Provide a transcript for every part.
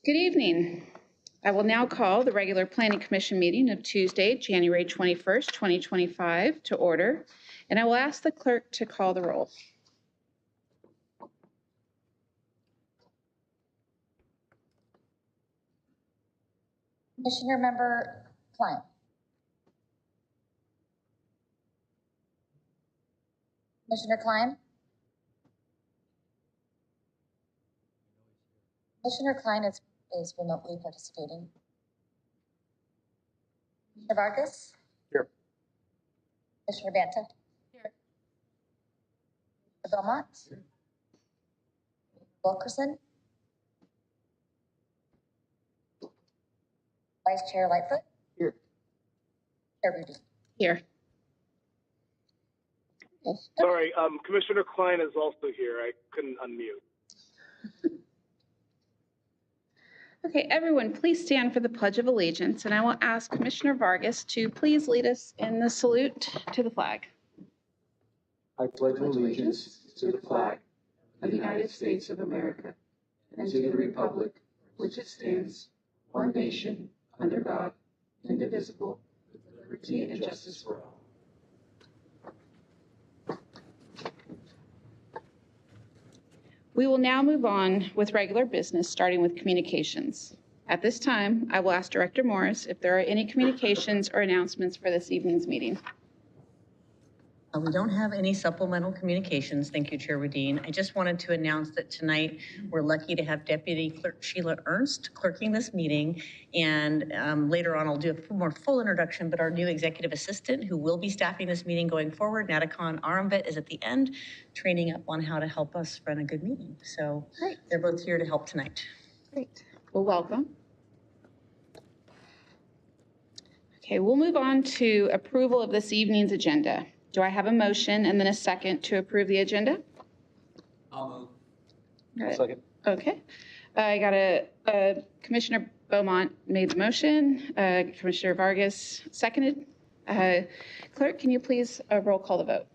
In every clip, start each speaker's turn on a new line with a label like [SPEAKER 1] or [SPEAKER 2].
[SPEAKER 1] Good evening. I will now call the regular Planning Commission meeting of Tuesday, January 21st, 2025 to order, and I will ask the clerk to call the roll.
[SPEAKER 2] Commissioner Member Klein. Commissioner Klein. Commissioner Klein is remotely participating. Commissioner Vargas.
[SPEAKER 3] Here.
[SPEAKER 2] Commissioner Banta.
[SPEAKER 1] Here.
[SPEAKER 2] Commissioner Beaumont.
[SPEAKER 3] Here.
[SPEAKER 2] Wilkerson. Vice Chair Lightfoot.
[SPEAKER 3] Here.
[SPEAKER 2] Chair Rudy.
[SPEAKER 1] Here.
[SPEAKER 4] Sorry, Commissioner Klein is also here. I couldn't unmute.
[SPEAKER 1] Okay, everyone, please stand for the Pledge of Allegiance, and I will ask Commissioner Vargas to please lead us in the salute to the flag.
[SPEAKER 3] I pledge allegiance to the flag of the United States of America and to the republic which it stands, one nation, under God, indivisible, with liberty and justice for all.
[SPEAKER 1] We will now move on with regular business, starting with communications. At this time, I will ask Director Morris if there are any communications or announcements for this evening's meeting.
[SPEAKER 5] We don't have any supplemental communications. Thank you, Chair Rudine. I just wanted to announce that tonight we're lucky to have Deputy Clerk Sheila Ernst clerking this meeting. And later on, I'll do a more full introduction, but our new executive assistant who will be staffing this meeting going forward, Natakan Aramvet, is at the end, training up on how to help us run a good meeting. So
[SPEAKER 1] Great.
[SPEAKER 5] They're both here to help tonight.
[SPEAKER 1] Great. Well, welcome. Okay, we'll move on to approval of this evening's agenda. Do I have a motion and then a second to approve the agenda?
[SPEAKER 3] I'll
[SPEAKER 1] Got it.
[SPEAKER 3] second.
[SPEAKER 1] Okay. I got a Commissioner Beaumont made the motion. Commissioner Vargas seconded. Clerk, can you please roll call the vote?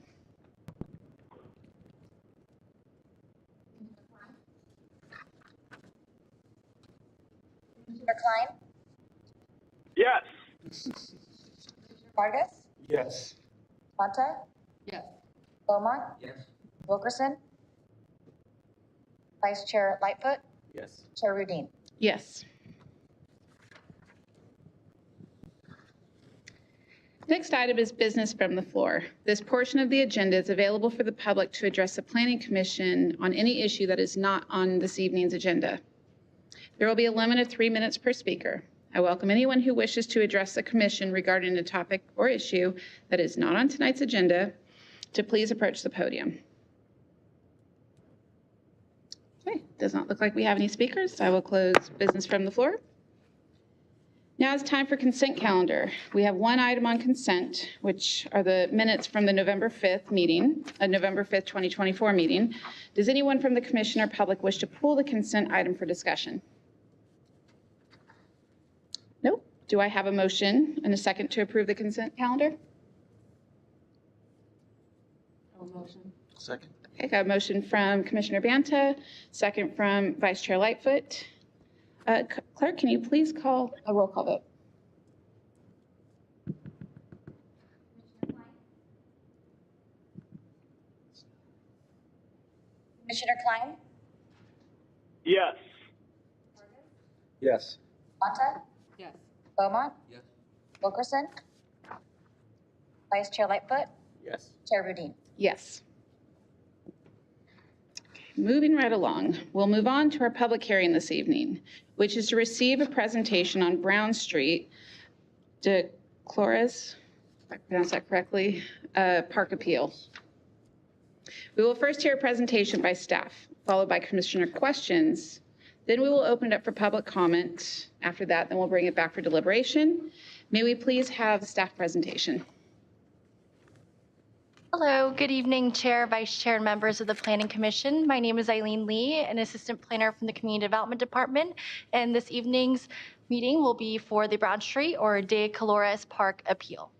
[SPEAKER 2] Commissioner Klein.
[SPEAKER 4] Yes.
[SPEAKER 2] Commissioner Vargas.
[SPEAKER 3] Yes.
[SPEAKER 2] Banta.
[SPEAKER 1] Yes.
[SPEAKER 2] Beaumont.
[SPEAKER 3] Yes.
[SPEAKER 2] Wilkerson. Vice Chair Lightfoot.
[SPEAKER 3] Yes.
[SPEAKER 2] Chair Rudine.
[SPEAKER 1] Yes. Next item is business from the floor. This portion of the agenda is available for the public to address the Planning Commission on any issue that is not on this evening's agenda. There will be a limit of 3 minutes per speaker. I welcome anyone who wishes to address the commission regarding a topic or issue that is not on tonight's agenda to please approach the podium. Okay, does not look like we have any speakers. I will close business from the floor. Now it's time for consent calendar. We have one item on consent, which are the minutes from the November 5th meeting, November 5th, 2024 meeting. Does anyone from the commission or public wish to pull the consent item for discussion? Nope. Do I have a motion and a second to approve the consent calendar?
[SPEAKER 3] Motion. Second.
[SPEAKER 1] Okay, got a motion from Commissioner Banta, second from Vice Chair Lightfoot. Clerk, can you please call a roll call vote?
[SPEAKER 2] Commissioner Klein.
[SPEAKER 4] Yes.
[SPEAKER 3] Yes.
[SPEAKER 2] Banta.
[SPEAKER 1] Yes.
[SPEAKER 2] Beaumont.
[SPEAKER 3] Yes.
[SPEAKER 2] Wilkerson. Vice Chair Lightfoot.
[SPEAKER 3] Yes.
[SPEAKER 2] Chair Rudine.
[SPEAKER 1] Yes. Moving right along, we'll move on to our public hearing this evening, which is to receive a presentation on Brown Street, de Flores, if I pronounced that correctly, Park Appeal. We will first hear a presentation by staff, followed by commissioner questions. Then we will open it up for public comment. After that, then we'll bring it back for deliberation. May we please have the staff presentation?
[SPEAKER 6] Hello, good evening, Chair, Vice Chair, and members of the Planning Commission. My name is Eileen Lee, an Assistant Planner from the Community Development Department, and this evening's meeting will be for the Brown Street or De Colores Park Appeal.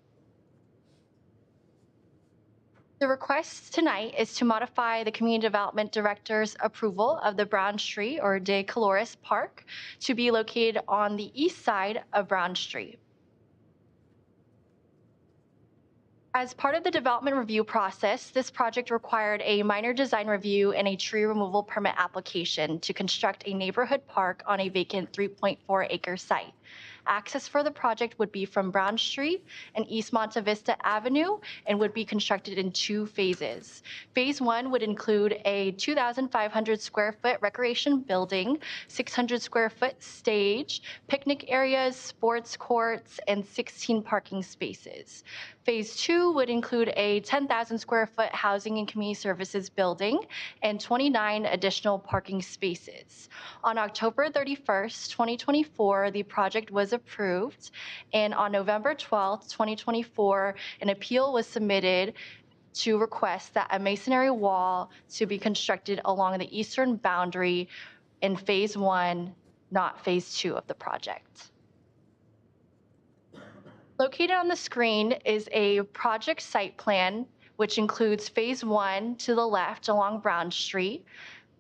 [SPEAKER 6] The request tonight is to modify the Community Development Director's approval of the Brown Street or De Colores Park to be located on the east side of Brown Street. As part of the development review process, this project required a minor design review and a tree removal permit application to construct a neighborhood park on a vacant 3.4-acre site. Access for the project would be from Brown Street and East Monte Vista Avenue and would be constructed in 2 phases. Phase 1 would include a 2,500 square foot recreation building, 600 square foot stage, picnic areas, sports courts, and 16 parking spaces. Phase 2 would include a 10,000 square foot housing and community services building and 29 additional parking spaces. On October 31st, 2024, the project was approved, and on November 12th, 2024, an appeal was submitted to request that a masonry wall to be constructed along the eastern boundary in Phase 1, not Phase 2 of the project. Located on the screen is a project site plan, which includes Phase 1 to the left along Brown Street,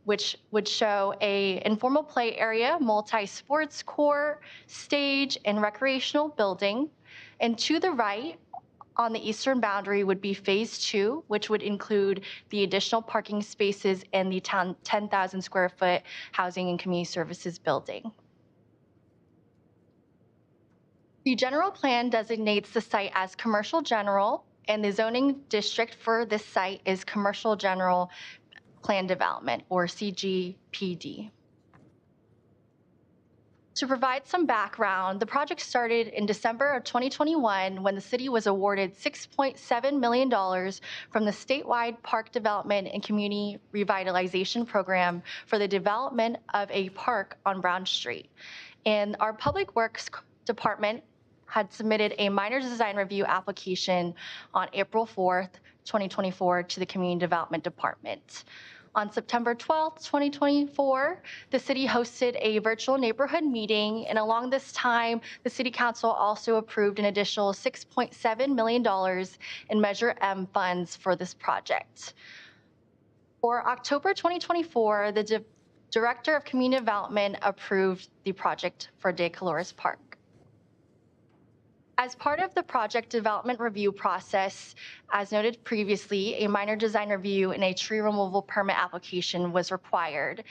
[SPEAKER 6] which would show a informal play area, multi-sports court, stage, and recreational building. And to the right, on the eastern boundary, would be Phase 2, which would include the additional parking spaces and the 10,000 square foot housing and community services building. The general plan designates the site as commercial general, and the zoning district for this site is commercial general plan development, or CGPD. To provide some background, the project started in December of 2021 when the city was awarded $6.7 million from the statewide Park Development and Community Revitalization Program for the development of a park on Brown Street. And our Public Works Department had submitted a minor design review application on April 4th, 2024 to the Community Development Department. On September 12th, 2024, the city hosted a virtual neighborhood meeting, and along this time, the City Council also approved an additional $6.7 million in Measure M funds for this project. For October 2024, the Director of Community Development approved the project for De Colores Park. As part of the project development review process, as noted previously, a minor design review and a tree removal permit application was required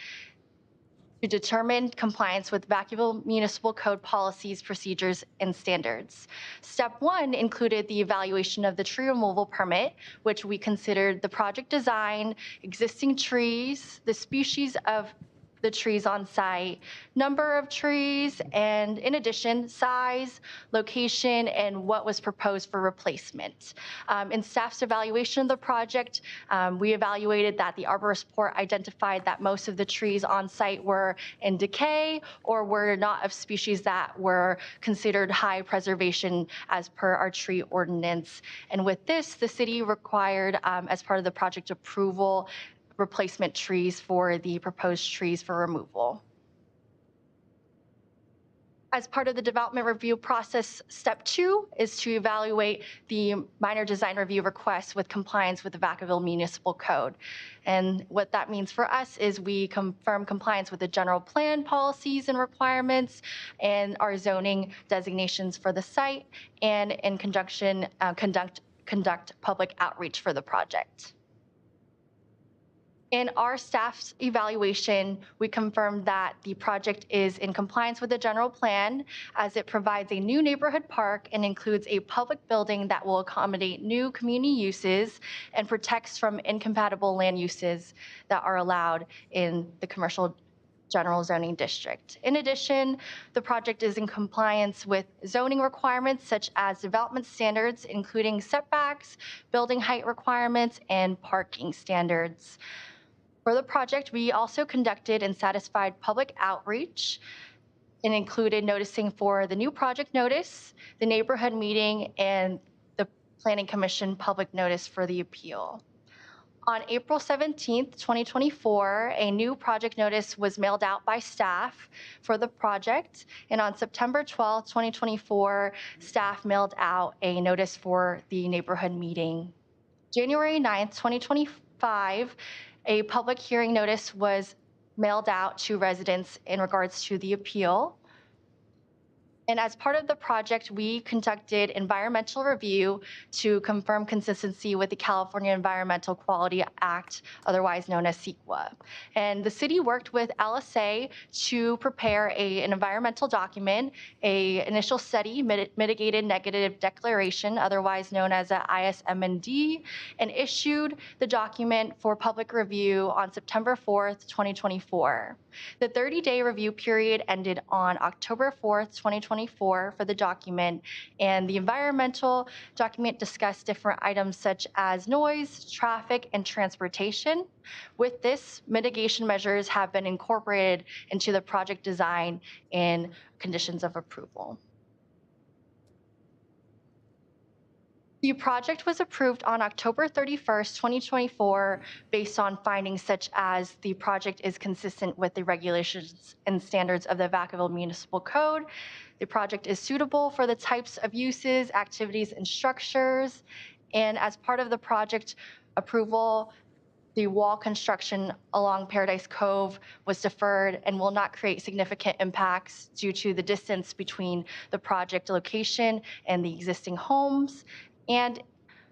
[SPEAKER 6] to determine compliance with Vacaville Municipal Code policies, procedures, and standards. Step 1 included the evaluation of the tree removal permit, which we considered the project design, existing trees, the species of the trees on site, number of trees, and in addition, size, location, and what was proposed for replacement. In staff's evaluation of the project, we evaluated that the arborist report identified that most of the trees on site were in decay or were not of species that were considered high preservation as per our tree ordinance. And with this, the city required, as part of the project approval, replacement trees for the proposed trees for removal. As part of the development review process, step 2 is to evaluate the minor design review request with compliance with the Vacaville Municipal Code. And what that means for us is we confirm compliance with the general plan policies and requirements and our zoning designations for the site, and in conjunction, conduct public outreach for the project. In our staff's evaluation, we confirmed that the project is in compliance with the general plan as it provides a new neighborhood park and includes a public building that will accommodate new community uses and protects from incompatible land uses that are allowed in the commercial general zoning district. In addition, the project is in compliance with zoning requirements such as development standards, including setbacks, building height requirements, and parking standards. For the project, we also conducted and satisfied public outreach and included noticing for the new project notice, the neighborhood meeting, and the Planning Commission public notice for the appeal. On April 17th, 2024, a new project notice was mailed out by staff for the project. And on September 12th, 2024, staff mailed out a notice for the neighborhood meeting January 9th, 2025, a public hearing notice was mailed out to residents in regards to the appeal. And as part of the project, we conducted environmental review to confirm consistency with the California Environmental Quality Act, otherwise known as CEQA. And the city worked with LSA to prepare an environmental document, a initial study, mitigated negative declaration, otherwise known as a ISMND, and issued the document for public review on September 4th, 2024. The 30-day review period ended on October 4th, 2024 for the document, and the environmental document discussed different items such as noise, traffic, and transportation. With this, mitigation measures have been incorporated into the project design and conditions of approval. The project was approved on October 31st, 2024, based on findings such as the project is consistent with the regulations and standards of the Vacaville Municipal Code. The project is suitable for the types of uses, activities, and structures. And as part of the project approval, the wall construction along Paradise Cove was deferred and will not create significant impacts due to the distance between the project location and the existing homes. And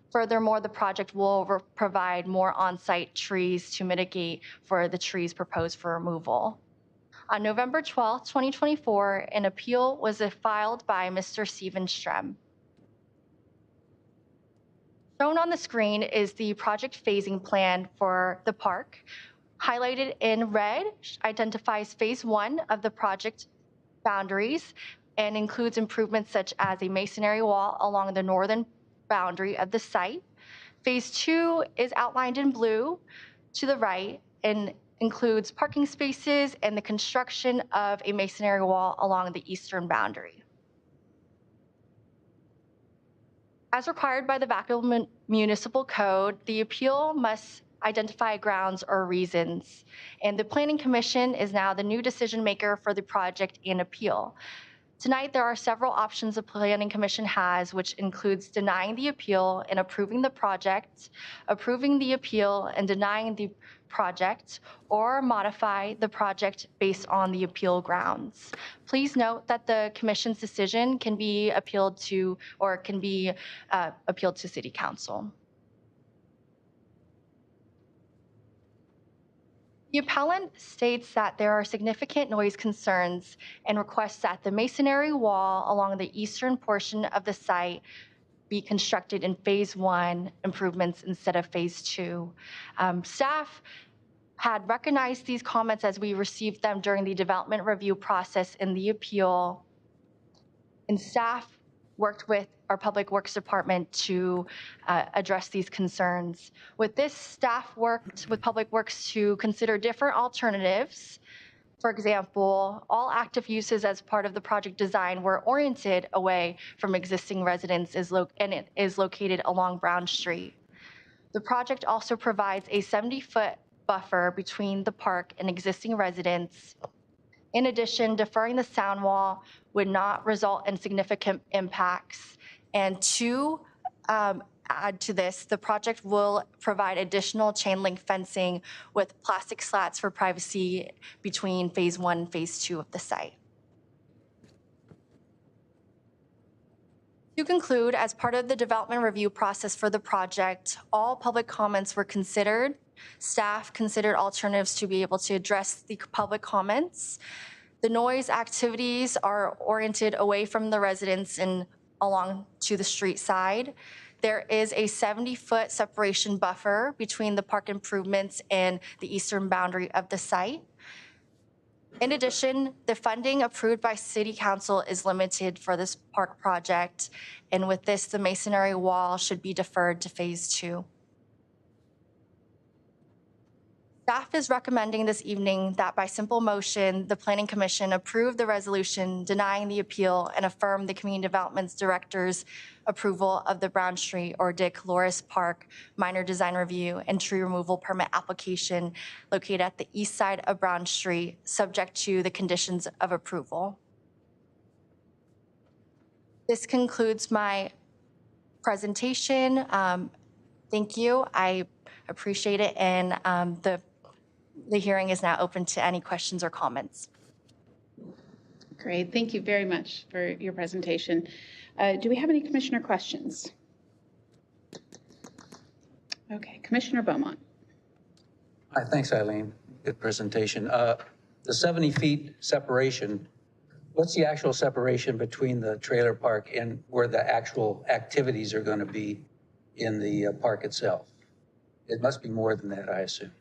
[SPEAKER 6] furthermore, the project will provide more on-site trees to mitigate for the trees proposed for removal. On November 12, 2024, an appeal was filed by Mr. Steven Strem. Shown on the screen is the project phasing plan for the park. Highlighted in red identifies phase 1 of the project boundaries and includes improvements such as a masonry wall along the northern boundary of the site. Phase 2 is outlined in blue to the right and includes parking spaces and the construction of a masonry wall along the eastern boundary. As required by the Vacaville Municipal Code, the appeal must identify grounds or reasons, and the Planning Commission is now the new decision maker for the project and appeal. Tonight, there are several options the Planning Commission has, which includes denying the appeal and approving the project, approving the appeal and denying the project, or modify the project based on the appeal grounds. Please note that the Commission's decision can be appealed to or can be appealed to City Council. The appellant states that there are significant noise concerns and requests that the masonry wall along the eastern portion of the site be constructed in phase 1 improvements instead of phase 2. Staff had recognized these comments as we received them during the development review process in the appeal, and staff worked with our Public Works Department to address these concerns. With this, staff worked with Public Works to consider different alternatives. For example, all active uses as part of the project design were oriented away from existing residents and it is located along Brown Street. The project also provides a 70-foot buffer between the park and existing residents. In addition, deferring the sound wall would not result in significant impacts. And to add to this, the project will provide additional chain link fencing with plastic slats for privacy between phase 1 and phase 2 of the site. To conclude, as part of the development review process for the project, all public comments were considered. Staff considered alternatives to be able to address the public comments. The noise activities are oriented away from the residents and along to the street side. There is a 70-foot separation buffer between the park improvements and the eastern boundary of the site. In addition, the funding approved by City Council is limited for this park project, and with this, the masonry wall should be deferred to phase 2. Staff is recommending this evening that by simple motion, the Planning Commission approve the resolution denying the appeal and affirm the Community Development Director's approval of the Brown Street or Dick Loris Park minor design review and tree removal permit application located at the east side of Brown Street, subject to the conditions of approval. This concludes my presentation. Thank you. I appreciate it. And the hearing is now open to any questions or comments.
[SPEAKER 1] Great. Thank you very much for your presentation. Do we have any commissioner questions? Okay, Commissioner Beaumont.
[SPEAKER 7] Hi, thanks, Eileen. Good presentation. The 70 feet separation, what's the actual separation between the trailer park and where the actual activities are going to be in the park itself? It must be more than that, I assume.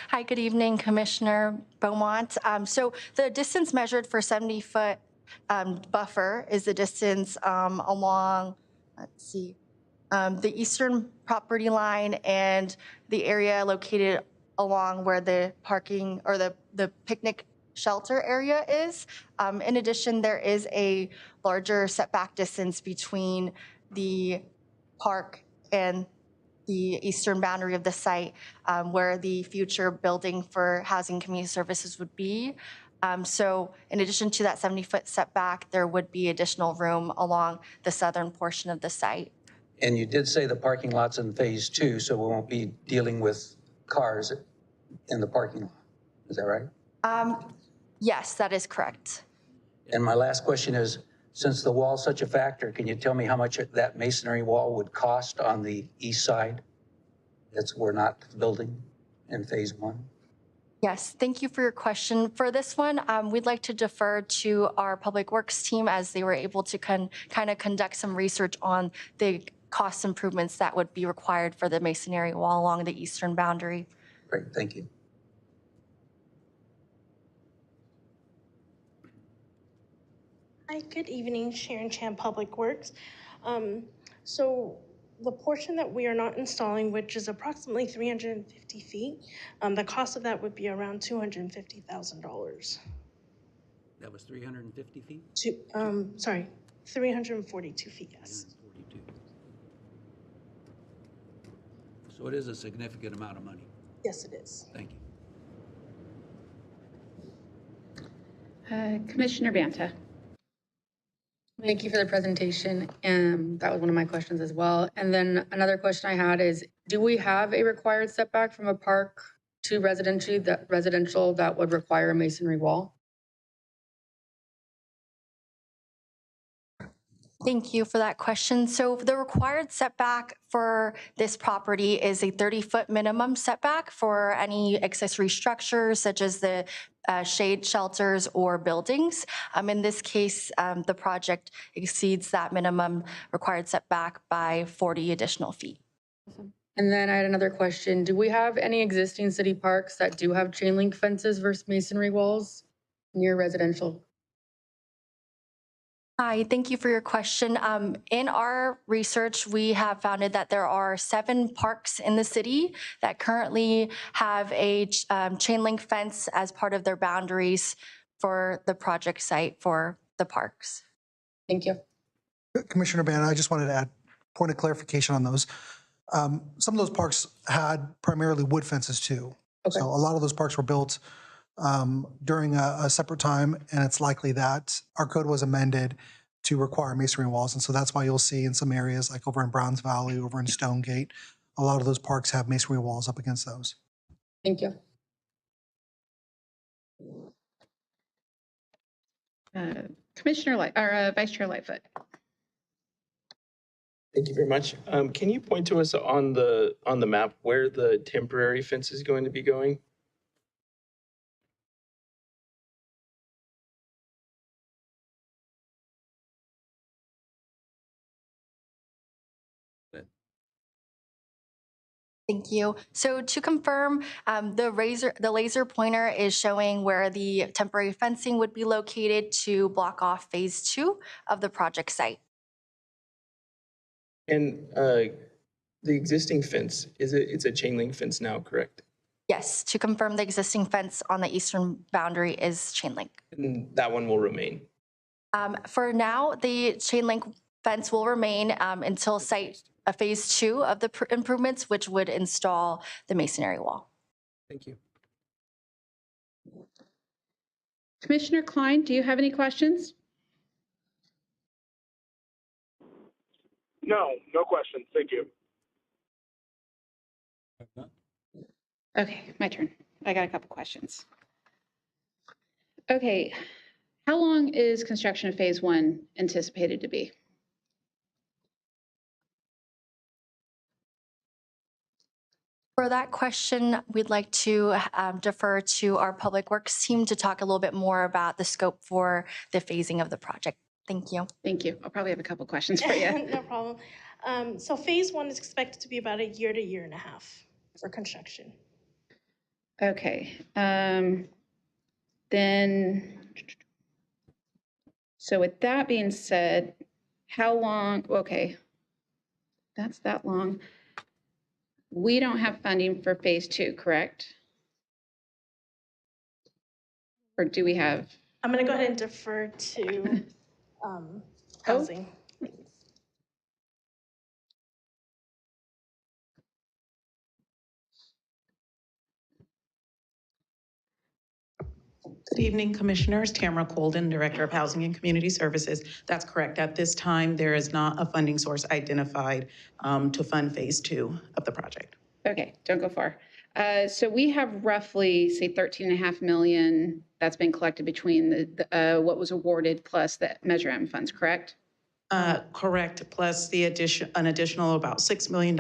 [SPEAKER 6] Hi, good evening, Commissioner Beaumont. So the distance measured for 70-foot buffer is the distance along, let's see, the eastern property line and the area located along where the parking or the picnic shelter area is. In addition, there is a larger setback distance between the park and the eastern boundary of the site where the future building for housing community services would be. So in addition to that 70-foot setback, there would be additional room along the southern portion of the site.
[SPEAKER 7] And you did say the parking lot's in phase 2, so we won't be dealing with cars in the parking lot. Is that right?
[SPEAKER 6] Yes, that is correct.
[SPEAKER 7] And my last question is, since the wall's such a factor, can you tell me how much that masonry wall would cost on the east side? That's we're not building in phase 1.
[SPEAKER 6] Yes, thank you for your question. For this one, we'd like to defer to our Public Works team as they were able to kind of conduct some research on the cost improvements that would be required for the masonry wall along the eastern boundary.
[SPEAKER 7] Great, thank you.
[SPEAKER 8] Hi, good evening, Sharon Chan, Public Works. So the portion that we are not installing, which is approximately 350 feet, the cost of that would be around $250,000.
[SPEAKER 7] That was 350 feet?
[SPEAKER 8] Sorry, 342 feet, yes.
[SPEAKER 7] 342. So it is a significant amount of money.
[SPEAKER 8] Yes, it is.
[SPEAKER 7] Thank you.
[SPEAKER 1] Commissioner Banta.
[SPEAKER 9] Thank you for the presentation. And that was one of my questions as well. And then another question I had is, do we have a required setback from a park to residential that would require a masonry wall?
[SPEAKER 6] Thank you for that question. So the required setback for this property is a 30-foot minimum setback for any accessory structures such as the shade shelters or buildings. In this case, the project exceeds that minimum required setback by 40 additional feet.
[SPEAKER 9] And then I had another question. Do we have any existing city parks that do have chain link fences versus masonry walls near residential?
[SPEAKER 6] Hi, thank you for your question. In our research, we have found that there are 7 parks in the city that currently have a chain link fence as part of their boundaries for the project site for the parks.
[SPEAKER 9] Thank you.
[SPEAKER 10] Commissioner Bannon, I just wanted to add a point of clarification on those. Some of those parks had primarily wood fences too.
[SPEAKER 9] Okay.
[SPEAKER 10] So a lot of those parks were built during a separate time, and it's likely that our code was amended to require masonry walls. And so that's why you'll see in some areas, like over in Browns Valley, over in Stonegate, a lot of those parks have masonry walls up against those.
[SPEAKER 9] Thank you.
[SPEAKER 1] Commissioner Light, or Vice Chair Lightfoot.
[SPEAKER 11] Thank you very much. Can you point to us on the map where the temporary fence is going to be going?
[SPEAKER 6] Thank you. So to confirm, the laser pointer is showing where the temporary fencing would be located to block off phase 2 of the project site.
[SPEAKER 11] And the existing fence, it's a chain link fence now, correct?
[SPEAKER 6] Yes, to confirm the existing fence on the eastern boundary is chain link.
[SPEAKER 11] And that one will remain.
[SPEAKER 6] For now, the chain link fence will remain until site phase 2 of the improvements, which would install the masonry wall.
[SPEAKER 11] Thank you.
[SPEAKER 1] Commissioner Klein, do you have any questions?
[SPEAKER 4] No, no questions. Thank you.
[SPEAKER 1] Okay, my turn. I got a couple questions. Okay, how long is construction of phase one anticipated to be?
[SPEAKER 6] For that question, we'd like to defer to our Public Works team to talk a little bit more about the scope for the phasing of the project. Thank you.
[SPEAKER 1] Thank you. I'll probably have a couple questions for you.
[SPEAKER 8] No problem. So phase one is expected to be about a year to year and a half for construction.
[SPEAKER 1] Okay, then, so with that being said, how long, okay, that's that long. We don't have funding for phase two, correct? Or do we have?
[SPEAKER 8] I'm going to go ahead and defer to housing.
[SPEAKER 12] Good evening, Commissioners. Tamara Colden, Director of Housing and Community Services. That's correct. At this time, there is not a funding source identified to fund phase two of the project.
[SPEAKER 1] Okay, don't go far. So we have roughly, say, 13.5 million that's been collected between the what was awarded plus the Measure M funds, correct?
[SPEAKER 12] Correct, plus an additional about $6 million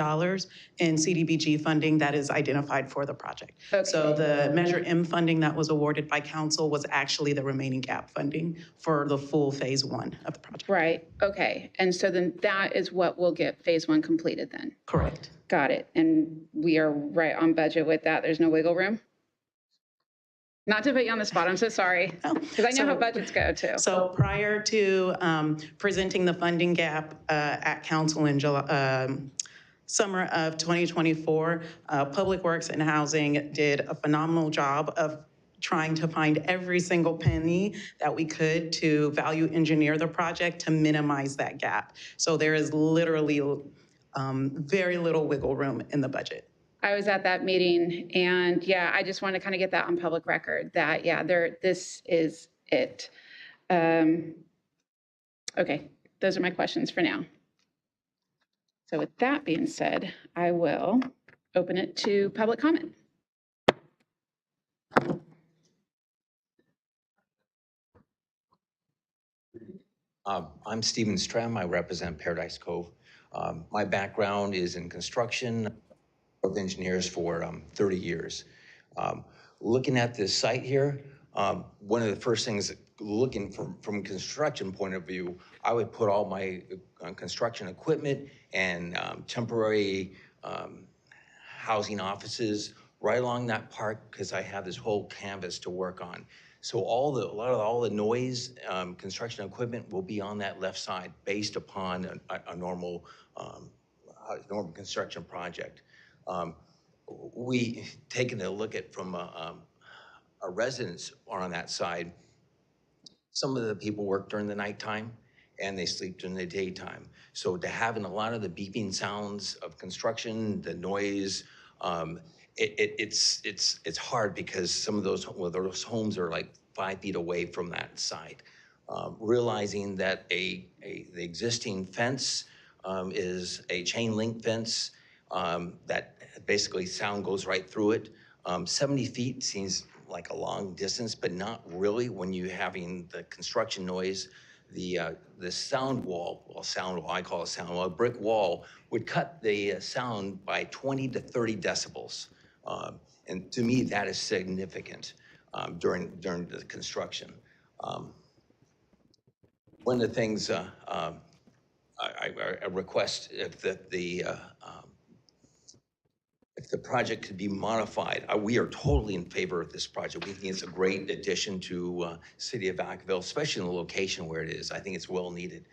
[SPEAKER 12] in CDBG funding that is identified for the project.
[SPEAKER 1] Okay.
[SPEAKER 12] So the Measure M funding that was awarded by council was actually the remaining gap funding for the full phase one of the project.
[SPEAKER 1] Right, okay. And so then that is what will get phase one completed then?
[SPEAKER 12] Correct.
[SPEAKER 1] Got it. And we are right on budget with that. There's no wiggle room? Not to put you on the spot, I'm so sorry, because I know how budgets go too.
[SPEAKER 12] So prior to presenting the funding gap at council in summer of 2024, Public Works and Housing did a phenomenal job of trying to find every single penny that we could to value engineer the project to minimize that gap. So there is literally very little wiggle room in the budget.
[SPEAKER 1] I was at that meeting, and yeah, I just want to kind of get that on public record that, yeah, this is it. Okay, those are my questions for now. So with that being said, I will open it to public comment.
[SPEAKER 13] I'm Stephen Stram. I represent Paradise Cove. My background is in construction, of engineers for 30 years. Looking at this site here, one of the first things, looking from a construction point of view, I would put all my construction equipment and temporary housing offices right along that park because I have this whole canvas to work on. So all the noise, construction equipment will be on that left side based upon a normal construction project. We taken a look at from a residents on that side. Some of the people work during the nighttime and they sleep during the daytime. So to having a lot of the beeping sounds of construction, the noise, it's hard because some of those homes are like 5 feet away from that site. Realizing that the existing fence is a chain link fence that basically sound goes right through it. 70 feet seems like a long distance, but not really when you're having the construction noise. The sound wall, I call it sound wall, a brick wall would cut the sound by 20 to 30 decibels. And to me, that is significant during the construction. One of the things I request if the project could be modified, we are totally in favor of this project. We think it's a great addition to City of Vacaville, especially in the location where it is. I think it's well needed.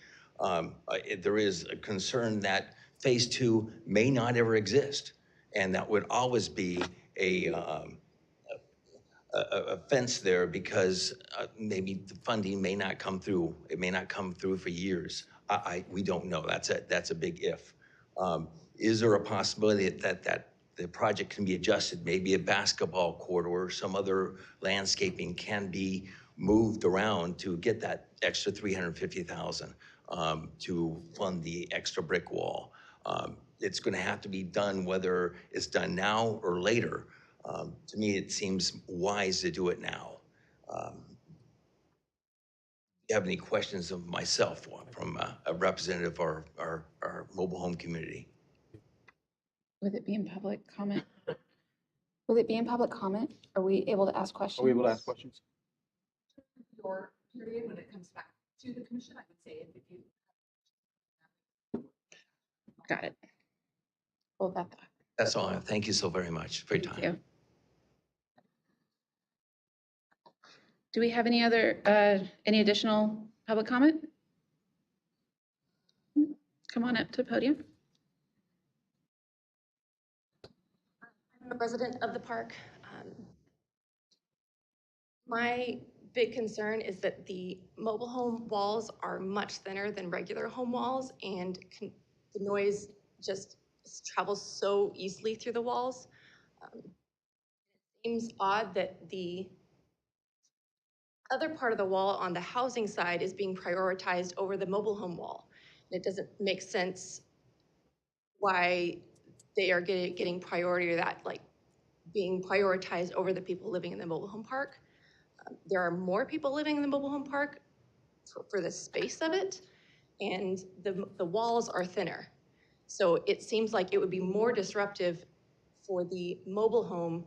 [SPEAKER 13] There is a concern that phase two may not ever exist, and that would always be a fence there because maybe the funding may not come through. It may not come through for years. We don't know. That's a big if. Is there a possibility that the project can be adjusted? Maybe a basketball court or some other landscaping can be moved around to get that extra 350,000 to fund the extra brick wall. It's going to have to be done whether it's done now or later. To me, it seems wise to do it now. Do you have any questions of myself from a representative of our mobile home community?
[SPEAKER 1] Would it be in public comment? Will it be in public comment? Are we able to ask questions?
[SPEAKER 3] Are we able to ask questions?
[SPEAKER 14] Your period when it comes back to the commission, I would say if you.
[SPEAKER 1] Got it. Hold that thought.
[SPEAKER 13] That's all. Thank you so very much for your time.
[SPEAKER 1] Thank you. Do we have any other, any additional public comment? Come on up to the podium.
[SPEAKER 15] I'm a resident of the park. My big concern is that the mobile home walls are much thinner than regular home walls, and the noise just travels so easily through the walls. It seems odd that the other part of the wall on the housing side is being prioritized over the mobile home wall. And it doesn't make sense why they are getting priority, or that like being prioritized over the people living in the mobile home park. There are more people living in the mobile home park for the space of it, and the walls are thinner. So it seems like it would be more disruptive for the mobile home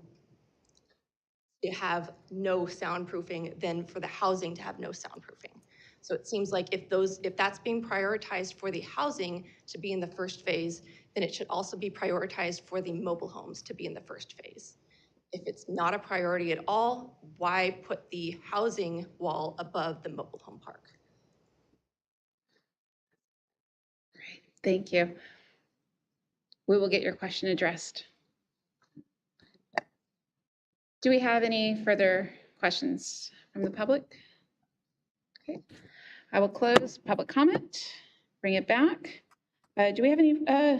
[SPEAKER 15] to have no soundproofing than for the housing to have no soundproofing. So it seems like if that's being prioritized for the housing to be in the first phase, then it should also be prioritized for the mobile homes to be in the first phase. If it's not a priority at all, why put the housing wall above the mobile home park?
[SPEAKER 1] Great, thank you. We will get your question addressed. Do we have any further questions from the public? Okay, I will close public comment, bring it back. Do we have any,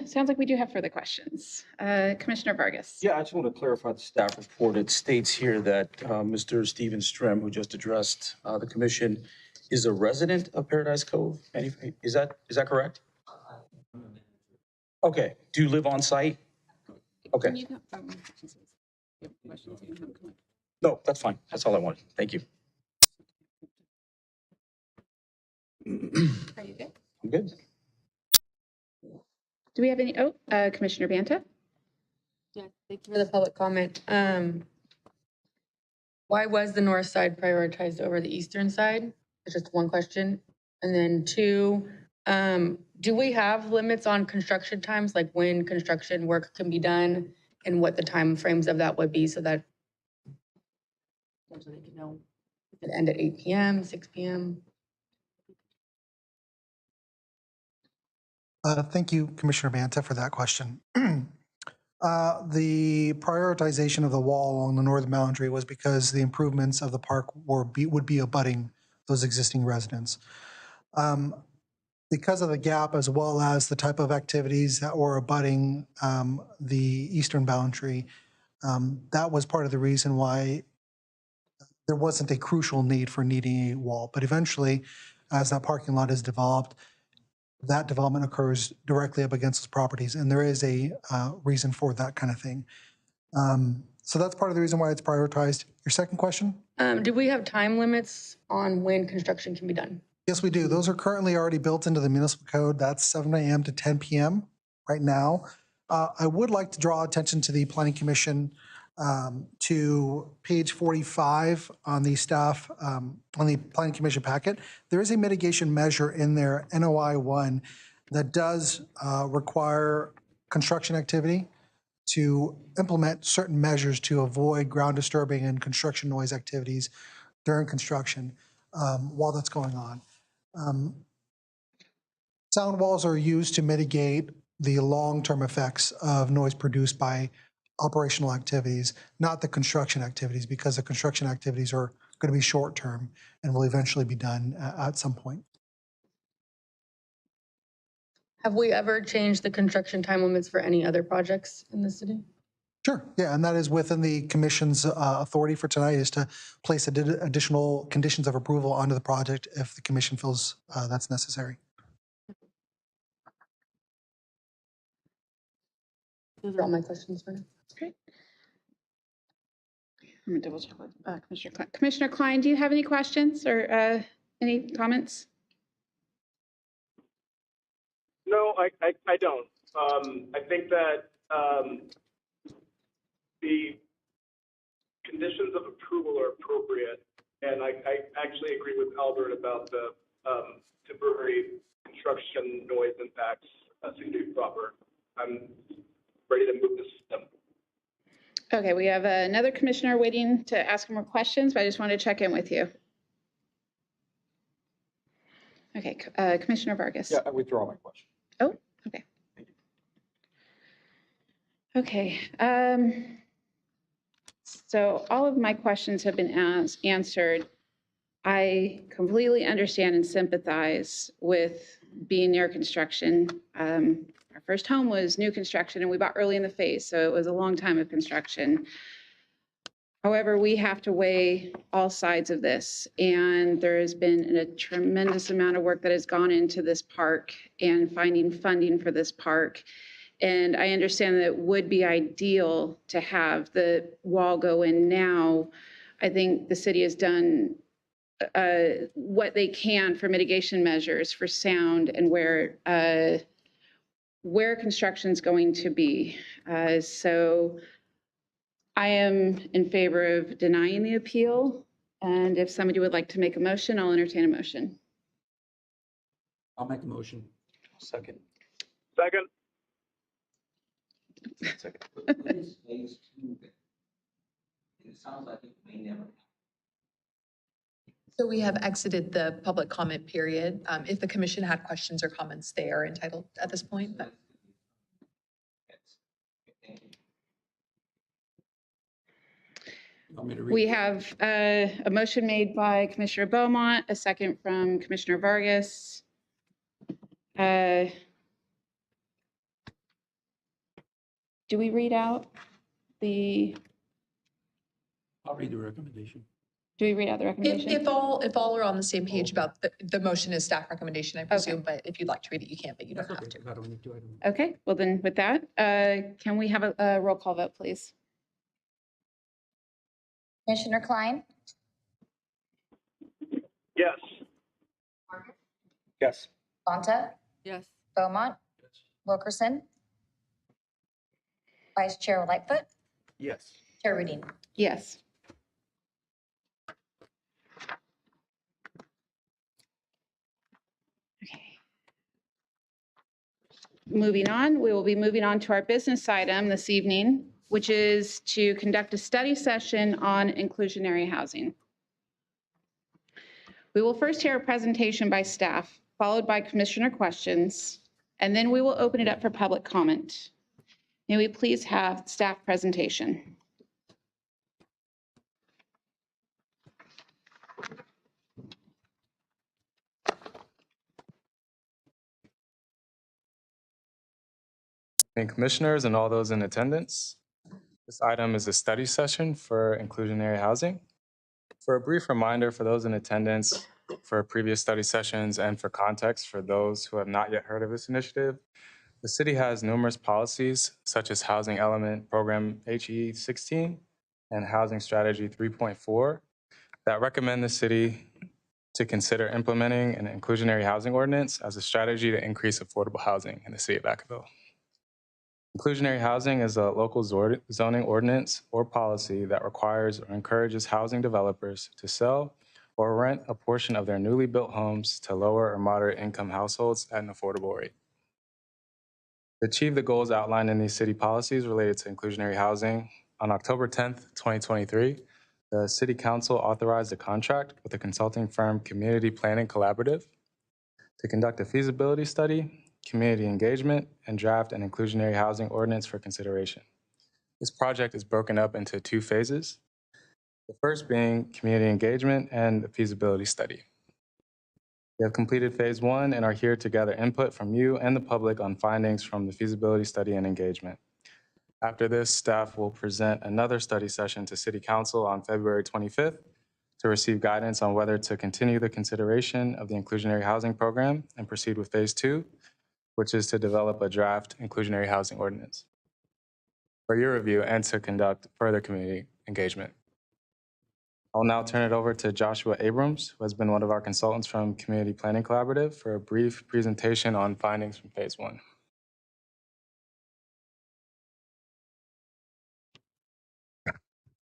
[SPEAKER 1] sounds like we do have further questions. Commissioner Vargas.
[SPEAKER 3] Yeah, I just want to clarify the staff report. It states here that Mr. Steven Strem, who just addressed the commission, is a resident of Paradise Cove. Is that correct? Okay. Do you live on site? Okay.
[SPEAKER 1] Can you come, questions? You have questions, you can come up.
[SPEAKER 3] No, that's fine. That's all I wanted. Thank you.
[SPEAKER 1] Are you good?
[SPEAKER 3] I'm good.
[SPEAKER 1] Do we have any, Commissioner Banta?
[SPEAKER 9] Yeah, thank you for the public comment. Why was the north side prioritized over the eastern side? It's just one question. And then two, do we have limits on construction times, like when construction work can be done and what the time frames of that would be, so that they can know if it end at 8 p.m., 6 p.m.?
[SPEAKER 10] Thank you, Commissioner Banta, for that question. The prioritization of the wall along the northern boundary was because the improvements of the park would be abutting those existing residents. Because of the gap, as well as the type of activities that were abutting the eastern boundary, that was part of the reason why there wasn't a crucial need for needing a wall. But eventually, as that parking lot is developed, that development occurs directly up against those properties, and there is a reason for that kind of thing. So that's part of the reason why it's prioritized. Your second question?
[SPEAKER 9] Do we have time limits on when construction can be done?
[SPEAKER 10] Yes, we do. Those are currently already built into the municipal code. That's 7 a.m. to 10 p.m. right now. I would like to draw attention to the Planning Commission to page 45 on the staff, on the Planning Commission packet. There is a mitigation measure in there, NOI 1, that does require construction activity to implement certain measures to avoid ground disturbing and construction noise activities during construction while that's going on. Sound walls are used to mitigate the long-term effects of noise produced by operational activities, not the construction activities, because the construction activities are going to be short-term and will eventually be done at some point.
[SPEAKER 9] Have we ever changed the construction time limits for any other projects in the city?
[SPEAKER 10] Sure, yeah, and that is within the commission's authority for tonight is to place additional conditions of approval onto the project if the commission feels that's necessary.
[SPEAKER 9] Those are all my questions for now.
[SPEAKER 1] Great. I'm gonna double check with Commissioner Klein. Commissioner Klein, do you have any questions or any comments?
[SPEAKER 4] No, I don't. I think that the conditions of approval are appropriate, and I actually agree with Albert about the temporary construction noise impacts seem to be proper. I'm ready to move the system.
[SPEAKER 1] Okay, we have another commissioner waiting to ask more questions, but I just wanted to check in with you. Okay, Commissioner Vargas.
[SPEAKER 3] Yeah, I withdraw my question.
[SPEAKER 1] Oh, okay. Okay. So all of my questions have been answered. I completely understand and sympathize with being near construction. Our first home was new construction and we bought early in the phase, so it was a long time of construction. However, we have to weigh all sides of this, and there has been a tremendous amount of work that has gone into this park and finding funding for this park. And I understand that it would be ideal to have the wall go in now. I think the city has done what they can for mitigation measures for sound and where construction's going to be. So I am in favor of denying the appeal. And if somebody would like to make a motion, I'll entertain a motion.
[SPEAKER 7] I'll make a motion. Second.
[SPEAKER 4] Second.
[SPEAKER 7] Second.
[SPEAKER 3] It sounds like it may never.
[SPEAKER 14] So we have exited the public comment period. If the commission had questions or comments, they are entitled at this point. But
[SPEAKER 1] We have a motion made by Commissioner Beaumont, a second from Commissioner Vargas. Do we read out the,
[SPEAKER 7] I'll read the recommendation.
[SPEAKER 1] do we read out the recommendation?
[SPEAKER 14] if all are on the same page about the motion is staff recommendation, I presume, but if you'd like to read it, you can, but you don't have to.
[SPEAKER 7] I don't need to.
[SPEAKER 1] Okay, well then with that, can we have a roll call vote, please?
[SPEAKER 2] Commissioner Klein,
[SPEAKER 4] Yes.
[SPEAKER 3] Yes.
[SPEAKER 2] Bonta,
[SPEAKER 9] Yes.
[SPEAKER 2] Beaumont, Wilkerson, Vice Chair Lightfoot,
[SPEAKER 11] Yes.
[SPEAKER 2] Chair Rudin.
[SPEAKER 1] Yes. Okay. Moving on, we will be moving on to our business item this evening, which is to conduct a study session on inclusionary housing. We will first hear a presentation by staff, followed by commissioner questions, and then we will open it up for public comment. May we please have staff presentation?
[SPEAKER 16] And commissioners and all those in attendance. This item is a study session for inclusionary housing. For a brief reminder for those in attendance for previous study sessions and for context for those who have not yet heard of this initiative, the city has numerous policies such as Housing Element Program HE 16 and Housing Strategy 3.4 that recommend the city to consider implementing an inclusionary housing ordinance as a strategy to increase affordable housing in the city of Vacaville. Inclusionary housing is a local zoning ordinance or policy that requires or encourages housing developers to sell or rent a portion of their newly built homes to lower or moderate income households at an affordable rate. To achieve the goals outlined in these city policies related to inclusionary housing, on October 10th, 2023, the City Council authorized a contract with the consulting firm Community Planning Collaborative to conduct a feasibility study, community engagement, and draft an inclusionary housing ordinance for consideration. This project is broken up into two phases, the first being community engagement and the feasibility study. We have completed phase one and are here to gather input from you and the public on findings from the feasibility study and engagement. After this, staff will present another study session to City Council on February 25th to receive guidance on whether to continue the consideration of the inclusionary housing program and proceed with phase 2, which is to develop a draft inclusionary housing ordinance for your review and to conduct further community engagement. I'll now turn it over to Joshua Abrams, who has been one of our consultants from Community Planning Collaborative, for a brief presentation on findings from phase 1.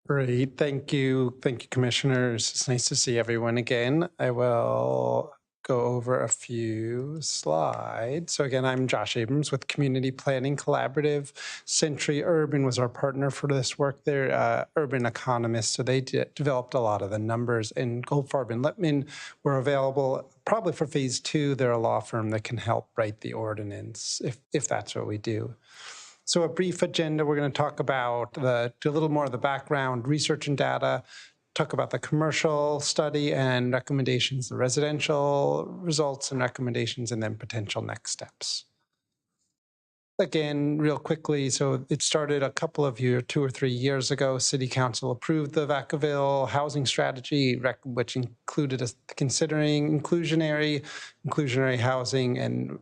[SPEAKER 17] Great, thank you. Thank you, commissioners. It's nice to see everyone again. I will go over a few slides. So again, I'm Josh Abrams with Community Planning Collaborative. Century Urban was our partner for this work. They're urban economists, so they developed a lot of the numbers. And Goldfarb and Lippman were available probably for phase 2. They're a law firm that can help write the ordinance if that's what we do. So a brief agenda, we're going to talk about do a little more of the background, research and data, talk about the commercial study and recommendations, the residential results and recommendations, and then potential next steps. Again, real quickly, so it started a couple of years, 2 or 3 years ago. City Council approved the Vacaville housing strategy, which included considering inclusionary housing, and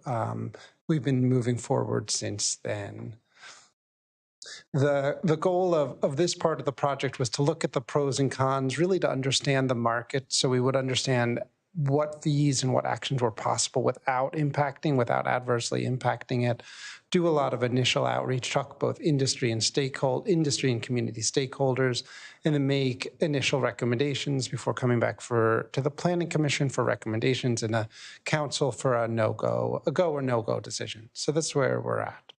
[SPEAKER 17] we've been moving forward since then. The goal of this part of the project was to look at the pros and cons, really to understand the market, so we would understand what fees and what actions were possible without adversely impacting it. Do a lot of initial outreach, talk both industry and community stakeholders, and then make initial recommendations before coming back to the Planning Commission for recommendations and a council for a go or no-go decision. So that's where we're at.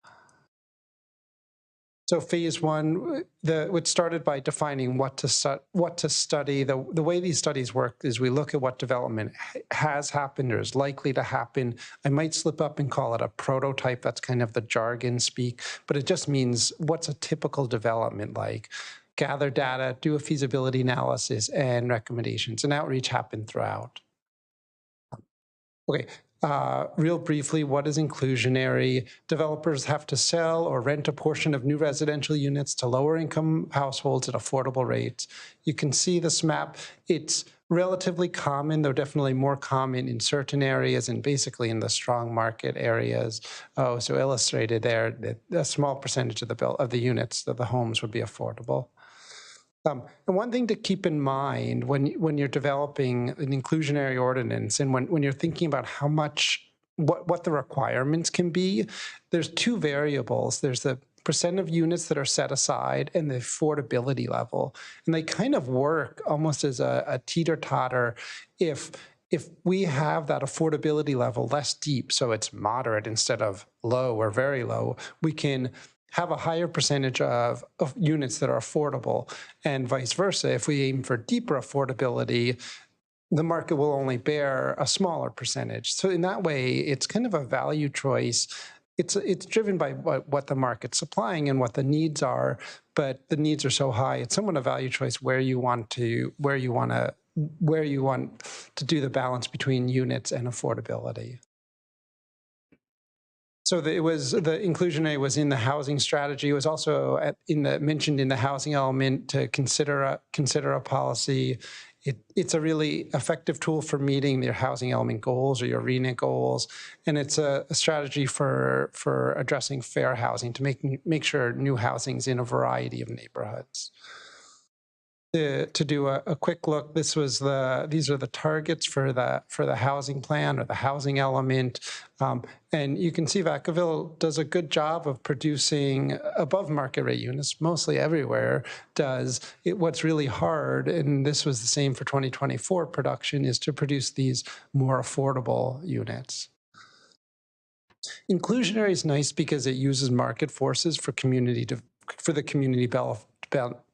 [SPEAKER 17] So phase 1, it started by defining what to study. The way these studies work is we look at what development has happened or is likely to happen. I might slip up and call it a prototype. That's kind of the jargon speak, but it just means what's a typical development like. Gather data, do a feasibility analysis, and recommendations, and outreach happen throughout. Okay. Real briefly, what is inclusionary? Developers have to sell or rent a portion of new residential units to lower income households at affordable rates. You can see this map. It's relatively common, though definitely more common in certain areas and basically in the strong market areas. So illustrated there, that a small percentage of the units, of the homes would be affordable. And one thing to keep in mind when you're developing an inclusionary ordinance and when you're thinking about how much, what the requirements can be, there's 2 variables. There's the percent of units that are set aside and the affordability level. And they kind of work almost as a teeter-totter. If we have that affordability level less deep, so it's moderate instead of low or very low, we can have a higher percentage of units that are affordable, and vice versa. If we aim for deeper affordability, the market will only bear a smaller percentage. So in that way, it's kind of a value choice. It's driven by what the market's supplying and what the needs are, but the needs are so high. It's somewhat a value choice where you want to do the balance between units and affordability. So the inclusionary was in the housing strategy. It was also mentioned in the housing element to consider a policy. It's a really effective tool for meeting your housing element goals or your RENA goals, and it's a strategy for addressing fair housing to make sure new housing's in a variety of neighborhoods. To do a quick look, these are the targets for the housing plan or the housing element, and you can see Vacaville does a good job of producing above market rate units. Mostly everywhere does. What's really hard, and this was the same for 2024 production, is to produce these more affordable units. Inclusionary is nice because it uses market forces for the community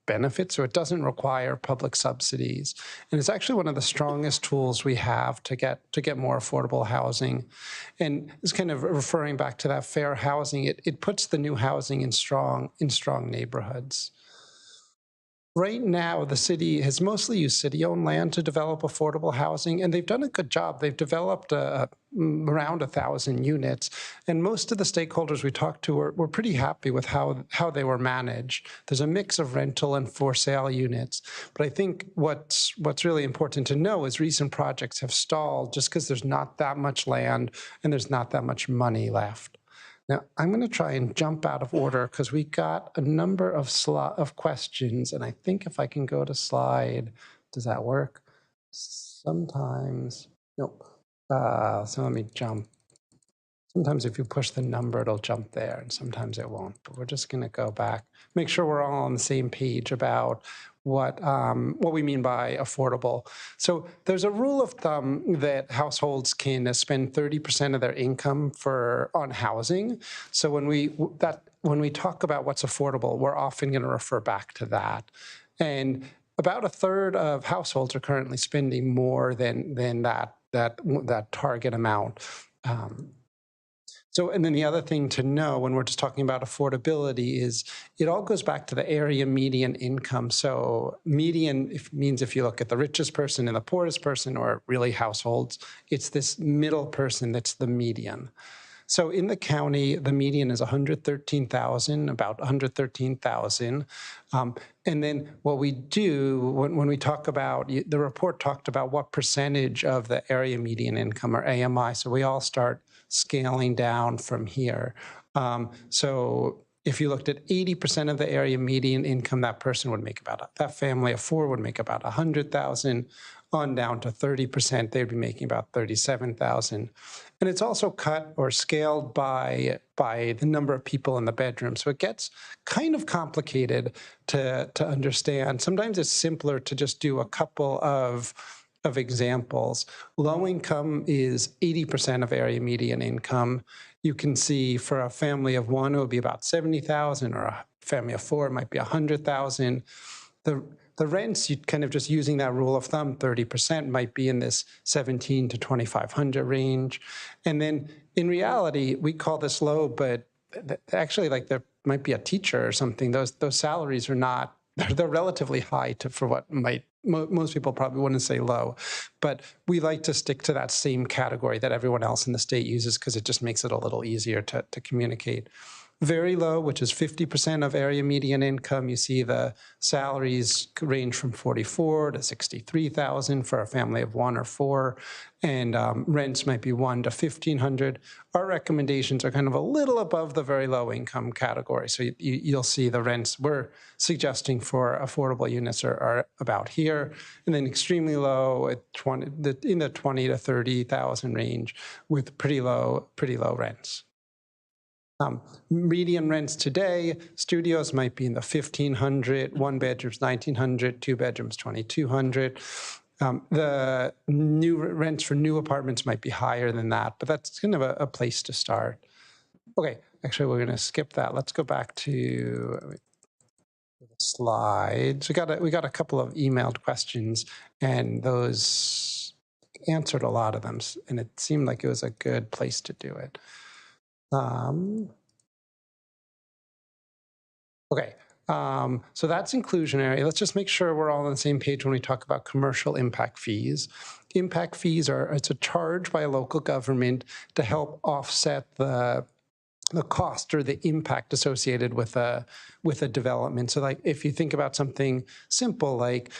[SPEAKER 17] benefit, so it doesn't require public subsidies. And it's actually one of the strongest tools we have to get more affordable housing. And it's kind of referring back to that fair housing. It puts the new housing in strong neighborhoods. Right now, the city has mostly used city-owned land to develop affordable housing, and they've done a good job. They've developed around 1,000 units, and most of the stakeholders we talked to were pretty happy with how they were managed. There's a mix of rental and for sale units, but I think what's really important to know is recent projects have stalled just because there's not that much land and there's not that much money left. Now, I'm going to try and jump out of order because we got a number of questions, and I think if I can go to slide, does that work? Sometimes, nope. So let me jump. Sometimes if you push the number, it'll jump there, and sometimes it won't. But we're just going to go back, make sure we're all on the same page about what we mean by affordable. So there's a rule of thumb that households can spend 30% of their income on housing. So when we talk about what's affordable, we're often going to refer back to that. And about a third of households are currently spending more than that target amount. And then the other thing to know when we're just talking about affordability is it all goes back to the area median income. So median means if you look at the richest person and the poorest person, or really households, it's this middle person that's the median. So in the county, the median is 113,000, about 113,000. And then what we do when we talk about, the report talked about what percentage of the area median income or AMI. So we all start scaling down from here. So if you looked at 80% of the area median income, that person would make that family of four would make about 100,000. On down to 30%, they'd be making about 37,000. And it's also cut or scaled by the number of people in the bedroom. So it gets kind of complicated to understand. Sometimes it's simpler to just do a couple of examples. Low income is 80% of area median income. You can see for a family of one, it would be about 70,000, or a family of four, it might be 100,000. The rents, you kind of just using that rule of thumb, 30% might be in this 17 to 2,500 range. And then in reality, we call this low, but actually like there might be a teacher or something. Those salaries are not, they're relatively high for what most people probably wouldn't say low. But we like to stick to that same category that everyone else in the state uses because it just makes it a little easier to communicate. Very low, which is 50% of area median income. You see the salaries range from 44 to 63,000 for a family of one or four, and rents might be 1 to 1,500. Our recommendations are kind of a little above the very low income category. So you'll see the rents we're suggesting for affordable units are about here, and then extremely low at in the 20 to 30,000 range with pretty low rents. Median rents today, studios might be in the 1,500, one bedrooms 1,900, two bedrooms 2,200. The new rents for new apartments might be higher than that, but that's kind of a place to start. Okay, actually we're going to skip that. Let's go back to the slides. We got a couple of emailed questions, and those answered a lot of them, and it seemed like it was a good place to do it. Okay, so that's inclusionary. Let's just make sure we're all on the same page when we talk about commercial impact fees. Impact fees it's a charge by a local government to help offset the cost or the impact associated with a development. So like if you think about something simple like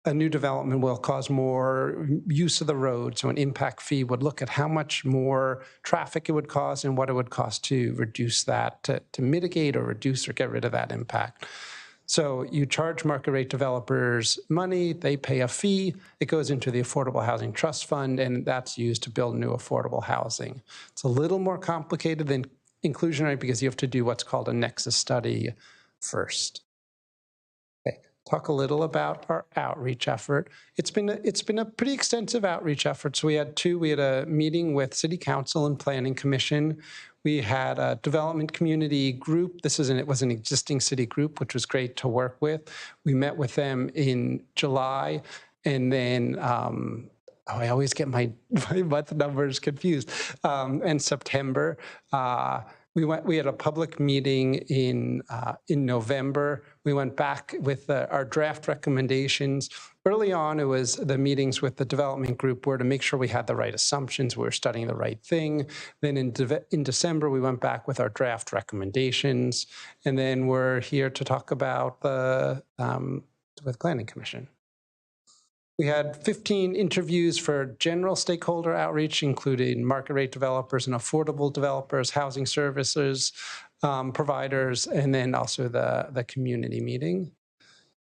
[SPEAKER 17] a new development will cause more use of the road. So an impact fee would look at how much more traffic it would cause and what it would cost to reduce that, to mitigate or reduce or get rid of that impact. So you charge market rate developers money, they pay a fee, it goes into the Affordable Housing Trust Fund, and that's used to build new affordable housing. It's a little more complicated than inclusionary because you have to do what's called a nexus study first. Talk a little about our outreach effort. It's been a pretty extensive outreach effort. So we had a meeting with City Council and Planning Commission. We had a development community group. It was an existing city group, which was great to work with. We met with them in July, and then I always get my month numbers confused. In September. We had a public meeting in November. We went back with our draft recommendations. Early on, it was the meetings with the development group were to make sure we had the right assumptions, we were studying the right thing. Then in December, we went back with our draft recommendations. And then we're here to talk about the with Planning Commission. We had 15 interviews for general stakeholder outreach, including market rate developers and affordable developers, housing services providers, and then also the community meeting.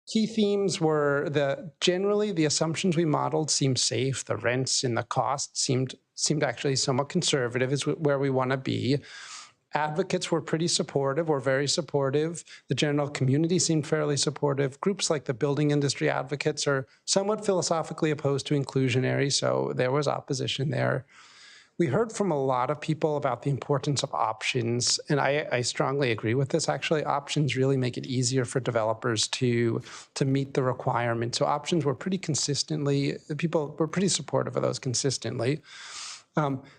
[SPEAKER 17] Key themes were generally the assumptions we modeled seemed safe. The rents and the costs seemed actually somewhat conservative, is where we want to be. Advocates were pretty supportive, or very supportive. The general community seemed fairly supportive. Groups like the building industry advocates are somewhat philosophically opposed to inclusionary, so there was opposition there. We heard from a lot of people about the importance of options, and I strongly agree with this. Actually, options really make it easier for developers to meet the requirements. So options were pretty consistently, people were pretty supportive of those consistently.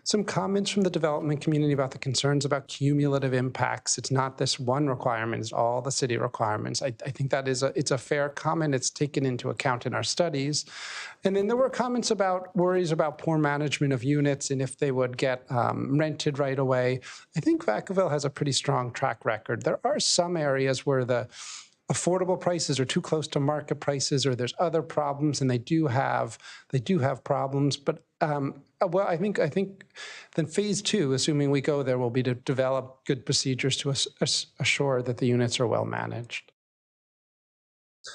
[SPEAKER 17] Some comments from the development community about the concerns about cumulative impacts. It's not this one requirement, it's all the city requirements. I think that it's a fair comment. It's taken into account in our studies. And then there were comments about worries about poor management of units and if they would get rented right away. I think Vacaville has a pretty strong track record. There are some areas where the affordable prices are too close to market prices, or there's other problems, and they do have problems. But well, I think then phase 2, assuming we go there, will be to develop good procedures to assure that the units are well managed.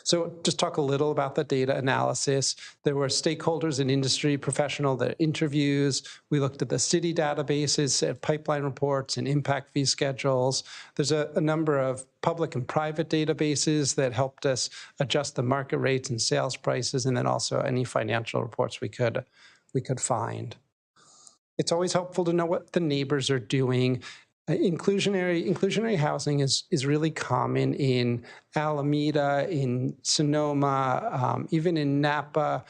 [SPEAKER 17] So just talk a little about the data analysis. There were stakeholders and industry professional interviews. We looked at the city databases, at pipeline reports and impact fee schedules. There's a number of public and private databases that helped us adjust the market rates and sales prices, and then also any financial reports we could find. It's always helpful to know what the neighbors are doing. Inclusionary housing is really common in Alameda, in Sonoma, even in Napa,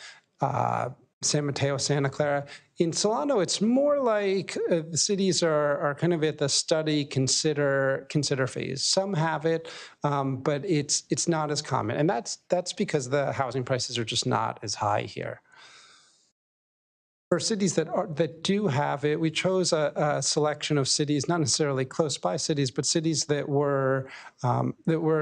[SPEAKER 17] San Mateo, Santa Clara. In Solano, it's more like the cities are kind of at the study, consider phase. Some have it, but it's not as common. And that's because the housing prices are just not as high here. For cities that do have it, we chose a selection of cities, not necessarily close by cities, but cities that were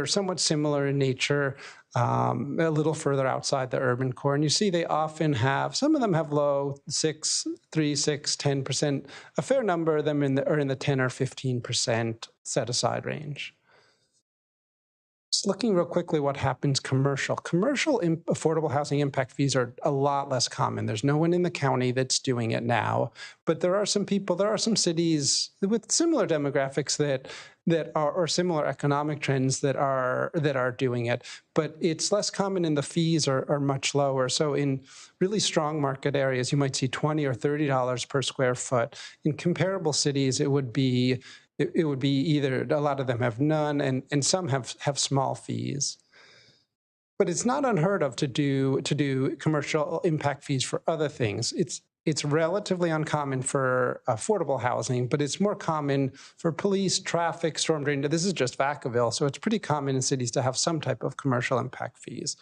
[SPEAKER 17] somewhat similar in nature, a little further outside the urban core. And you see they often have, some of them have low 6, 3, 6, 10%. A fair number of them are in the 10 or 15% set aside range. Just looking real quickly what happens commercial. Commercial affordable housing impact fees are a lot less common. There's no one in the county that's doing it now, but there are some cities with similar demographics that are, or similar economic trends that are doing it, but it's less common and the fees are much lower. So in really strong market areas, you might see $20 or $30 per square foot. In comparable cities, it would be either, a lot of them have none, and some have small fees. But it's not unheard of to do commercial impact fees for other things. It's relatively uncommon for affordable housing, but it's more common for police, traffic, storm drain. This is just Vacaville, so it's pretty common in cities to have some type of commercial impact fees.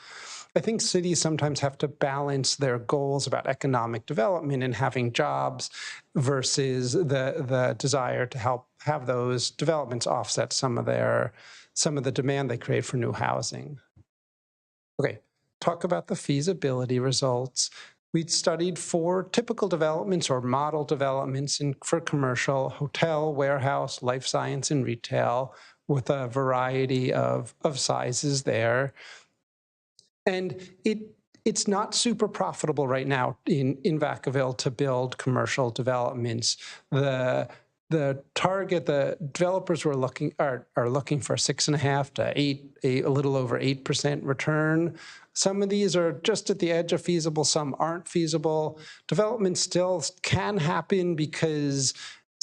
[SPEAKER 17] I think cities sometimes have to balance their goals about economic development and having jobs versus the desire to help have those developments offset some of the demand they create for new housing. Okay, talk about the feasibility results. We studied 4 typical developments or model developments for commercial: hotel, warehouse, life science, and retail, with a variety of sizes there. And it's not super profitable right now in Vacaville to build commercial developments. The developers are looking for 6.5 to 8, a little over 8% return. Some of these are just at the edge of feasible, some aren't feasible. Development still can happen because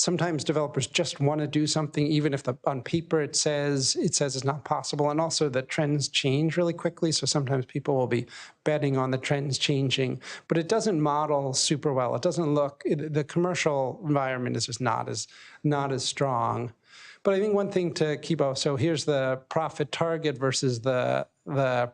[SPEAKER 17] sometimes developers just want to do something, even if on paper it says it's not possible. And also the trends change really quickly. So sometimes people will be betting on the trends changing, but it doesn't model super well. It doesn't look, the commercial environment is just not as strong. But I think one thing to keep out, so here's the profit target versus the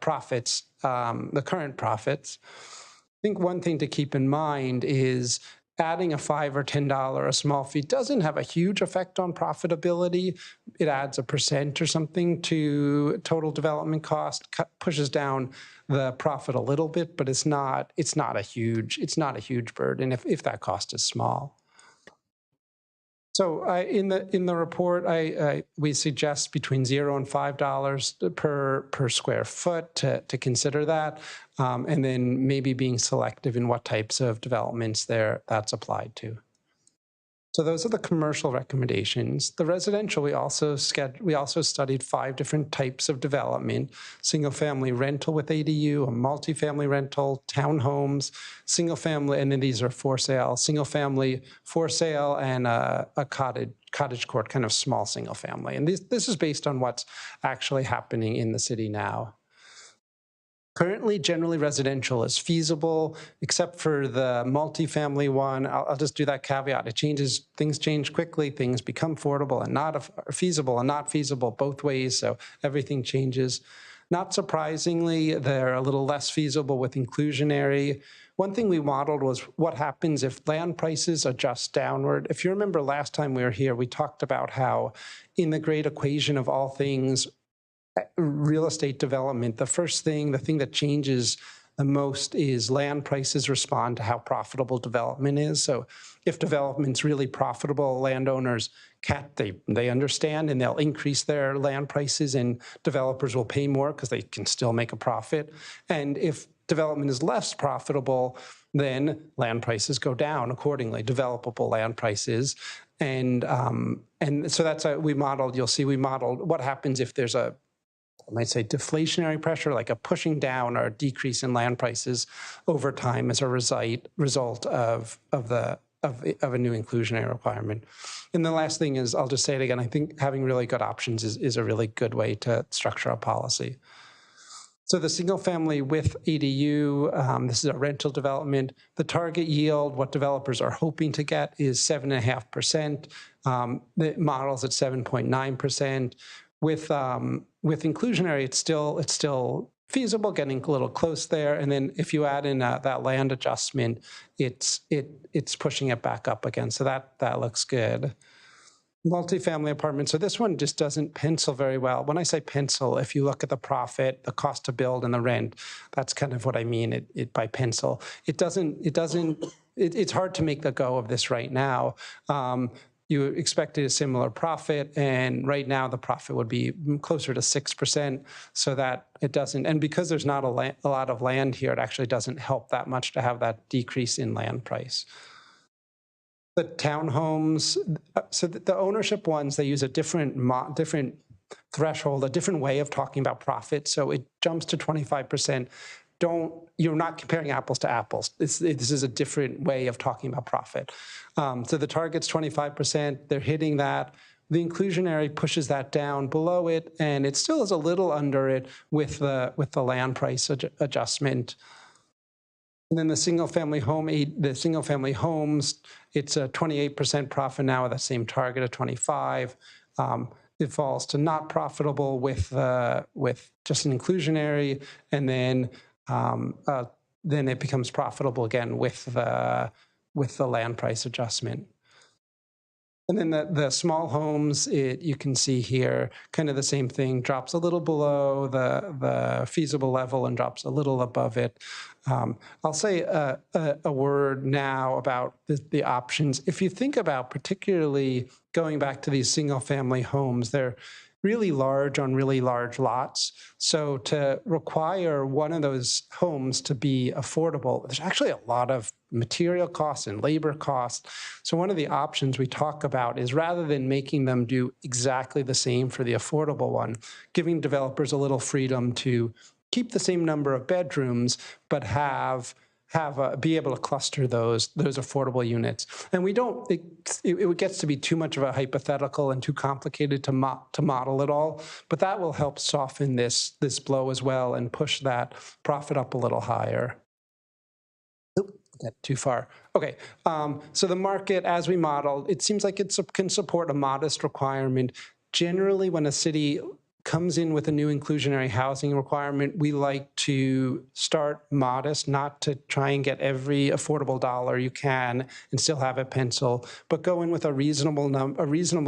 [SPEAKER 17] profits, the current profits. I think one thing to keep in mind is adding a $5 or $10 a small fee doesn't have a huge effect on profitability. It adds 1% or something to total development cost, pushes down the profit a little bit, but it's not a huge burden if that cost is small. So in the report, we suggest between $0 and $5 per square foot to consider that, and then maybe being selective in what types of developments that's applied to. So those are the commercial recommendations. The residential, we also studied 5 different types of development: single-family rental with ADU, a multifamily rental, townhomes, single-family, and then these are for sale, single-family for sale, and a cottage court, kind of small single-family. And this is based on what's actually happening in the city now. Currently, generally residential is feasible, except for the multifamily one. I'll just do that caveat. It changes, things change quickly, things become affordable and not feasible and not feasible both ways, so everything changes. Not surprisingly, they're a little less feasible with inclusionary. One thing we modeled was what happens if land prices adjust downward. If you remember last time we were here, we talked about how in the great equation of all things, real estate development, the thing that changes the most is land prices respond to how profitable development is. So if development's really profitable, landowners they understand and they'll increase their land prices, and developers will pay more because they can still make a profit. And if development is less profitable, then land prices go down accordingly, developable land prices. And so that's we modeled, you'll see we modeled what happens if there's I might say deflationary pressure, like a pushing down or a decrease in land prices over time as a result of a new inclusionary requirement. And the last thing is, I'll just say it again, I think having really good options is a really good way to structure a policy. So the single family with ADU, this is a rental development. The target yield, what developers are hoping to get, is 7.5%. The model's at 7.9%. With inclusionary, it's still feasible, getting a little close there. And then if you add in that land adjustment, it's pushing it back up again. So that looks good. Multifamily apartments. So this one just doesn't pencil very well. When I say pencil, if you look at the profit, the cost to build, and the rent, that's kind of what I mean by pencil. It's hard to make the go of this right now. You expected a similar profit, and right now the profit would be closer to 6%, so that it doesn't, and because there's not a lot of land here, it actually doesn't help that much to have that decrease in land price. The townhomes, so the ownership ones, they use a different threshold, a different way of talking about profit, so it jumps to 25%. You're not comparing apples to apples. This is a different way of talking about profit. So the target's 25%, they're hitting that. The inclusionary pushes that down below it, and it still is a little under it with the land price adjustment. And then the single family homes, it's a 28% profit now with that same target of 25. It falls to not profitable with just an inclusionary, and then it becomes profitable again with the land price adjustment. And then the small homes, you can see here, kind of the same thing, drops a little below the feasible level and drops a little above it. I'll say a word now about the options. If you think about particularly going back to these single family homes, they're really large on really large lots. So to require one of those homes to be affordable, there's actually a lot of material costs and labor costs. So one of the options we talk about is, rather than making them do exactly the same for the affordable one, giving developers a little freedom to keep the same number of bedrooms, but have be able to cluster those affordable units. And we don't, it gets to be too much of a hypothetical and too complicated to model it all, but that will help soften this blow as well and push that profit up a little higher. Oop, got too far. Okay, so the market, as we modeled, it seems like it can support a modest requirement. Generally, when a city comes in with a new inclusionary housing requirement, we like to start modest, not to try and get every affordable dollar you can and still have it pencil, but go in with a reasonable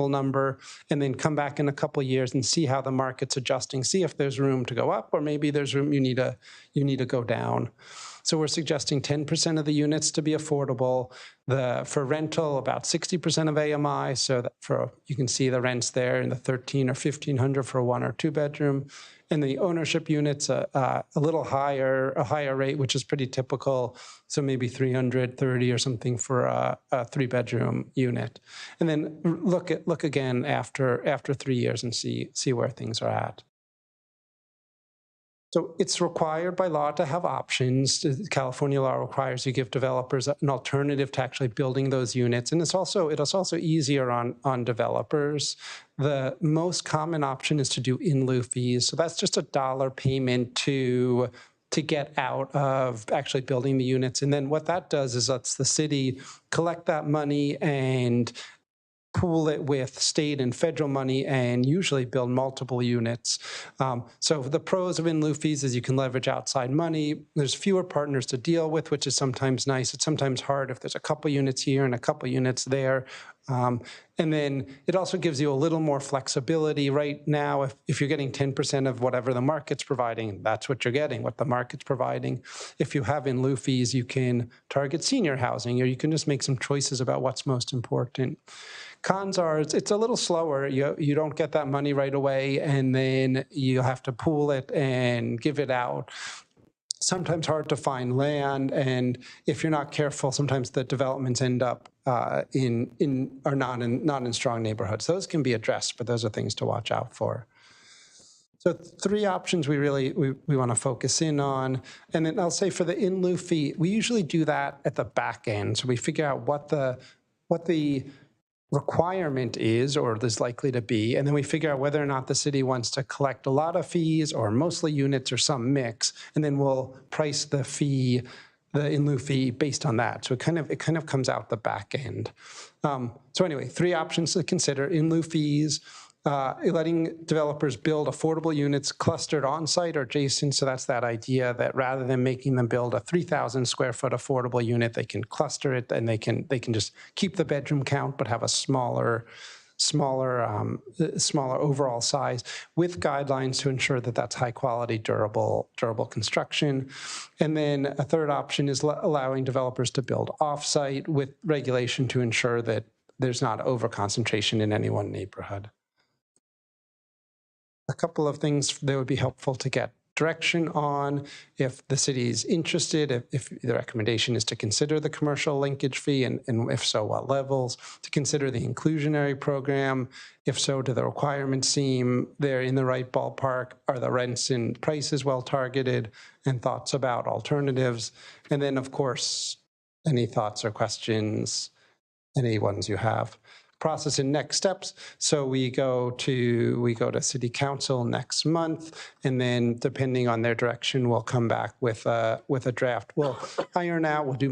[SPEAKER 17] number and then come back in a couple of years and see how the market's adjusting, see if there's room to go up or maybe there's room you need to go down. So we're suggesting 10% of the units to be affordable. For rental, about 60% of AMI. So that you can see the rents there in the $1,300 or $1,500 for a 1 or 2 bedroom. And the ownership units, a little higher, a higher rate, which is pretty typical. So maybe $330 or something for a 3-bedroom unit. And then look again after 3 years and see where things are at. So it's required by law to have options. California law requires you give developers an alternative to actually building those units. And it's also easier on developers. The most common option is to do in lieu fees. So that's just a $1 payment to get out of actually building the units. And then what that does is lets the city collect that money and pool it with state and federal money and usually build multiple units. So the pros of in lieu fees is you can leverage outside money. There's fewer partners to deal with, which is sometimes nice. It's sometimes hard if there's a couple units here and a couple units there. And then it also gives you a little more flexibility. Right now, if you're getting 10% of whatever the market's providing, that's what you're getting, what the market's providing. If you have in lieu fees, you can target senior housing, or you can just make some choices about what's most important. Cons are, it's a little slower. You don't get that money right away, and then you have to pool it and give it out. Sometimes hard to find land, and if you're not careful, sometimes the developments end up not in strong neighborhoods. Those can be addressed, but those are things to watch out for. So 3 options we want to focus in on. And then I'll say for the in lieu fee, we usually do that at the back end. So we figure out what the requirement is or is likely to be, and then we figure out whether or not the city wants to collect a lot of fees or mostly units or some mix, and then we'll price the fee, the in lieu fee, based on that. So it kind of comes out the back end. So anyway, 3 options to consider: in lieu fees, letting developers build affordable units clustered on site or adjacent. So that's that idea that rather than making them build a 3,000 square foot affordable unit, they can cluster it and they can just keep the bedroom count, but have a smaller overall size, with guidelines to ensure that that's high quality, durable construction. And then a 3rd option is allowing developers to build off-site with regulation to ensure that there's not over concentration in any one neighborhood. A couple of things that would be helpful to get direction on if the city is interested, if the recommendation is to consider the commercial linkage fee, and if so, what levels, to consider the inclusionary program. If so, do the requirements seem they're in the right ballpark? Are the rents and prices well targeted? And thoughts about alternatives. And then, of course, any thoughts or questions, any ones you have. Process and next steps. So we go to City Council next month, and then depending on their direction, we'll come back with a draft. We'll iron out. We'll do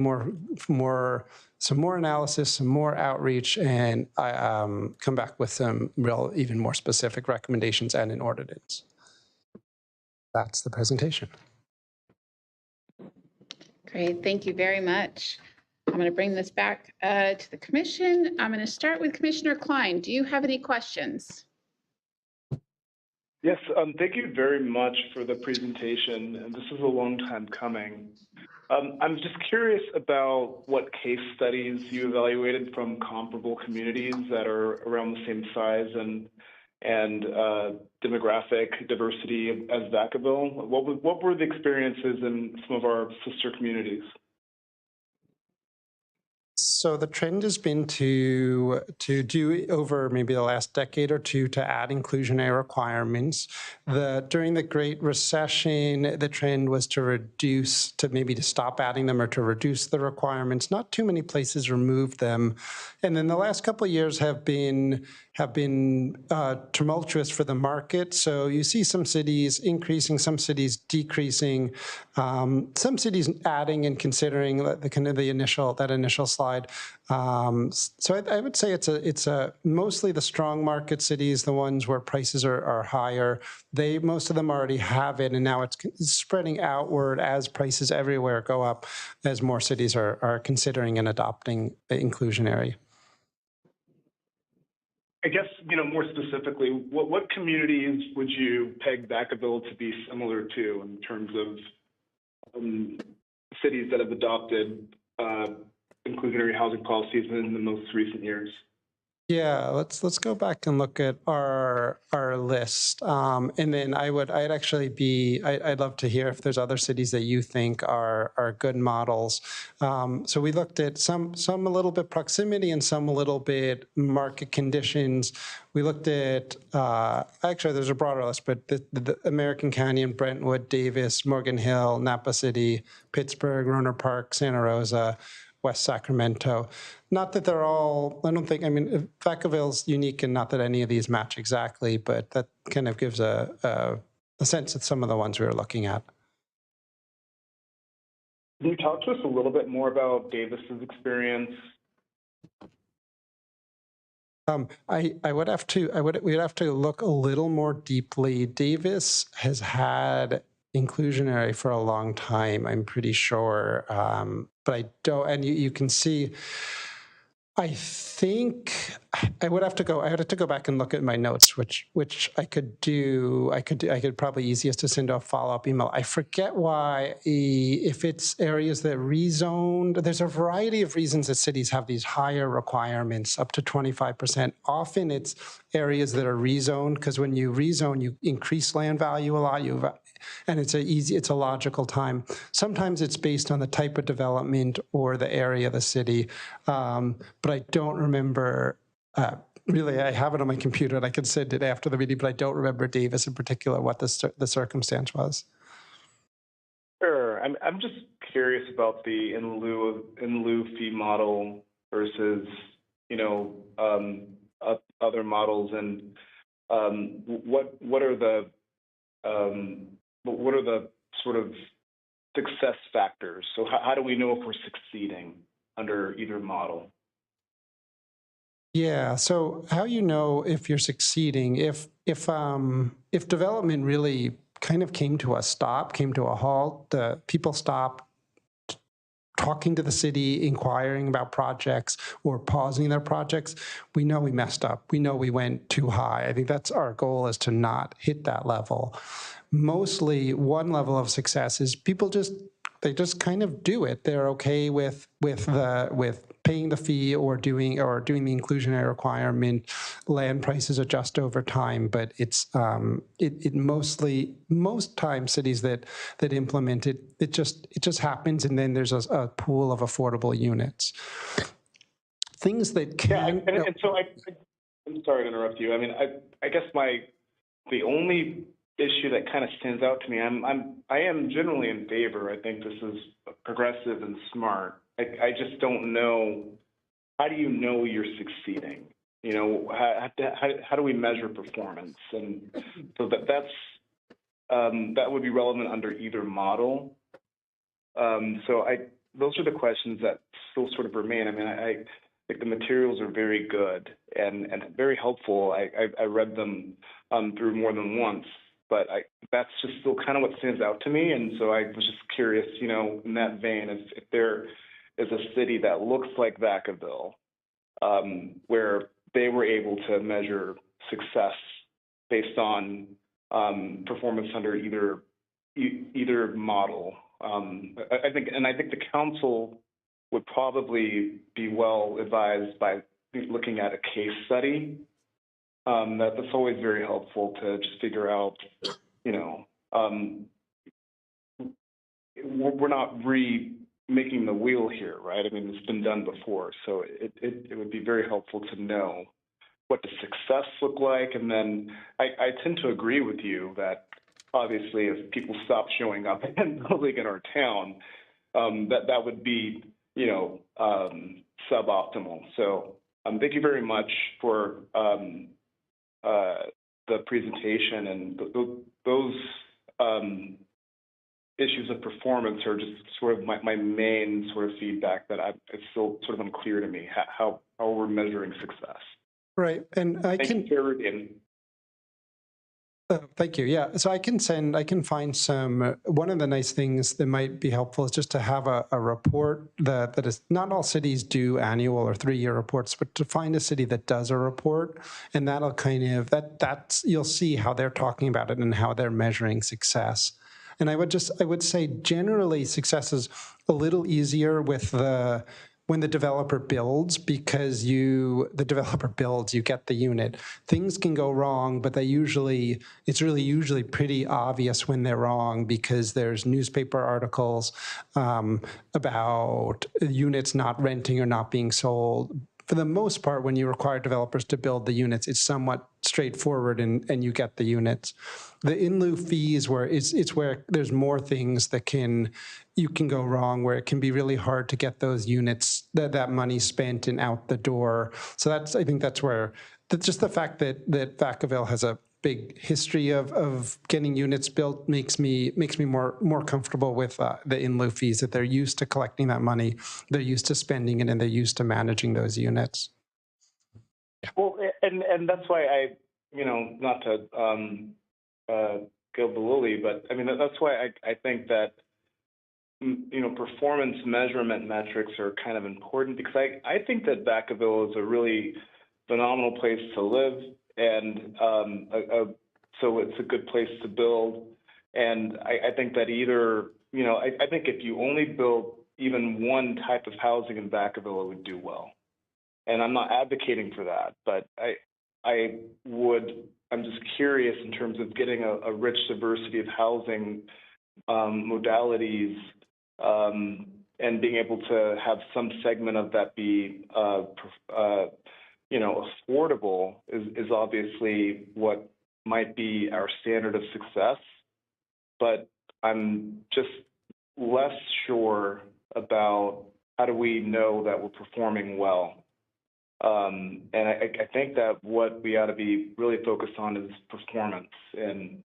[SPEAKER 17] some more analysis, some more outreach, and come back with some even more specific recommendations and an ordinance. That's the presentation.
[SPEAKER 1] Great, thank you very much. I'm going to bring this back to the commission. I'm going to start with Commissioner Klein. Do you have any questions?
[SPEAKER 4] Yes, thank you very much for the presentation. And this is a long time coming. I'm just curious about what case studies you evaluated from comparable communities that are around the same size and demographic diversity as Vacaville. What were the experiences in some of our sister communities?
[SPEAKER 17] So the trend has been to do over maybe the last decade or two to add inclusionary requirements. During the Great Recession, the trend was to reduce, to maybe to stop adding them or to reduce the requirements. Not too many places removed them. And then the last couple of years have been tumultuous for the market. So you see some cities increasing, some cities decreasing, some cities adding and considering the kind of that initial slide. So I would say it's mostly the strong market cities, the ones where prices are higher. Most of them already have it, and now it's spreading outward as prices everywhere go up, as more cities are considering and adopting inclusionary.
[SPEAKER 4] I guess, more specifically, what communities would you peg Vacaville to be similar to in terms of cities that have adopted inclusionary housing policies in the most recent years?
[SPEAKER 17] Yeah, let's go back and look at our list, and then I'd love to hear if there's other cities that you think are good models. So we looked at some a little bit proximity and some a little bit market conditions. We looked at actually there's a broader list, but the American Canyon, Brentwood, Davis, Morgan Hill, Napa City, Pittsburgh, Rohnert Park, Santa Rosa, West Sacramento. Not that they're all, Vacaville's unique and not that any of these match exactly, but that kind of gives a sense of some of the ones we were looking at.
[SPEAKER 4] Can you talk to us a little bit more about Davis's experience?
[SPEAKER 17] We'd have to look a little more deeply. Davis has had inclusionary for a long time, I'm pretty sure, but I don't, and you can see, I think I would have to go back and look at my notes, which I could do. I could probably easiest to send a follow-up email. I forget why, if it's areas that rezoned, there's a variety of reasons that cities have these higher requirements, up to 25%. Often it's areas that are rezoned, because when you rezone, you increase land value a lot. And it's a logical time. Sometimes it's based on the type of development or the area of the city, but I don't remember. Really, I have it on my computer and I can send it after the meeting, but I don't remember Davis in particular what the circumstance was.
[SPEAKER 4] Sure, I'm just curious about the in lieu fee model versus other models, and what are the sort of success factors? So how do we know if we're succeeding under either model?
[SPEAKER 17] Yeah, so how you know if you're succeeding, if development really kind of came to a halt, the people stopped talking to the city, inquiring about projects or pausing their projects, we know we messed up. We know we went too high. I think that's our goal, is to not hit that level. Mostly one level of success is people just kind of do it. They're okay with paying the fee or doing the inclusionary requirement. Land prices adjust over time, but it's most times cities that implement it, it just happens, and then there's a pool of affordable units. Things that can.
[SPEAKER 4] Yeah, and so I'm sorry to interrupt you. I guess the only issue that kind of stands out to me, I am generally in favor. I think this is progressive and smart. I just don't know, how do you know you're succeeding? How do we measure performance? And so that would be relevant under either model. Those are the questions that still sort of remain. I think the materials are very good and very helpful. I read them through more than once, but that's just still kind of what stands out to me. And so I was just curious, in that vein, if there is a city that looks like Vacaville, where they were able to measure success based on performance under either model. I think the council would probably be well advised by looking at a case study. That's always very helpful to just figure out, we're not making the wheel here, right? I mean, it's been done before, so it would be very helpful to know what does success look like. And then I tend to agree with you that obviously if people stop showing up and building in our town, that would be, suboptimal. So thank you very much for the presentation, and those issues of performance are just sort of my main sort of feedback that it's still sort of unclear to me how we're measuring success.
[SPEAKER 17] Right, and
[SPEAKER 4] Thank you, Chair Rudin.
[SPEAKER 17] Thank you. Yeah, so I can find some, one of the nice things that might be helpful is just to have a report that is, not all cities do annual or 3-year reports, but to find a city that does a report, and that'll kind of, that's, you'll see how they're talking about it and how they're measuring success. And I would say generally success is a little easier with when the developer builds, because you get the unit. Things can go wrong, but it's really usually pretty obvious when they're wrong, because there's newspaper articles about units not renting or not being sold. For the most part, when you require developers to build the units, it's somewhat straightforward and you get the units. The in lieu fees, where it's where there's more things that you can go wrong, where it can be really hard to get those units, that money spent and out the door. So I think that's where, just the fact that Vacaville has a big history of getting units built makes me more comfortable with the in lieu fees, that they're used to collecting that money, they're used to spending it, and they're used to managing those units.
[SPEAKER 4] Yeah. Well, and that's why I, not to go below, but I mean that's why I think that performance measurement metrics are kind of important, because I think that Vacaville is a really phenomenal place to live, and so it's a good place to build. And I think that either, I think if you only build even one type of housing in Vacaville, it would do well. And I'm not advocating for that, but I'm just curious in terms of getting a rich diversity of housing modalities, and being able to have some segment of that be affordable is obviously what might be our standard of success, but I'm just less sure about how do we know that we're performing well. And I think that what we ought to be really focused on is performance. And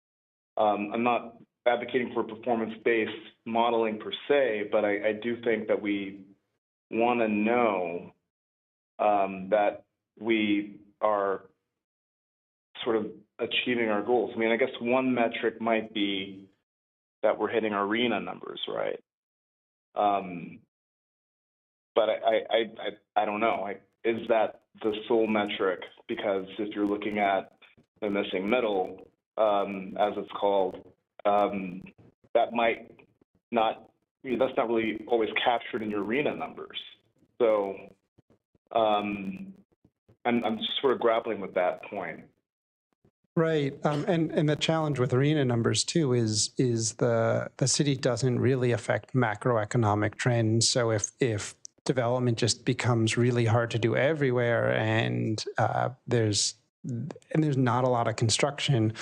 [SPEAKER 4] I'm not advocating for performance-based modeling per se, but I do think that we want to know that we are sort of achieving our goals. I mean, I guess one metric might be that we're hitting our RHNA numbers, right? But I don't know. Is that the sole metric? Because if you're looking at the missing middle, as it's called, that might not, that's not really always captured in your RHNA numbers. So I'm just sort of grappling with that point.
[SPEAKER 17] Right, and the challenge with RHNA numbers too is the city doesn't really affect macroeconomic trends. So if development just becomes really hard to do everywhere, and there's not a lot of construction,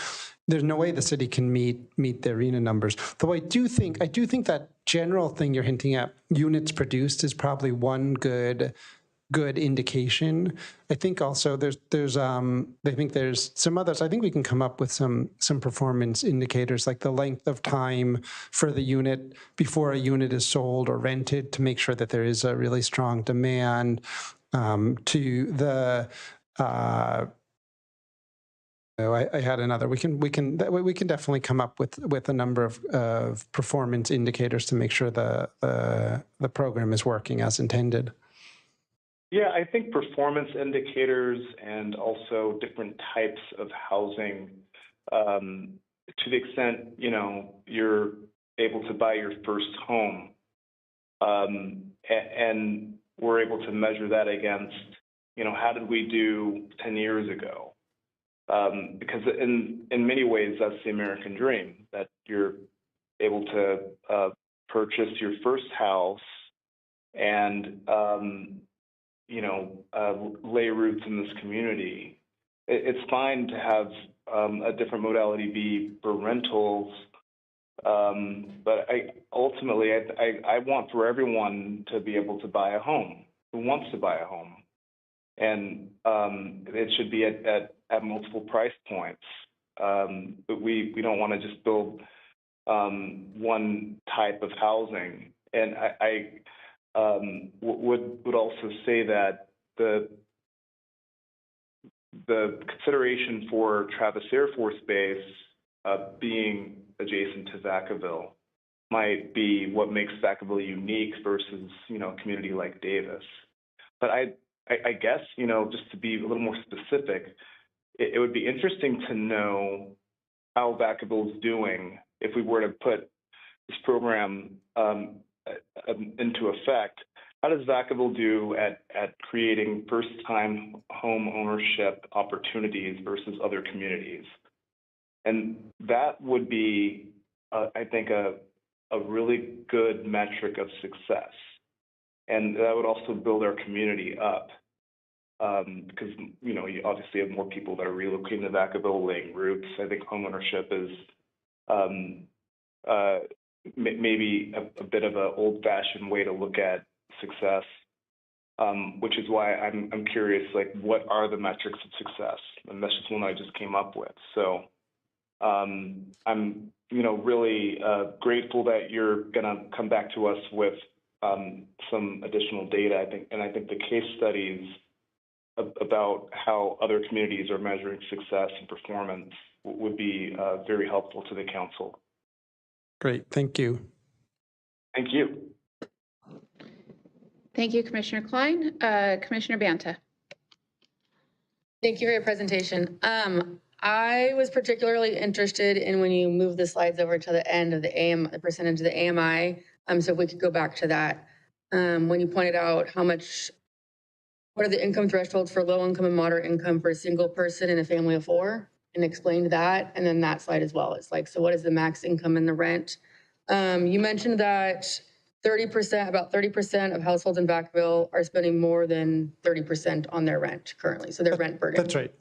[SPEAKER 17] there's no way the city can meet their RHNA numbers. Though I do think that general thing you're hinting at, units produced, is probably one good indication. I think also there's some others. I think we can come up with some performance indicators, like the length of time for the unit before a unit is sold or rented, to make sure that there is a really strong demand. To the I had another. We can definitely come up with a number of performance indicators to make sure the program is working as intended.
[SPEAKER 4] Yeah, I think performance indicators and also different types of housing, to the extent, you're able to buy your first home, and we're able to measure that against, how did we do 10 years ago? Because in many ways, that's the American dream, that you're able to purchase your first house and, lay roots in this community. It's fine to have a different modality be for rentals, but ultimately I want for everyone to be able to buy a home, who wants to buy a home. And it should be at multiple price points. But we don't want to just build one type of housing. And I would also say that the consideration for Travis Air Force Base being adjacent to Vacaville might be what makes Vacaville unique versus, a community like Davis. But I guess, just to be a little more specific, it would be interesting to know how Vacaville is doing if we were to put this program into effect. How does Vacaville do at creating first-time home ownership opportunities versus other communities? And that would be, I think, a really good metric of success. And that would also build our community up because, you obviously have more people that are relocating to Vacaville, laying roots. I think homeownership is maybe a bit of an old-fashioned way to look at success, which is why I'm curious, like, what are the metrics of success? And that's just one I just came up with. So I'm, really grateful that you're going to come back to us with some additional data. I think the case studies about how other communities are measuring success and performance would be very helpful to the council.
[SPEAKER 17] Great, thank you.
[SPEAKER 4] Thank you.
[SPEAKER 1] Thank you, Commissioner Klein. Commissioner Banta.
[SPEAKER 9] Thank you for your presentation. I was particularly interested in when you move the slides over to the end of the percentage of the AMI. So if we could go back to that. When you pointed out what are the income thresholds for low income and moderate income for a single person in a family of 4, and explained that. And then that slide as well. It's like, so what is the max income and the rent? You mentioned that about 30% of households in Vacaville are spending more than 30% on their rent currently. So their rent burden.
[SPEAKER 17] That's right.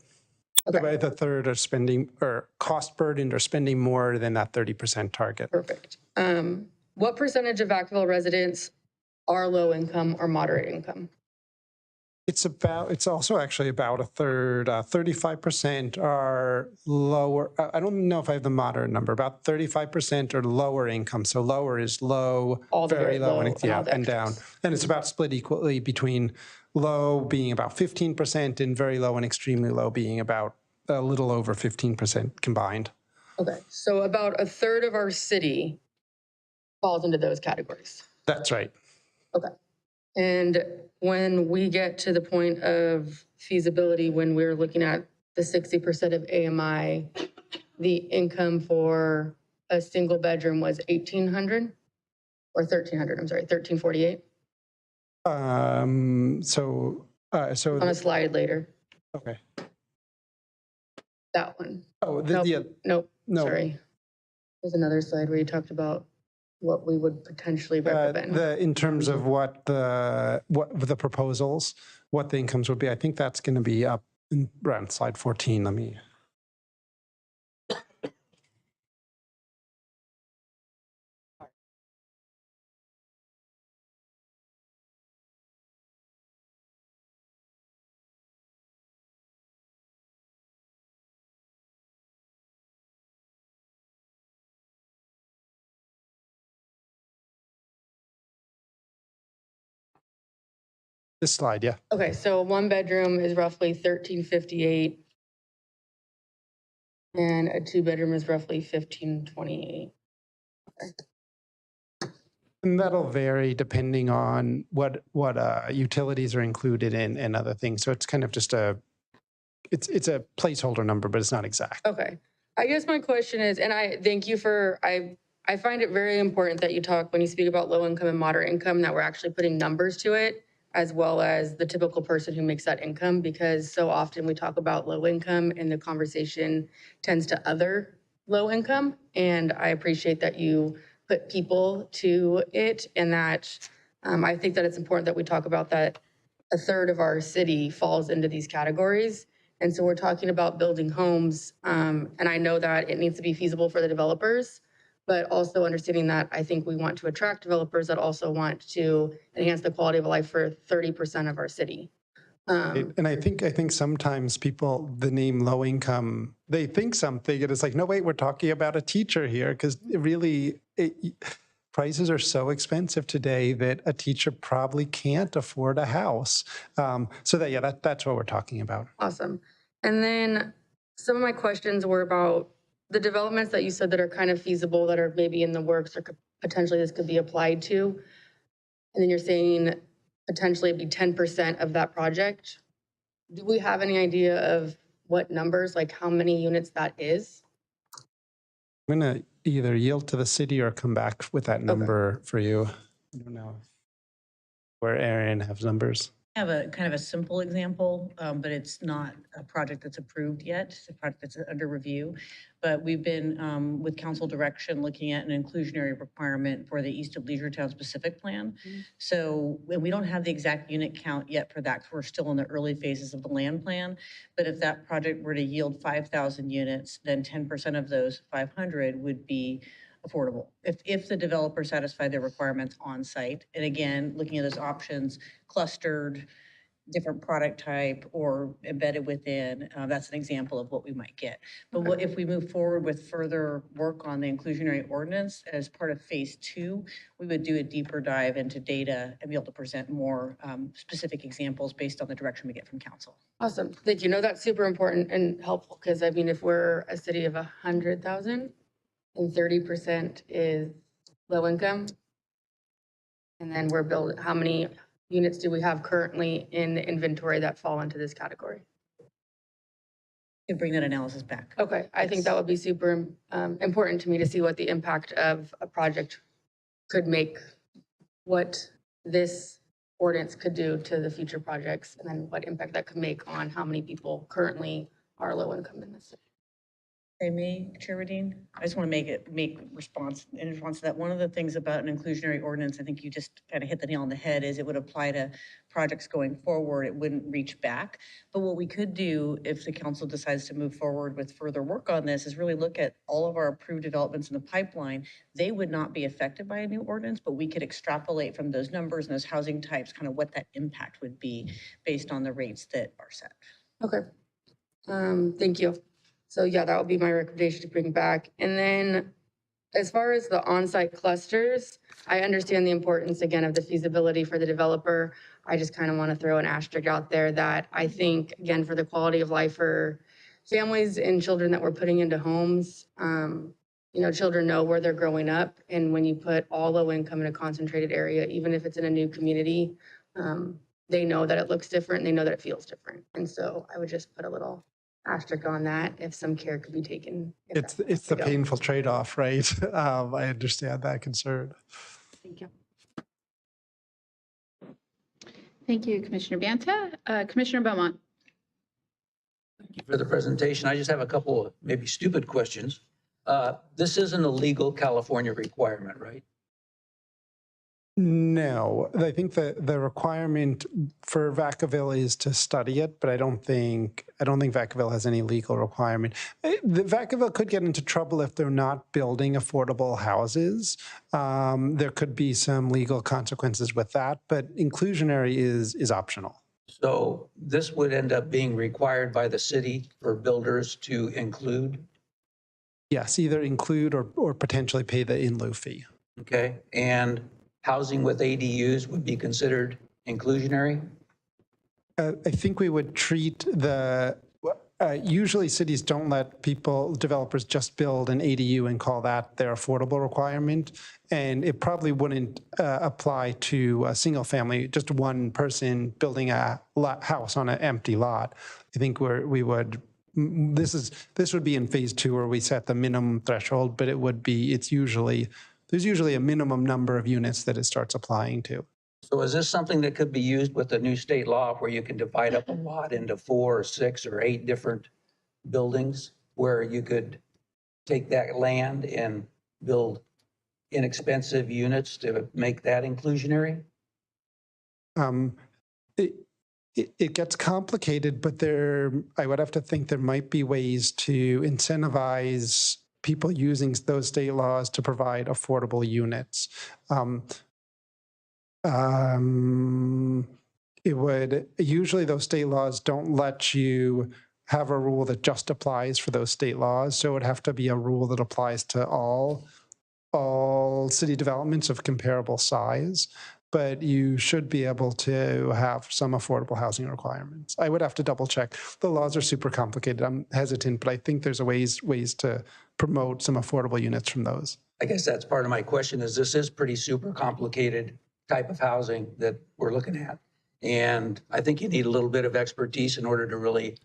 [SPEAKER 9] Okay.
[SPEAKER 17] About a third are spending, or cost burdened, or spending more than that 30% target.
[SPEAKER 9] Perfect. What percentage of Vacaville residents are low income or moderate income?
[SPEAKER 17] It's also actually about a third. 35% are lower. I don't know if I have the moderate number. About 35% are lower income. So lower is low, very low, and down. And it's about split equally between low being about 15% and very low and extremely low being about a little over 15% combined.
[SPEAKER 9] Okay, so about a third of our city falls into those categories.
[SPEAKER 17] That's right.
[SPEAKER 9] Okay. And when we get to the point of feasibility, when we're looking at the 60% of AMI, the income for a single bedroom was $1,800 or $1,300, I'm sorry, $1,348?
[SPEAKER 17] So
[SPEAKER 9] on a slide later.
[SPEAKER 17] Okay.
[SPEAKER 9] That one.
[SPEAKER 17] Oh,
[SPEAKER 9] nope, sorry. There's another slide where you talked about what we would potentially recommend.
[SPEAKER 17] In terms of what the proposals, what the incomes would be, I think that's going to be up around slide 14. Let me. This slide, yeah.
[SPEAKER 9] Okay, so one bedroom is roughly $1,358, and a 2-bedroom is roughly $1,528.
[SPEAKER 17] And that'll vary depending on what utilities are included in and other things. So it's kind of just it's a placeholder number, but it's not exact.
[SPEAKER 9] Okay, I guess my question is, and I thank you for, I find it very important that you talk, when you speak about low income and moderate income, that we're actually putting numbers to it, as well as the typical person who makes that income, because so often we talk about low income and the conversation tends to other low income. And I appreciate that you put people to it, and that I think that it's important that we talk about that a third of our city falls into these categories. And so we're talking about building homes. And I know that it needs to be feasible for the developers, but also understanding that I think we want to attract developers that also want to enhance the quality of life for 30% of our city.
[SPEAKER 17] And I think sometimes people, the name low income, they think something and it's like, no, wait, we're talking about a teacher here because prices are so expensive today that a teacher probably can't afford a house. That's what we're talking about.
[SPEAKER 9] Awesome. And then some of my questions were about the developments that you said that are kind of feasible, that are maybe in the works or potentially this could be applied to. And then you're saying potentially it'd be 10% of that project. Do we have any idea of what numbers, like how many units that is?
[SPEAKER 17] I'm going to either yield to the city or come back with that number for you. I don't know where Aaron has numbers.
[SPEAKER 5] I have a kind of a simple example, but it's not a project that's approved yet. It's a project that's under review. But we've been, with council direction, looking at an inclusionary requirement for the East of Leisure specific plan. So we don't have the exact unit count yet for that, because we're still in the early phases of the land plan. But if that project were to yield 5,000 units, then 10% of those 500 would be affordable if the developer satisfied their requirements on site. And again, looking at those options, clustered, different product type, or embedded within, that's an example of what we might get. But if we move forward with further work on the inclusionary ordinance as part of phase 2, we would do a deeper dive into data and be able to present more specific examples based on the direction we get from council.
[SPEAKER 9] Awesome. Thank you. No, that's super important and helpful, because I mean, if we're a city of 100,000, and 30% is low income, and then we're building, how many units do we have currently in the inventory that fall into this category?
[SPEAKER 5] And bring that analysis back.
[SPEAKER 9] Okay, I think that would be super important to me to see what the impact of a project could make, what this ordinance could do to the future projects, and then what impact that could make on how many people currently are low income in this city.
[SPEAKER 5] Amy, Chair Radine, I just want to make response to that. One of the things about an inclusionary ordinance, I think you just kind of hit the nail on the head, is it would apply to projects going forward. It wouldn't reach back. But what we could do if the council decides to move forward with further work on this is really look at all of our approved developments in the pipeline. They would not be affected by a new ordinance, but we could extrapolate from those numbers and those housing types kind of what that impact would be based on the rates that are set.
[SPEAKER 9] Okay, thank you. So yeah, that would be my recommendation to bring back. And then as far as the on-site clusters, I understand the importance, again, of the feasibility for the developer. I just kind of want to throw an asterisk out there that I think, again, for the quality of life for families and children that we're putting into homes, children know where they're growing up. And when you put all low income in a concentrated area, even if it's in a new community, they know that it looks different and they know that it feels different. And so I would just put a little asterisk on that if some care could be taken.
[SPEAKER 17] It's the painful trade-off, right? I understand that concern.
[SPEAKER 9] Thank you.
[SPEAKER 1] Thank you, Commissioner Banta. Commissioner Beaumont.
[SPEAKER 7] Thank you for the presentation. I just have a couple of maybe stupid questions. This isn't a legal California requirement, right?
[SPEAKER 17] No, I think the requirement for Vacaville is to study it, but I don't think Vacaville has any legal requirement. The Vacaville could get into trouble if they're not building affordable houses. There could be some legal consequences with that, but inclusionary is optional.
[SPEAKER 7] So this would end up being required by the city for builders to include?
[SPEAKER 17] Yes, either include or potentially pay the in lieu fee.
[SPEAKER 7] Okay, and housing with ADUs would be considered inclusionary?
[SPEAKER 17] I think we would treat usually cities don't let developers just build an ADU and call that their affordable requirement. And it probably wouldn't apply to a single family, just one person building a house on an empty lot. I think this would be in phase 2 where we set the minimum threshold, but there's usually a minimum number of units that it starts applying to.
[SPEAKER 7] So is this something that could be used with the new state law where you can divide up a lot into 4 or 6 or 8 different buildings, where you could take that land and build inexpensive units to make that inclusionary?
[SPEAKER 17] It gets complicated, but I would have to think there might be ways to incentivize people using those state laws to provide affordable units. Usually those state laws don't let you have a rule that just applies for those state laws. So it would have to be a rule that applies to all city developments of comparable size. But you should be able to have some affordable housing requirements. I would have to double check. The laws are super complicated. I'm hesitant, but I think there's ways to promote some affordable units from those.
[SPEAKER 7] I guess that's part of my question is this is pretty super complicated type of housing that we're looking at. And I think you need a little bit of expertise in order to really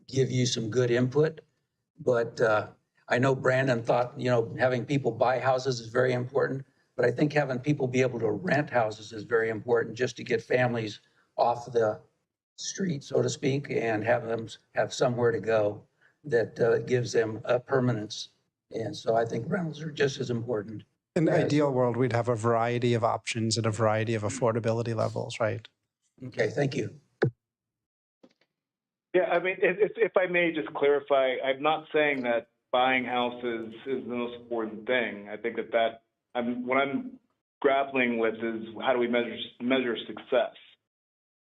[SPEAKER 7] give you some good input. But I know Brandon thought, having people buy houses is very important. But I think having people be able to rent houses is very important just to get families off the street, so to speak, and have them have somewhere to go that gives them a permanence. And so I think rentals are just as important.
[SPEAKER 17] In the ideal world, we'd have a variety of options and a variety of affordability levels, right?
[SPEAKER 7] Okay, thank you.
[SPEAKER 4] Yeah, I mean, if I may just clarify, I'm not saying that buying houses is the most important thing. I think what I'm grappling with is how do we measure success?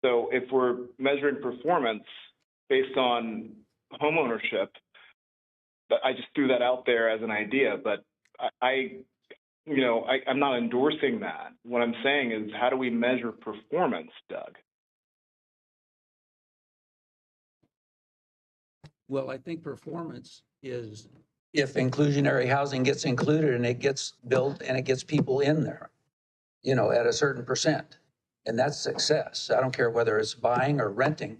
[SPEAKER 4] So if we're measuring performance based on homeownership, I just threw that out there as an idea, but I'm not endorsing that. What I'm saying is how do we measure performance, Doug?
[SPEAKER 7] Well, I think performance is if inclusionary housing gets included and it gets built and it gets people in there, at a certain percent. And that's success. I don't care whether it's buying or renting.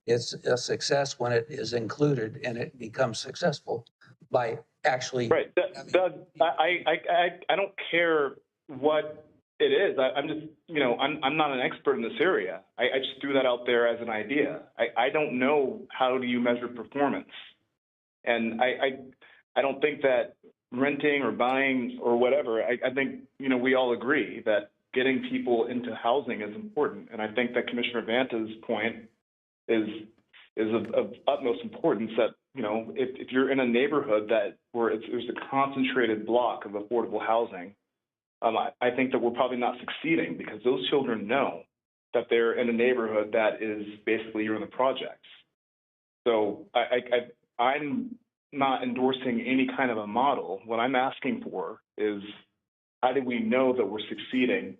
[SPEAKER 7] It's a success when it is included and it becomes successful by actually.
[SPEAKER 4] Right, Doug, I don't care what it is. I'm just, I'm not an expert in this area. I just threw that out there as an idea. I don't know how do you measure performance. And I don't think that renting or buying or whatever, I think, we all agree that getting people into housing is important. And I think that Commissioner Vanta's point is of utmost importance that, if you're in a neighborhood where there's a concentrated block of affordable housing, I think that we're probably not succeeding because those children know that they're in a neighborhood that is basically you're in the projects. So I'm not endorsing any kind of a model. What I'm asking for is how do we know that we're succeeding?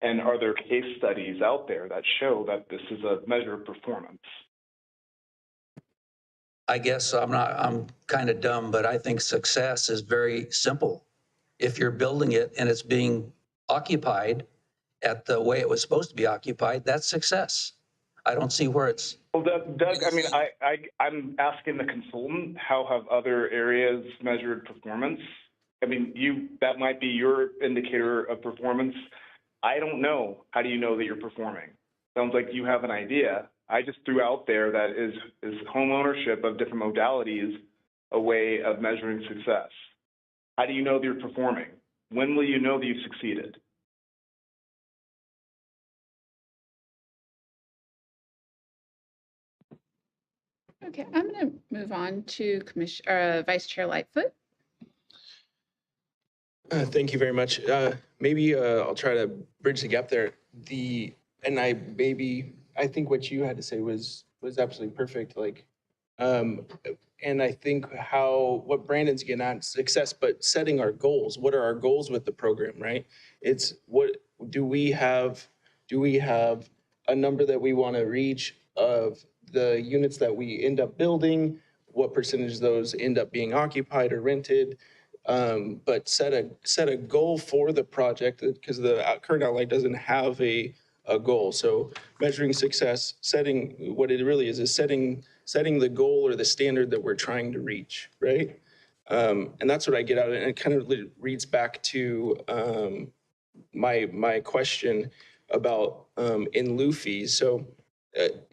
[SPEAKER 4] And are there case studies out there that show that this is a measure of performance?
[SPEAKER 7] I guess I'm kind of dumb, but I think success is very simple. If you're building it and it's being occupied at the way it was supposed to be occupied, that's success. I don't see where it's.
[SPEAKER 4] Well, Doug, I mean, I'm asking the consultant, how have other areas measured performance? I mean, that might be your indicator of performance. I don't know. How do you know that you're performing? Sounds like you have an idea. I just threw out there that is home ownership of different modalities a way of measuring success. How do you know that you're performing? When will you know that you've succeeded?
[SPEAKER 1] Okay, I'm going to move on to Vice Chair Lightfoot.
[SPEAKER 11] Thank you very much. Maybe I'll try to bridge the gap there. I think what you had to say was absolutely perfect. And I think what Brandon's getting at, success, but setting our goals. What are our goals with the program, right? It's what do we have a number that we want to reach of the units that we end up building, what percentage of those end up being occupied or rented, but set a goal for the project because the current outline doesn't have a goal. So measuring success, setting what it really is setting the goal or the standard that we're trying to reach, right? And that's what I get out of it. And it kind of reads back to my question about in lieu fees. So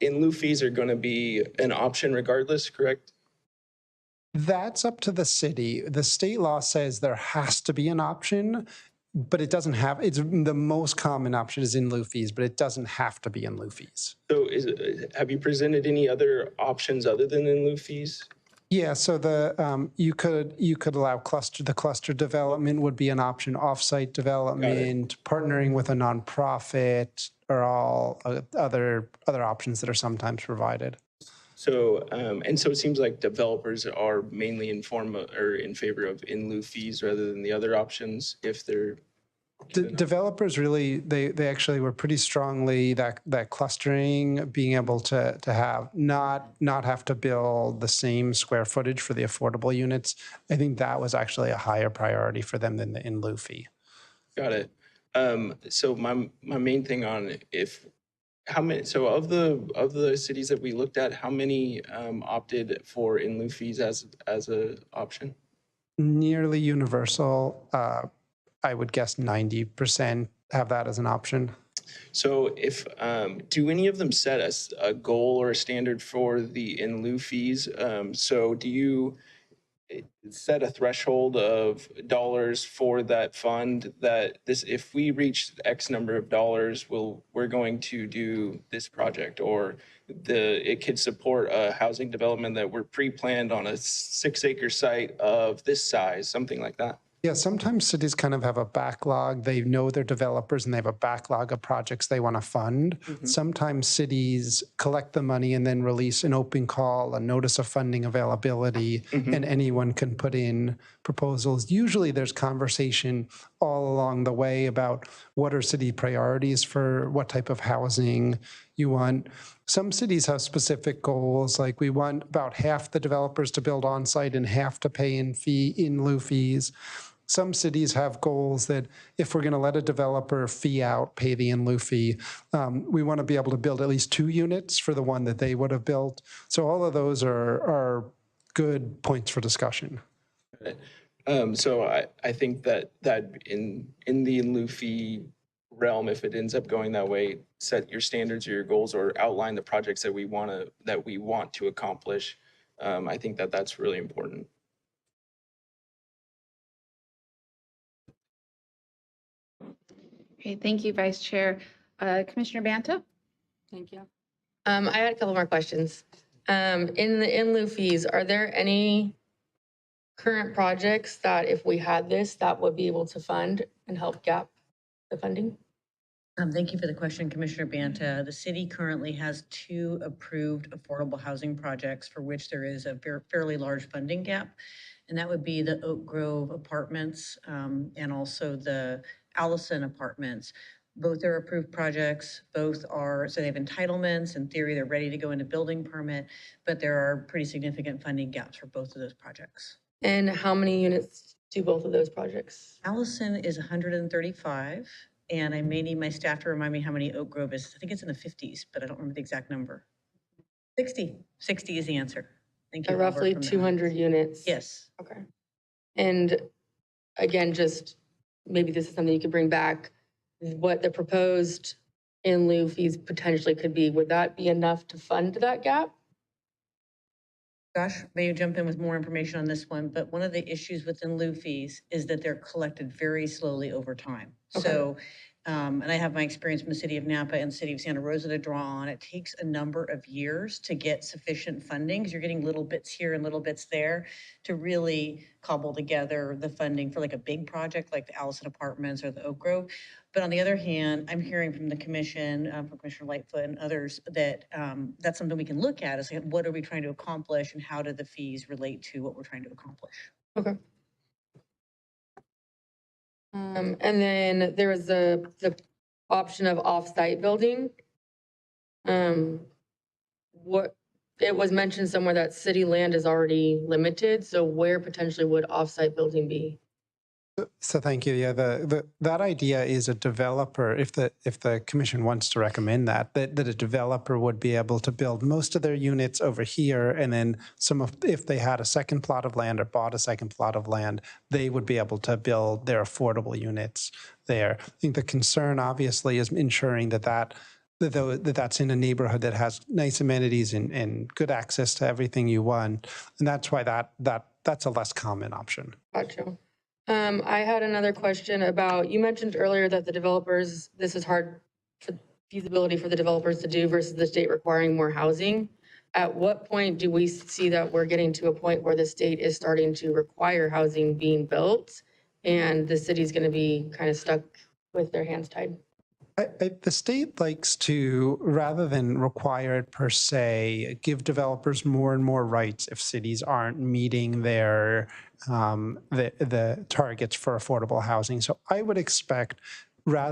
[SPEAKER 11] in lieu fees are going to be an option regardless, correct?
[SPEAKER 17] That's up to the city. The state law says there has to be an option. but it doesn't have, it's the most common option is in lieu fees, but it doesn't have to be in lieu fees.
[SPEAKER 11] So have you presented any other options other than in lieu fees?
[SPEAKER 17] Yeah, so you could allow the cluster development would be an option, offsite development, partnering with a nonprofit, are all other options that are sometimes provided.
[SPEAKER 11] So and so it seems like developers are mainly in favor of in lieu fees rather than the other options if they're
[SPEAKER 17] Developers really, they actually were pretty strongly that clustering, being able to have not have to build the same square footage for the affordable units. I think that was actually a higher priority for them than the in lieu fee.
[SPEAKER 11] Got it. So my main thing on how many, so of the cities that we looked at, how many opted for in lieu fees as a option?
[SPEAKER 17] Nearly universal. I would guess 90% have that as an option.
[SPEAKER 11] So if, do any of them set us a goal or a standard for the in lieu fees? So do you set a threshold of dollars for that fund that if we reach X number of dollars, we're going to do this project, or it could support a housing development that we're pre-planned on a 6-acre site of this size, something like that?
[SPEAKER 17] Yeah, sometimes cities kind of have a backlog. They know their developers and they have a backlog of projects they want to fund.
[SPEAKER 11] Mm-hmm.
[SPEAKER 17] Sometimes cities collect the money and then release an open call, a notice of funding availability, and anyone can put in proposals. Usually there's conversation all along the way about what are city priorities for what type of housing you want. Some cities have specific goals, like we want about half the developers to build on-site and half to pay in lieu fees. Some cities have goals that if we're going to let a developer fee out, pay the in lieu fee, we want to be able to build at least 2 units for the one that they would have built. So all of those are good points for discussion.
[SPEAKER 11] So I think that in the in lieu fee realm, if it ends up going that way, set your standards or your goals, or outline the projects that we want to accomplish. I think that's really important.
[SPEAKER 1] Okay, thank you, Vice Chair. Commissioner Banta?
[SPEAKER 9] Thank you. I had a couple more questions. In the in lieu fees, are there any current projects that if we had this, that would be able to fund and help gap the funding?
[SPEAKER 5] Thank you for the question, Commissioner Banta. The city currently has 2 approved affordable housing projects for which there is a fairly large funding gap. And that would be the Oak Grove Apartments and also the Allison Apartments. Both are approved projects. Both are, so they have entitlements. In theory, they're ready to go into building permit, but there are pretty significant funding gaps for both of those projects.
[SPEAKER 9] And how many units do both of those projects?
[SPEAKER 5] Allison is 135. And I may need my staff to remind me how many Oak Grove is. I think it's in the 50s, but I don't remember the exact number. 60. 60 is the answer. Thank you.
[SPEAKER 9] Roughly 200 units?
[SPEAKER 5] Yes.
[SPEAKER 9] Okay. And again, just maybe this is something you could bring back, what the proposed in lieu fees potentially could be. Would that be enough to fund that gap?
[SPEAKER 5] Josh, may you jump in with more information on this one? But one of the issues with in lieu fees is that they're collected very slowly over time.
[SPEAKER 9] Okay.
[SPEAKER 5] So, and I have my experience from the city of Napa and the city of Santa Rosa to draw on. It takes a number of years to get sufficient funding because you're getting little bits here and little bits there to really cobble together the funding for like a big project like the Allison Apartments or the Oak Grove. But on the other hand, I'm hearing from the commission, from Commissioner Lightfoot and others, that that's something we can look at is like, what are we trying to accomplish and how do the fees relate to what we're trying to accomplish? Okay.
[SPEAKER 9] And then there was the option of off-site building. What it was mentioned somewhere that city land is already limited. So where potentially would off-site building be?
[SPEAKER 17] So thank you. Yeah, that idea is a developer, if the commission wants to recommend that a developer would be able to build most of their units over here, and then if they had a second plot of land or bought a second plot of land, they would be able to build their affordable units there. I think the concern obviously is ensuring that's in a neighborhood that has nice amenities and good access to everything you want, and that's why that's a less common option.
[SPEAKER 9] Gotcha. I had another question about, you mentioned earlier that the developers, this is hard for feasibility for the developers to do versus the state requiring more housing. At what point do we see that we're getting to a point where the state is starting to require housing being built and the city's going to be kind of stuck with their hands tied?
[SPEAKER 17] The state likes to, rather than require it per se, give developers more and more rights if cities aren't meeting their the targets for affordable housing. So I would expect, more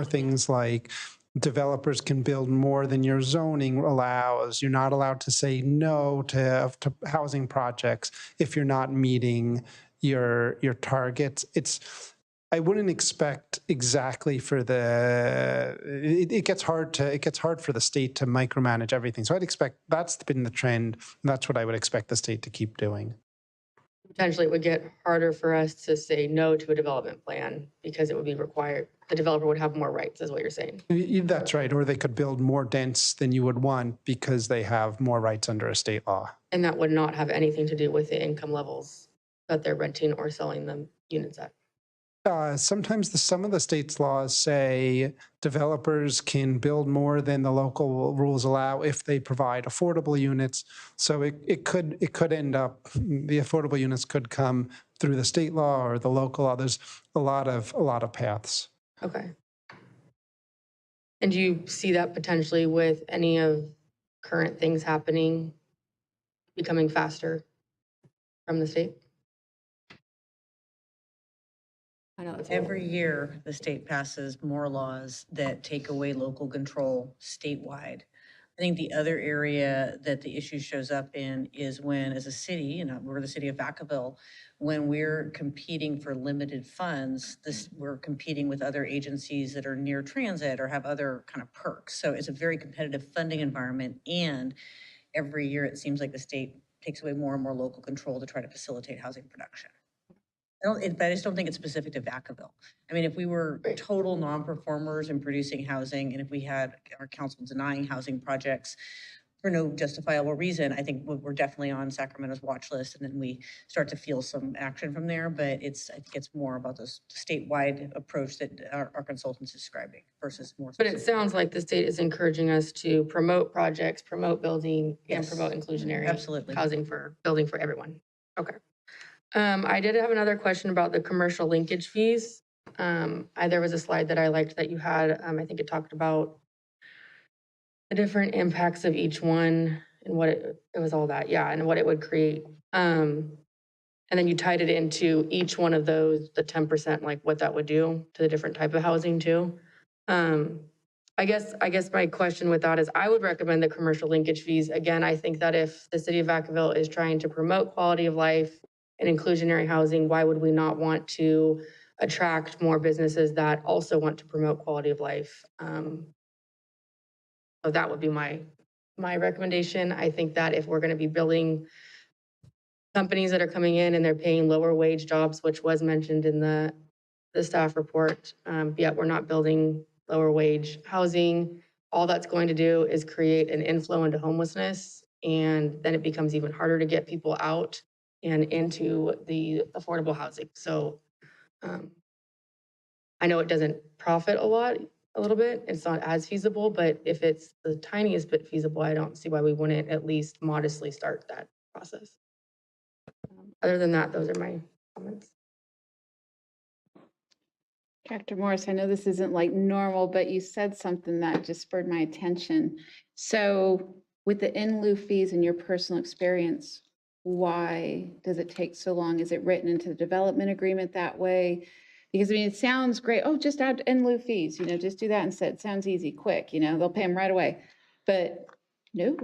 [SPEAKER 17] things like developers can build more than your zoning allows. You're not allowed to say no to housing projects if you're not meeting your targets. I wouldn't expect exactly for it gets hard for the state to micromanage everything. So I'd expect that's been the trend. And that's what I would expect the state to keep doing.
[SPEAKER 9] Potentially it would get harder for us to say no to a development plan because it would be required. The developer would have more rights, is what you're saying.
[SPEAKER 17] That's right. Or they could build more dense than you would want because they have more rights under a state law.
[SPEAKER 9] And that would not have anything to do with the income levels that they're renting or selling them units at.
[SPEAKER 17] Sometimes some of the state's laws say developers can build more than the local rules allow if they provide affordable units. So it could end up, the affordable units could come through the state law or the local law. There's a lot of paths.
[SPEAKER 9] Okay. And do you see that potentially with any of current things happening, becoming faster from the state? I know it's
[SPEAKER 5] Every year, the state passes more laws that take away local control statewide. I think the other area that the issue shows up in is when, as a city, we're the city of Vacaville, when we're competing for limited funds, we're competing with other agencies that are near transit or have other kind of perks. So it's a very competitive funding environment. And every year, it seems like the state takes away more and more local control to try to facilitate housing production. I just don't think it's specific to Vacaville. I mean, if we were total non-performers in producing housing, and if we had our council denying housing projects for no justifiable reason, I think we're definitely on Sacramento's watch list, and then we start to feel some action from there. But I think it's more about this statewide approach that our consultant's describing versus more.
[SPEAKER 9] But it sounds like the state is encouraging us to promote projects, promote building, and promote inclusionary housing building for everyone. Okay. I did have another question about the commercial linkage fees. There was a slide that I liked that you had. I think it talked about the different impacts of each one and what it was all that, yeah, and what it would create. And then you tied it into each one of those, the 10%, like what that would do to the different type of housing too. I guess my question with that is I would recommend the commercial linkage fees. Again, I think that if the city of Vacaville is trying to promote quality of life and inclusionary housing, why would we not want to attract more businesses that also want to promote quality of life? So that would be my recommendation. I think that if we're going to be building companies that are coming in and they're paying lower wage jobs, which was mentioned in the staff report, yet we're not building lower wage housing, all that's going to do is create an inflow into homelessness, and then it becomes even harder to get people out and into the affordable housing. So I know it doesn't profit a little bit. It's not as feasible, but if it's the tiniest bit feasible, I don't see why we wouldn't at least modestly start that process. Other than that, those are my comments.
[SPEAKER 1] Dr. Morris, I know this isn't like normal, but you said something that just spurred my attention. So with the in lieu fees and your personal experience, why does it take so long? Is it written into the development agreement that way? Because I mean, it sounds great. Oh, just add in lieu fees, just do that instead. It sounds easy, quick, they'll pay them right away. But no.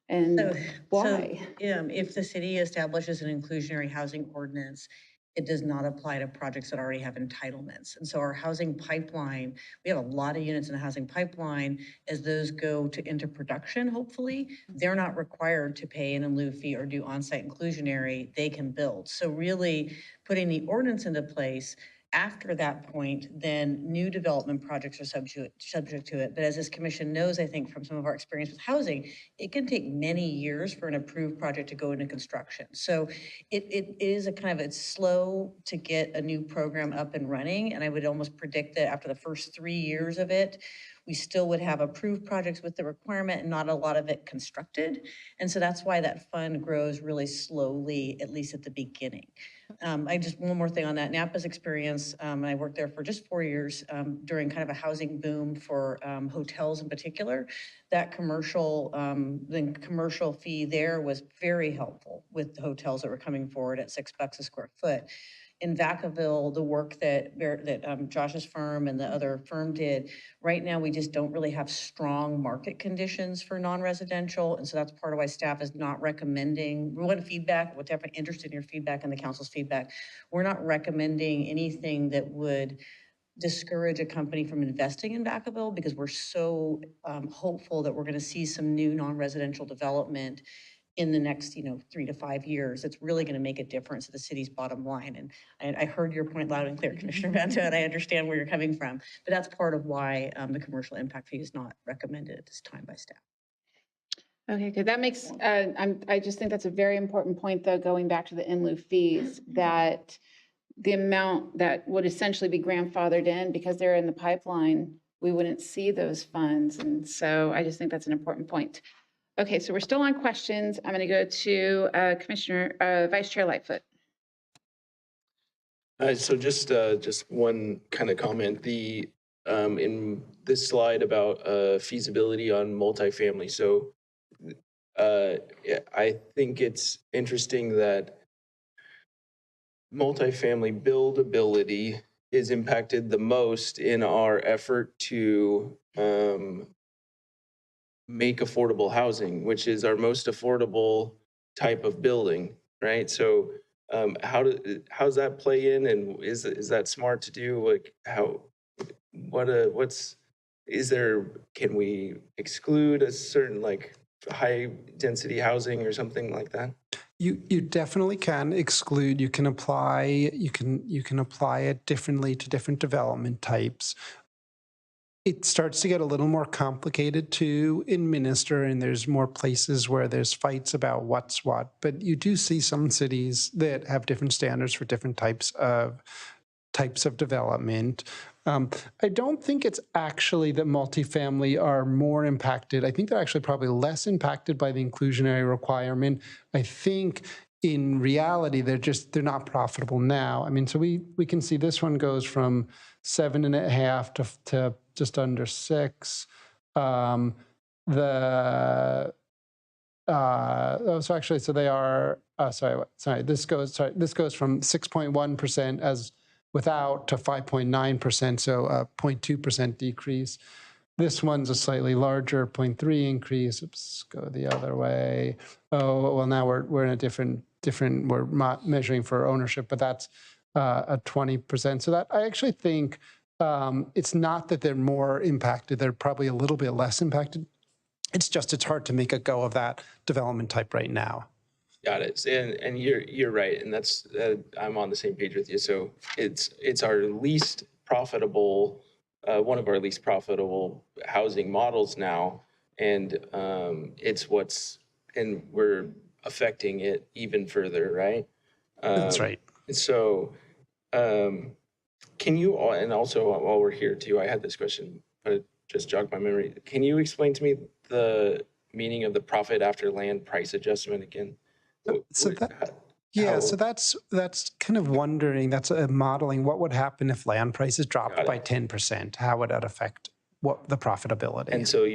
[SPEAKER 1] And why?
[SPEAKER 5] If the city establishes an inclusionary housing ordinance, it does not apply to projects that already have entitlements. And so our housing pipeline, we have a lot of units in the housing pipeline. As those go into production, hopefully, they're not required to pay an in lieu fee or do on-site inclusionary, they can build. So really putting the ordinance into place After that point, then new development projects are subject to it. But as this commission knows, I think from some of our experience with housing, it can take many years for an approved project to go into construction. So it is a kind of, it's slow to get a new program up and running. And I would almost predict that after the first 3 years of it, we still would have approved projects with the requirement and not a lot of it constructed. And so that's why that fund grows really slowly, at least at the beginning. I just, one more thing on that, Napa's experience, I worked there for just 4 years during kind of a housing boom for hotels in particular. That commercial, the commercial fee there was very helpful with the hotels that were coming forward at $6 a square foot. In Vacaville, the work that Josh's firm and the other firm did, right now we just don't really have strong market conditions for non-residential. And so that's part of why staff is not recommending, we want feedback, we're definitely interested in your feedback and the council's feedback. We're not recommending anything that would discourage a company from investing in Vacaville because we're so hopeful that we're going to see some new non-residential development in the next, 3 to 5 years. It's really going to make a difference to the city's bottom line. And I heard your point loud and clear, Commissioner Vento, and I understand where you're coming from. But that's part of why the commercial impact fee is not recommended at this time by staff.
[SPEAKER 1] Okay, good. That makes, I just think that's a very important point, though, going back to the in lieu fees, that the amount that would essentially be grandfathered in because they're in the pipeline, we wouldn't see those funds. And so I just think that's an important point. Okay, so we're still on questions. I'm going to go to Vice Chair Lightfoot.
[SPEAKER 11] So just one kind of comment. The in this slide about feasibility on multifamily. So I think it's interesting that multifamily buildability is impacted the most in our effort to make affordable housing, which is our most affordable type of building, right? So how's that play in, and is that smart to do? Like can we exclude a certain like high density housing or something like that?
[SPEAKER 17] You definitely can exclude. You can apply it differently to different development types. It starts to get a little more complicated to administer, and there's more places where there's fights about what's what. But you do see some cities that have different standards for different types of development. I don't think it's actually that multifamily are more impacted. I think they're actually probably less impacted by the inclusionary requirement. I think in reality, they're not profitable now. I mean, so we can see this one goes from 7.5 to just under 6. So they are, this goes from 6.1% as without to 5.9%, so a 0.2% decrease. This one's a slightly larger 0.3 increase. Oops, go the other way. Oh, well, now we're in a different, we're not measuring for ownership, but that's a 20%. So that, I actually think it's not that they're more impacted. They're probably a little bit less impacted. It's just, it's hard to make a go of that development type right now.
[SPEAKER 11] Got it. And you're right. And that's, I'm on the same page with you. So it's our least profitable, one of our least profitable housing models now. And and we're affecting it even further, right?
[SPEAKER 17] That's right.
[SPEAKER 11] So can you, and also while we're here too, I had this question, but it just jogged my memory. Can you explain to me the meaning of the profit after land price adjustment again?
[SPEAKER 17] So that's kind of wondering, that's a modeling what would happen if land prices dropped by 10%. How would that affect the profitability?
[SPEAKER 11] And so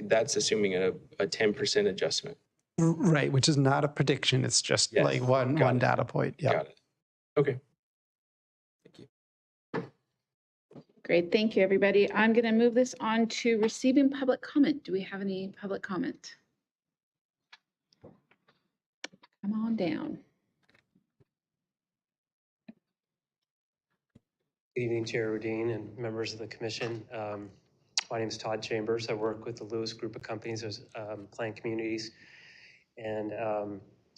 [SPEAKER 11] that's assuming a 10% adjustment.
[SPEAKER 17] Right, which is not a prediction. It's just like one data point. Yeah.
[SPEAKER 11] Got it. Okay. Thank you.
[SPEAKER 1] Great, thank you, everybody. I'm going to move this on to receiving public comment. Do we have any public comment? Come on down.
[SPEAKER 18] Good evening, Chair Rodine and members of the commission. My name is Todd Chambers. I work with the Lewis Group of Companies as planned communities. And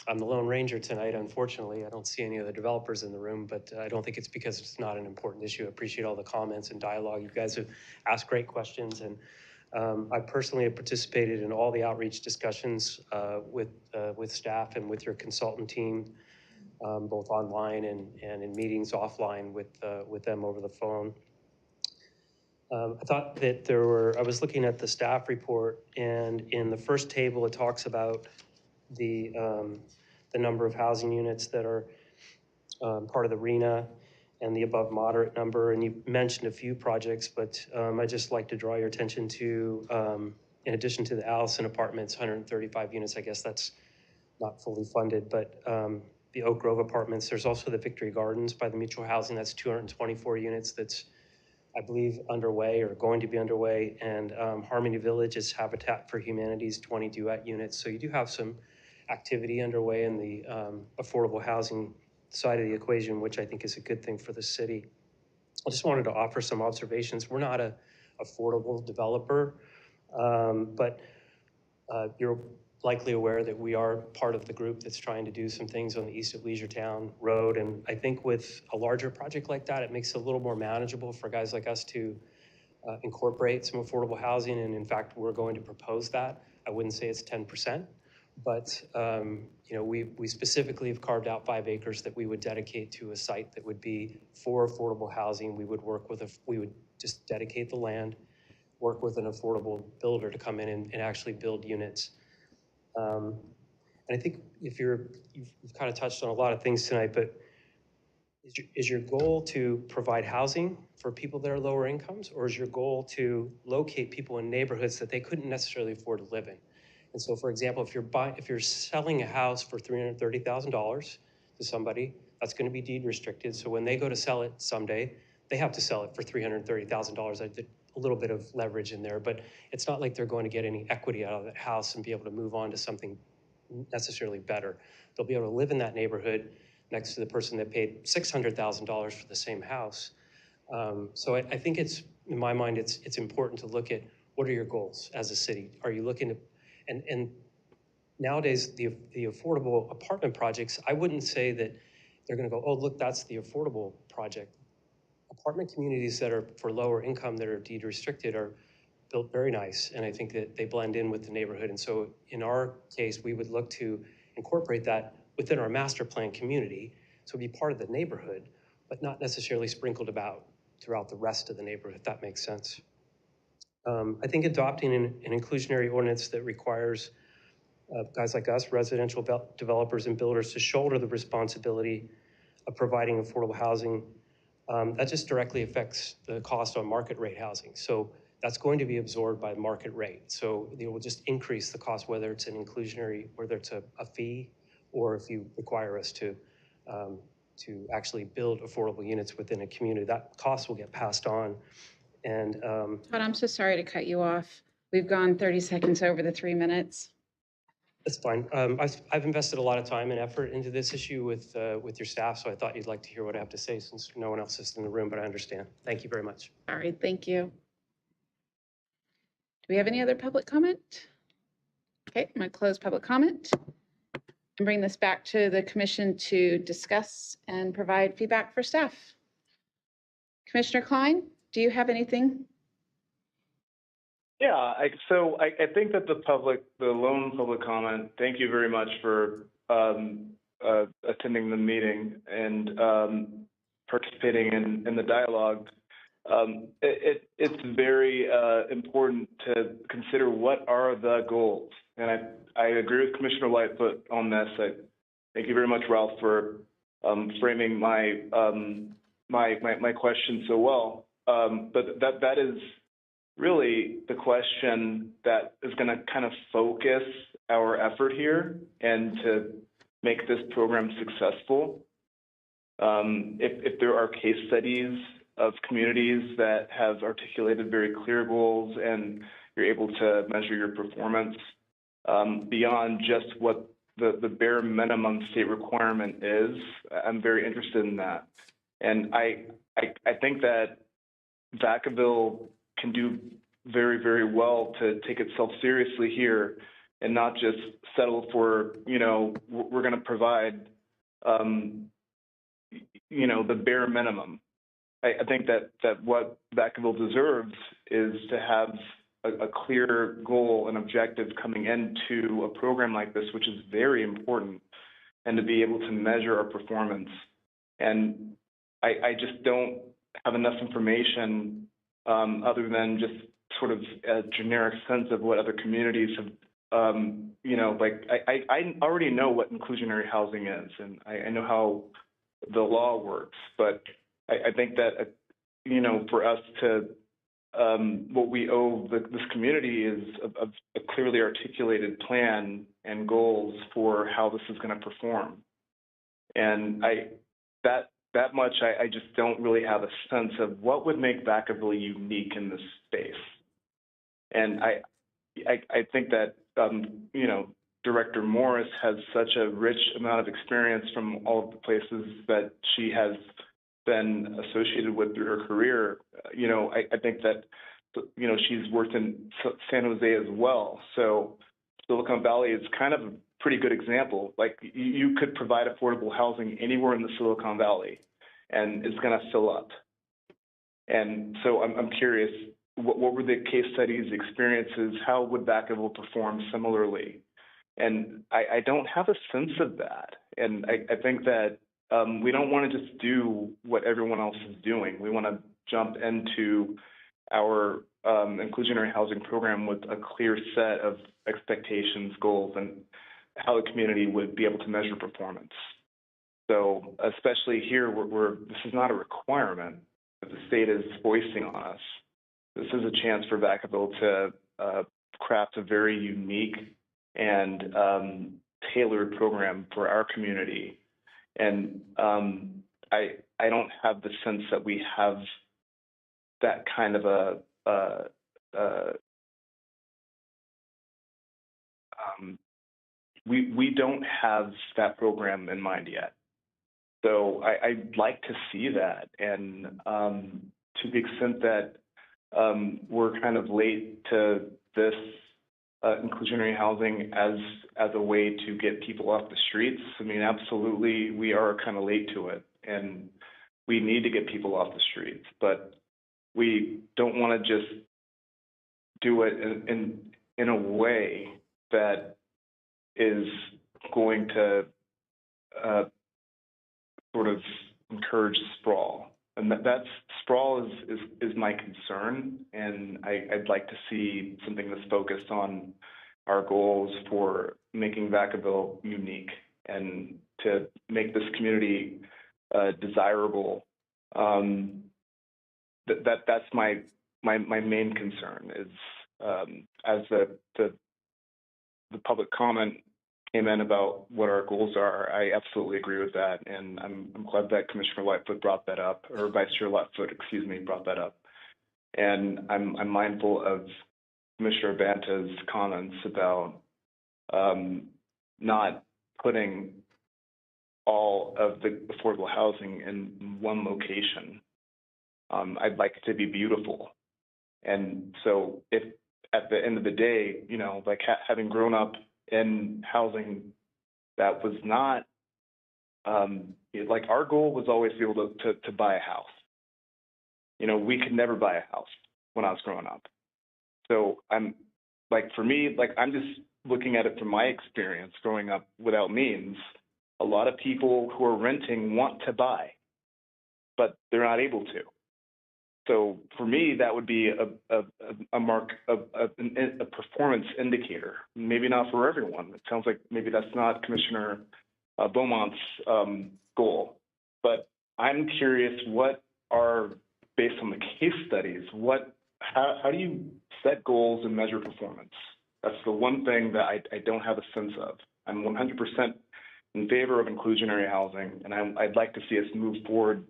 [SPEAKER 18] I'm the Lone Ranger tonight, unfortunately. I don't see any of the developers in the room, but I don't think it's because it's not an important issue. I appreciate all the comments and dialogue. You guys have asked great questions, and I personally have participated in all the outreach discussions with staff and with your consultant team, both online and in meetings offline with them over the phone. I thought that I was looking at the staff report, and in the first table, it talks about the number of housing units that are part of the RENA and the above moderate number. And you mentioned a few projects, but I'd just like to draw your attention to, in addition to the Allison Apartments, 135 units, I guess that's not fully funded, but the Oak Grove Apartments, there's also the Victory Gardens by the Mutual Housing, that's 224 units that's, I believe, underway or going to be underway. And Harmony Village is Habitat for Humanity's 20 duet units. So you do have some activity underway in the affordable housing side of the equation, which I think is a good thing for the city. I just wanted to offer some observations. We're not an affordable developer, but you're likely aware that we are part of the group that's trying to do some things on the east of Leisure-Town Road. And I think with a larger project like that, it makes it a little more manageable for guys like us to incorporate some affordable housing. And in fact, we're going to propose that. I wouldn't say it's 10%, but you know, we specifically have carved out 5 acres that we would dedicate to a site that would be for affordable housing. We would work with we would just dedicate the land, work with an affordable builder to come in and actually build units. And I think if you've kind of touched on a lot of things tonight, but is your goal to provide housing for people that are lower incomes, or is your goal to locate people in neighborhoods that they couldn't necessarily afford to live in? And so, for example, if you're selling a house for $330,000 to somebody, that's going to be deed restricted. So when they go to sell it someday, they have to sell it for $330,000. I did a little bit of leverage in there, but it's not like they're going to get any equity out of that house and be able to move on to something necessarily better. They'll be able to live in that neighborhood next to the person that paid $600,000 for the same house. So I think in my mind, it's important to look at what are your goals as a city? Are you looking to, and nowadays the affordable apartment projects, I wouldn't say that they're going to go, oh, look, that's the affordable project. Apartment communities that are for lower income that are deed restricted are built very nice, and I think that they blend in with the neighborhood. And so in our case, we would look to incorporate that within our master plan community, so it'd be part of the neighborhood, but not necessarily sprinkled about throughout the rest of the neighborhood, if that makes sense. I think adopting an inclusionary ordinance that requires guys like us, residential developers and builders, to shoulder the responsibility of providing affordable housing, that just directly affects the cost on market rate housing. So that's going to be absorbed by market rate. So it will just increase the cost, whether it's an inclusionary, whether it's a fee, or if you require us to actually build affordable units within a community, that cost will get passed on. And
[SPEAKER 1] Todd, I'm so sorry to cut you off. We've gone 30 seconds over the 3 minutes.
[SPEAKER 18] that's fine. I've invested a lot of time and effort into this issue with your staff, so I thought you'd like to hear what I have to say since no one else is in the room, but I understand. Thank you very much.
[SPEAKER 1] All right, thank you. Do we have any other public comment? Okay, I'm going to close public comment and bring this back to the commission to discuss and provide feedback for staff. Commissioner Klein, do you have anything?
[SPEAKER 4] Yeah, I think that the lone public comment, thank you very much for attending the meeting and participating in the dialogue. It's very important to consider what are the goals. And I agree with Commissioner Lightfoot on this. Thank you very much, Ralph, for framing my question so well. But that is really the question that is going to kind of focus our effort here and to make this program successful. If there are case studies of communities that have articulated very clear goals and you're able to measure your performance beyond just what the bare minimum state requirement is, I'm very interested in that. And I think that Vacaville can do very, very well to take itself seriously here and not just settle for, we're going to provide, the bare minimum. I think that what Vacaville deserves is to have a clear goal and objective coming into a program like this, which is very important, and to be able to measure our performance. And I just don't have enough information other than just sort of a generic sense of what other communities have, I already know what inclusionary housing is, and I know how the law works, but I think that, for us to, what we owe this community is a clearly articulated plan and goals for how this is going to perform. And that much, I just don't really have a sense of what would make Vacaville unique in this space. And I think that, Director Morris has such a rich amount of experience from all of the places that she has been associated with through her career. I think that, she's worked in San Jose as well. So Silicon Valley is kind of a pretty good example. Like, you could provide affordable housing anywhere in the Silicon Valley, and it's going to fill up. And so I'm curious, what were the case studies, experiences? How would Vacaville perform similarly? And I don't have a sense of that. And I think that we don't want to just do what everyone else is doing. We want to jump into our inclusionary housing program with a clear set of expectations, goals, and how the community would be able to measure performance. So especially here, where this is not a requirement that the state is foisting on us. This is a chance for Vacaville to craft a very unique and tailored program for our community. And I don't have the sense that we have that kind of we don't have that program in mind yet. So I'd like to see that. And to the extent that we're kind of late to this inclusionary housing as a way to get people off the streets, I mean, absolutely, we are kind of late to it. And we need to get people off the streets. But we don't want to just do it in a way that is going to sort of encourage sprawl. And that's sprawl is my concern, and I'd like to see something that's focused on our goals for making Vacaville unique and to make this community desirable. That's my main concern is as the public comment came in about what our goals are. I absolutely agree with that, and I'm glad that Commissioner Lightfoot brought that up, or Vice Chair Lightfoot, brought that up. And I'm mindful of Commissioner Banta's comments about not putting all of the affordable housing in one location. I'd like it to be beautiful. And so if at the end of the day, like having grown up in housing that was not, like our goal was always to be able to buy a house. We could never buy a house when I was growing up. So for me, I'm just looking at it from my experience growing up without means. A lot of people who are renting want to buy, but they're not able to. So for me, that would be a mark of a performance indicator. Maybe not for everyone. It sounds like maybe that's not Commissioner Beaumont's goal. But I'm curious, what are, based on the case studies, how do you set goals and measure performance? That's the one thing that I don't have a sense of. I'm 100% in favor of inclusionary housing, and I'd like to see us move forward,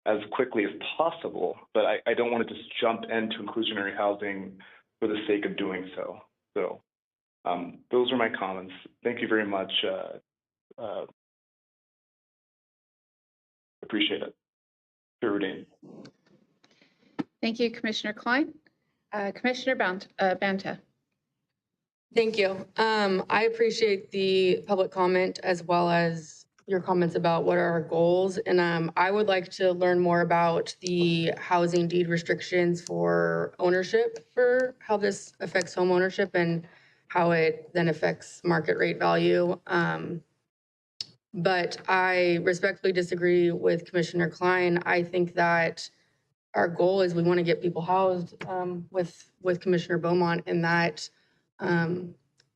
[SPEAKER 4] as quickly as possible, but I don't want to just jump into inclusionary housing for the sake of doing so. So those are my comments. Thank you very much. Appreciate it. Chair Rudin.
[SPEAKER 1] Thank you, Commissioner Klein. Commissioner Banta.
[SPEAKER 9] Thank you. I appreciate the public comment as well as your comments about what are our goals. And I would like to learn more about the housing deed restrictions for ownership, for how this affects home ownership and how it then affects market rate value. But I respectfully disagree with Commissioner Klein. I think that our goal is we want to get people housed with Commissioner Beaumont, and that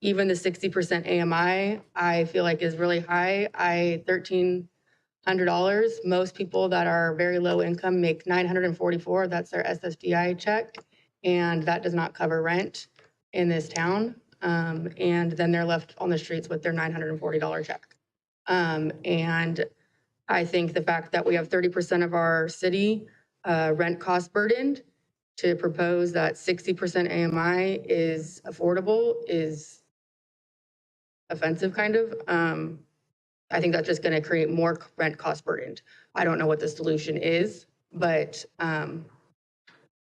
[SPEAKER 9] even the 60% AMI, I feel like is really high. $1,300. Most people that are very low income make $944. That's their SSDI check, and that does not cover rent in this town. And then they're left on the streets with their $940 check. And I think the fact that we have 30% of our city rent cost burdened, to propose that 60% AMI is affordable is offensive, kind of. I think that's just going to create more rent cost burdened. I don't know what the solution is, but and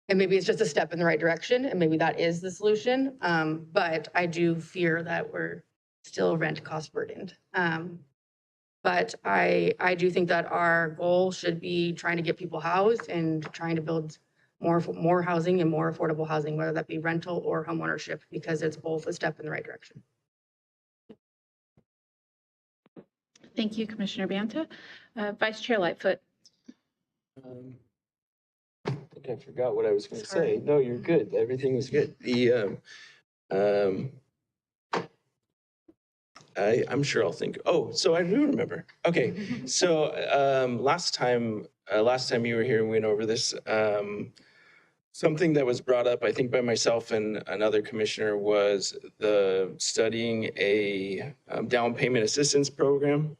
[SPEAKER 9] maybe it's just a step in the right direction, and maybe that is the solution. But I do fear that we're still rent cost burdened. But I do think that our goal should be trying to get people housed and trying to build more housing and more affordable housing, whether that be rental or homeownership, because it's both a step in the right direction.
[SPEAKER 1] Thank you, Commissioner Banta. Vice Chair Lightfoot.
[SPEAKER 11] I think I forgot what I was going to say. No, you're good. Everything was good. I'm sure I'll think. Oh, so I do remember. Okay, so last time you were here, we went over this. Something that was brought up, I think, by myself and another commissioner was the studying a down payment assistance program.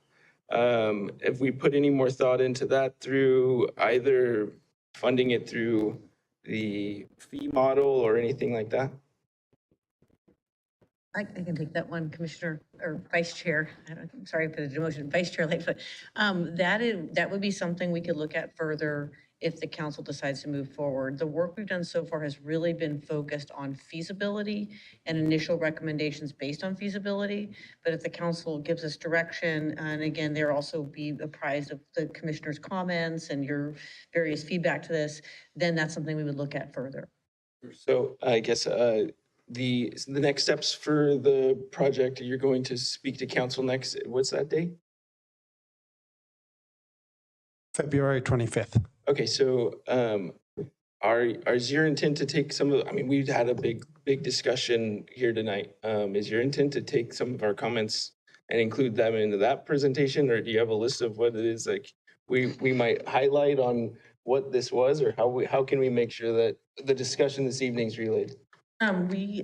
[SPEAKER 11] If we put any more thought into that through either funding it through the fee model or anything like that?
[SPEAKER 5] I can take that one, Commissioner or Vice Chair. I'm sorry for the demotion, Vice Chair Lightfoot. That would be something we could look at further if the council decides to move forward. The work we've done so far has really been focused on feasibility and initial recommendations based on feasibility. But if the council gives us direction, and again, they'll also be apprised of the commissioner's comments and your various feedback to this, then that's something we would look at further.
[SPEAKER 11] So I guess the next steps for the project, you're going to speak to council next, what's that date?
[SPEAKER 17] February 25th.
[SPEAKER 11] Okay, so is your intent to take some of, I mean, we've had a big discussion here tonight. Is your intent to take some of our comments and include them into that presentation, or do you have a list of what it is like we might highlight on what this was, or how can we make sure that the discussion this evening is relayed?
[SPEAKER 5] We,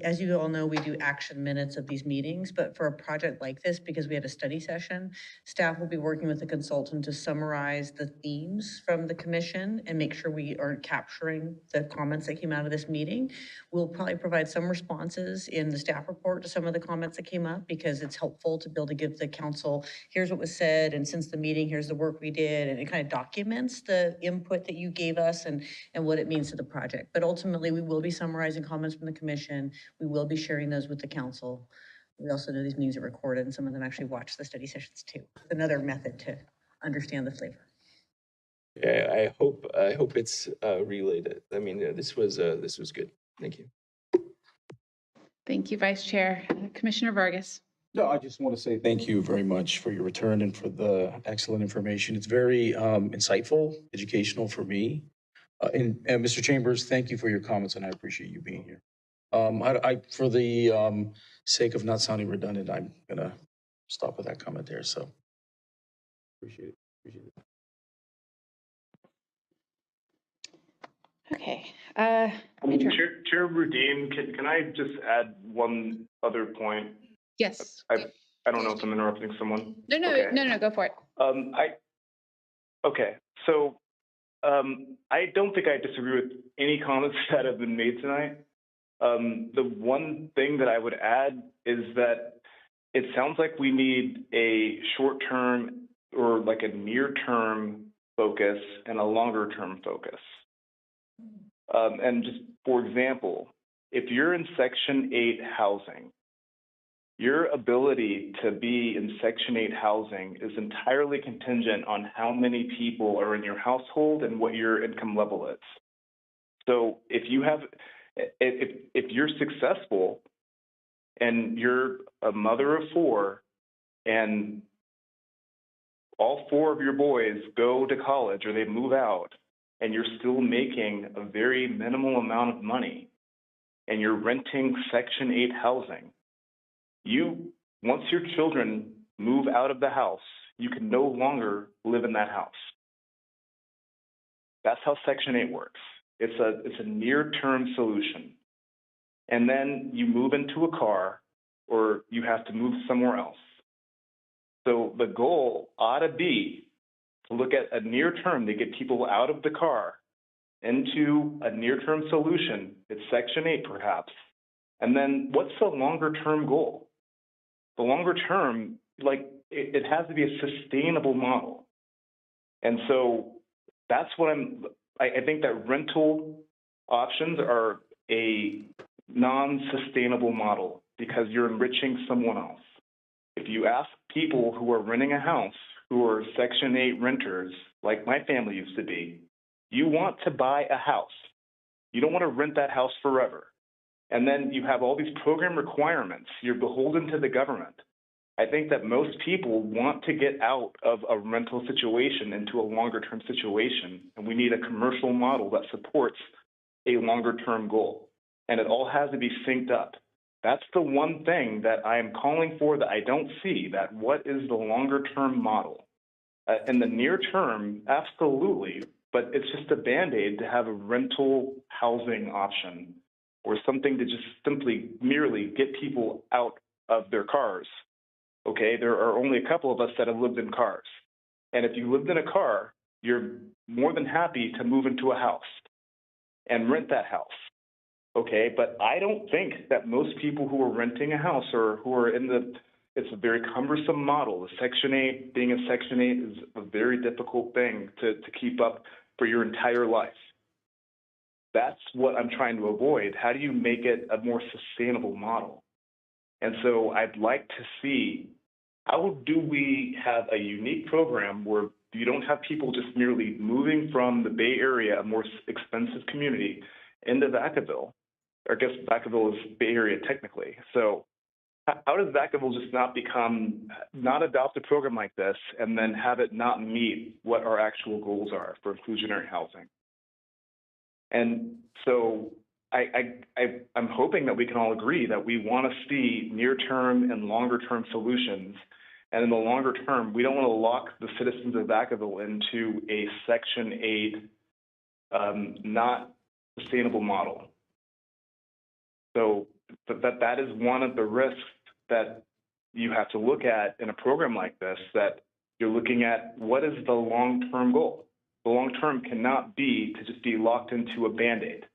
[SPEAKER 5] as you all know, we do action minutes of these meetings, but for a project like this, because we had a study session, staff will be working with a consultant to summarize the themes from the commission and make sure we are capturing the comments that came out of this meeting. We'll probably provide some responses in the staff report to some of the comments that came up, because it's helpful to be able to give the council, here's what was said, and since the meeting, here's the work we did, and it kind of documents the input that you gave us and what it means to the project. But ultimately, we will be summarizing comments from the commission. We will be sharing those with the council. We also know these meetings are recorded, and some of them actually watch the study sessions too. Another method to understand the flavor.
[SPEAKER 11] Yeah, I hope it's relayed. I mean, this was good. Thank you.
[SPEAKER 1] Thank you, Vice Chair. Commissioner Vargas.
[SPEAKER 19] No, I just want to say thank you very much for your return and for the excellent information. It's very insightful, educational for me. And Mr. Chambers, thank you for your comments, and I appreciate you being here. For the sake of not sounding redundant, I'm gonna stop with that comment there. So appreciate it.
[SPEAKER 1] Okay.
[SPEAKER 4] Chair Rudin, can I just add one other point?
[SPEAKER 1] Yes.
[SPEAKER 4] I don't know if I'm interrupting someone.
[SPEAKER 1] No, go for it.
[SPEAKER 4] Okay, so I don't think I disagree with any comments that have been made tonight. The one thing that I would add is that it sounds like we need a short-term or like a near-term focus and a longer-term focus. And just for example, if you're in Section 8 housing, your ability to be in Section 8 housing is entirely contingent on how many people are in your household and what your income level is. So if you're successful and you're a mother of 4 and all 4 of your boys go to college or they move out and you're still making a very minimal amount of money and you're renting Section 8 housing, once your children move out of the house, you can no longer live in that house. That's how Section 8 works. It's a near-term solution. And then you move into a car or you have to move somewhere else. So the goal ought to be to look at a near term to get people out of the car into a near-term solution. It's Section 8 perhaps. And then what's the longer term goal? The longer term, it has to be a sustainable model. And so that's what I think that rental options are a non-sustainable model because you're enriching someone else. If you ask people who are renting a house, who are Section 8 renters, like my family used to be, you want to buy a house. You don't want to rent that house forever. And then you have all these program requirements. You're beholden to the government. I think that most people want to get out of a rental situation into a longer term situation. And we need a commercial model that supports a longer term goal. And it all has to be synced up. That's the one thing that I am calling for that I don't see, that what is the longer term model? In the near term, absolutely, but it's just a Band-Aid to have a rental housing option or something to just merely get people out of their cars. Okay, there are only a couple of us that have lived in cars. And if you lived in a car, you're more than happy to move into a house and rent that house. Okay, but I don't think that most people who are renting a house or who are it's a very cumbersome model. The Section 8, being in Section 8 is a very difficult thing to keep up for your entire life. That's what I'm trying to avoid. How do you make it a more sustainable model? And so I'd like to see, how do we have a unique program where you don't have people just merely moving from the Bay Area, a more expensive community, into Vacaville? Or I guess Vacaville is Bay Area technically. So how does Vacaville just not adopt a program like this and then have it not meet what our actual goals are for inclusionary housing? And so I'm hoping that we can all agree that we want to see near-term and longer-term solutions. And in the longer term, we don't want to lock the citizens of Vacaville into a Section 8 not sustainable model. So that is one of the risks that you have to look at in a program like this, that you're looking at what is the long-term goal. The long-term cannot be to just be locked into a Band-Aid.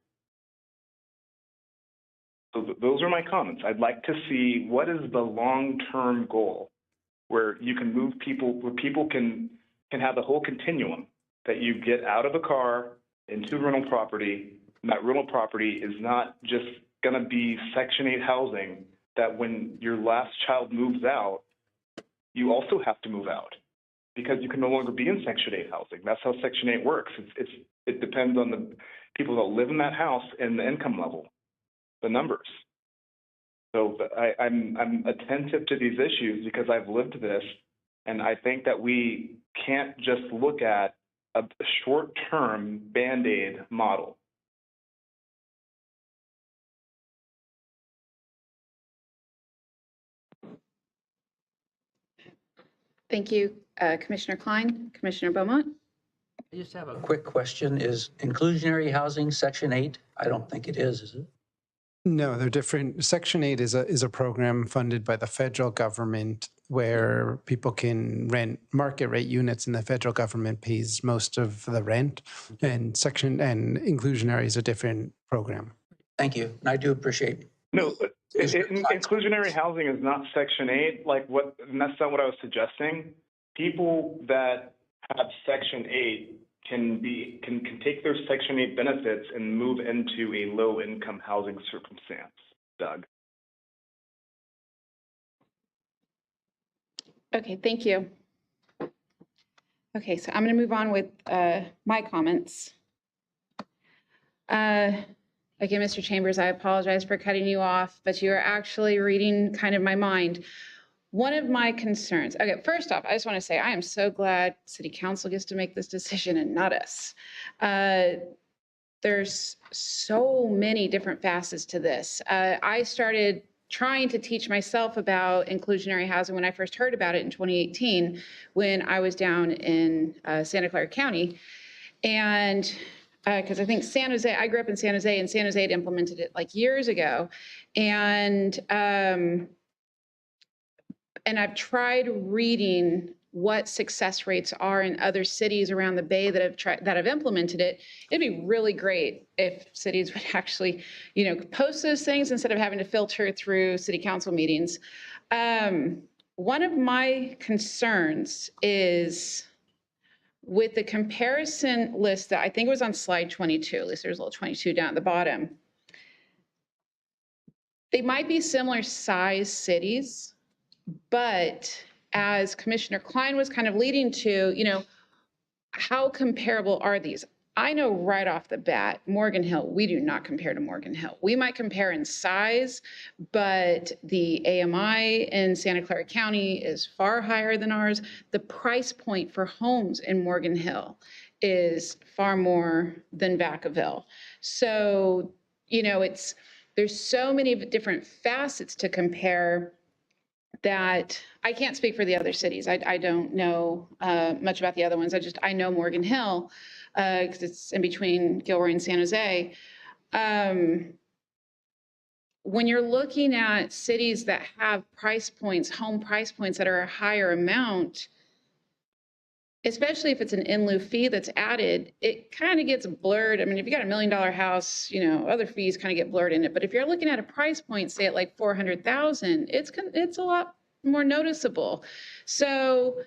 [SPEAKER 4] So those are my comments. I'd like to see what is the long-term goal where you can move people, where people can have the whole continuum, that you get out of a car into rental property, and that rental property is not just going to be Section 8 housing, that when your last child moves out, you also have to move out because you can no longer be in Section 8 housing. That's how Section 8 works. It depends on the people that live in that house and the income level, the numbers. So I'm attentive to these issues because I've lived this, and I think that we can't just look at a short-term Band-Aid model.
[SPEAKER 1] Thank you, Commissioner Klein. Commissioner Beaumont?
[SPEAKER 7] I just have a quick question. Is inclusionary housing Section 8? I don't think it is it?
[SPEAKER 17] No, they're different. Section 8 is a program funded by the federal government where people can rent market rate units and the federal government pays most of the rent. And inclusionary is a different program.
[SPEAKER 7] Thank you. And I do appreciate.
[SPEAKER 4] No, inclusionary housing is not Section 8. And that's not what I was suggesting. People that have Section 8 can take their Section 8 benefits and move into a low-income housing circumstance? Doug?
[SPEAKER 1] Okay, thank you. Okay, so I'm going to move on with my comments. Again, Mr. Chambers, I apologize for cutting you off, but you are actually reading kind of my mind. One of my concerns, okay, first off, I just want to say I am so glad City Council gets to make this decision and not us. There's so many different facets to this. I started trying to teach myself about inclusionary housing when I first heard about it in 2018, when I was down in Santa Clara County. And because I think San Jose, I grew up in San Jose, and San Jose had implemented it like years ago. And I've tried reading what success rates are in other cities around the Bay that have implemented it. It'd be really great if cities would actually, post those things instead of having to filter through city council meetings. One of my concerns is with the comparison list that I think it was on slide 22, at least there's a little 22 down at the bottom. They might be similar size cities, but as Commissioner Klein was kind of leading to, how comparable are these? I know right off the bat, Morgan Hill, we do not compare to Morgan Hill. We might compare in size, but the AMI in Santa Clara County is far higher than ours. The price point for homes in Morgan Hill is far more than Vacaville. So, there's so many different facets to compare that I can't speak for the other cities. I don't know much about the other ones. I know Morgan Hill because it's in between Gilroy and San Jose. When you're looking at cities that have price points, home price points that are a higher amount, especially if it's an in lieu fee that's added, it kind of gets blurred. I mean, if you got $1 million house, other fees kind of get blurred in it. But if you're looking at a price point, say at like 400,000, it's a lot more noticeable. So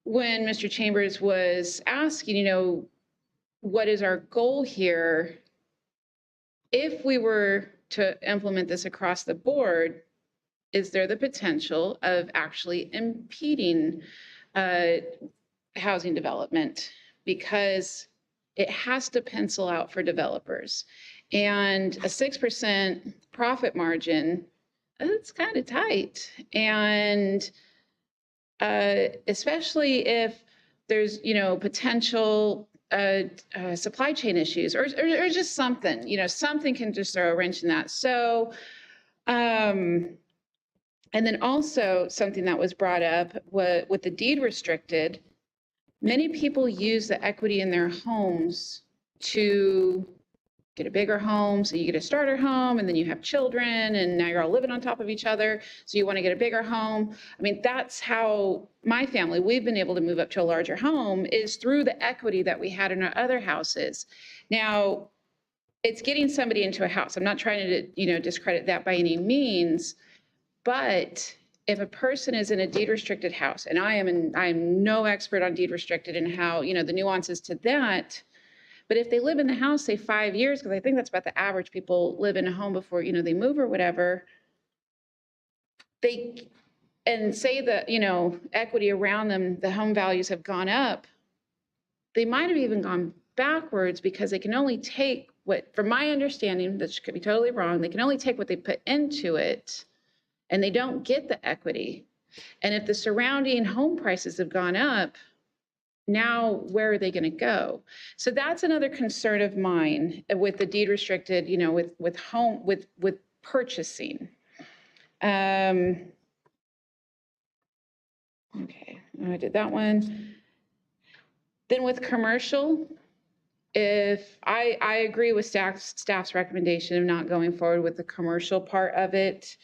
[SPEAKER 1] when Mr. Chambers was asking, what is our goal here? If we were to implement this across the board, is there the potential of actually impeding housing development? Because it has to pencil out for developers. And a 6% profit margin, it's kind of tight. And especially if there's, potential supply chain issues or just something, something can just throw a wrench in that. So, and then also something that was brought up with the deed restricted, many people use the equity in their homes to get a bigger home. So you get a starter home and then you have children and now you're all living on top of each other. So you want to get a bigger home. I mean, that's how my family, we've been able to move up to a larger home, is through the equity that we had in our other houses. Now, it's getting somebody into a house. I'm not trying to, discredit that by any means, but if a person is in a deed restricted house, and I'm no expert on deed restricted and how, the nuances to that, but if they live in the house, say 5 years, because I think that's about the average people live in a home before, they move or whatever, and say that, equity around them, the home values have gone up, they might have even gone backwards because they can only take what, from my understanding, this could be totally wrong, they can only take what they put into it, and they don't get the equity. And if the surrounding home prices have gone up, now where are they going to go? So that's another concern of mine with the deed restricted, with purchasing. Okay, I did that one. Then with commercial, if I agree with staff's recommendation of not going forward with the commercial part of it.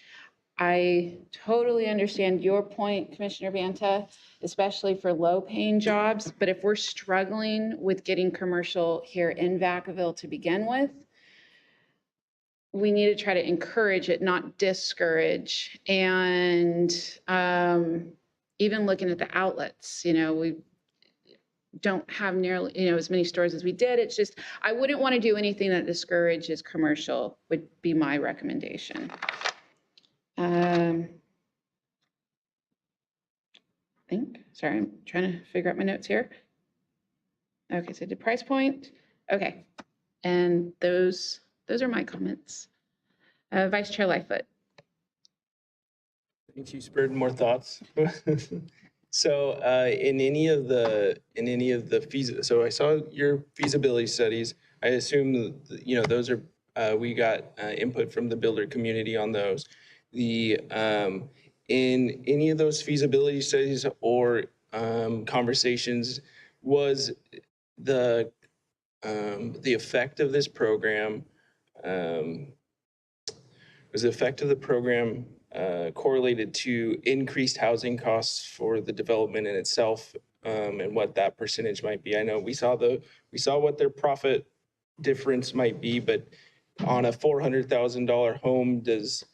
[SPEAKER 1] I totally understand your point, Commissioner Banta, especially for low-paying jobs. But if we're struggling with getting commercial here in Vacaville to begin with, we need to try to encourage it, not discourage. And even looking at the outlets, don't have nearly, as many stores as we did. It's just, I wouldn't want to do anything that discourages commercial, would be my recommendation. Sorry, I'm trying to figure out my notes here. Okay, so the price point. Okay, and those are my comments. Vice Chair Lightfoot.
[SPEAKER 11] I think you spurred more thoughts. So in any of the so I saw your feasibility studies. I assume those are we got input from the builder community on those. In any of those feasibility studies or conversations, was the effect of this program correlated to increased housing costs for the development in itself, and what that percentage might be? I know we saw what their profit difference might be, but on a $400,000 home, does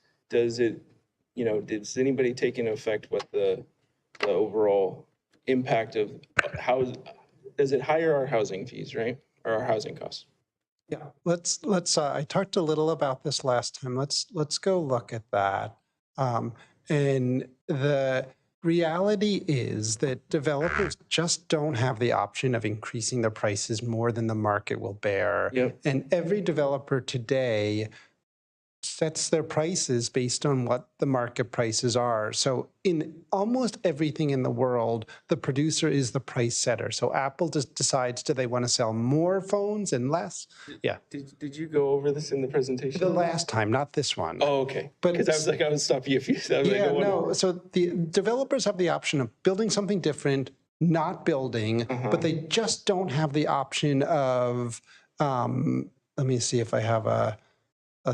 [SPEAKER 11] anybody take into effect what the overall impact of does it higher our housing fees, right, or our housing costs?
[SPEAKER 17] Yeah, let's. I talked a little about this last time. Let's go look at that. And the reality is that developers just don't have the option of increasing their prices more than the market will bear.
[SPEAKER 11] Yep.
[SPEAKER 17] And every developer today sets their prices based on what the market prices are. So in almost everything in the world, the producer is the price setter. So Apple just decides, do they want to sell more phones and less? Yeah.
[SPEAKER 11] Did you go over this in the presentation?
[SPEAKER 17] The last time, not this one.
[SPEAKER 11] Oh, okay. Because I would stop you if you said.
[SPEAKER 17] So the developers have the option of building something different, not building, but they just don't have the option of, let me see if I have a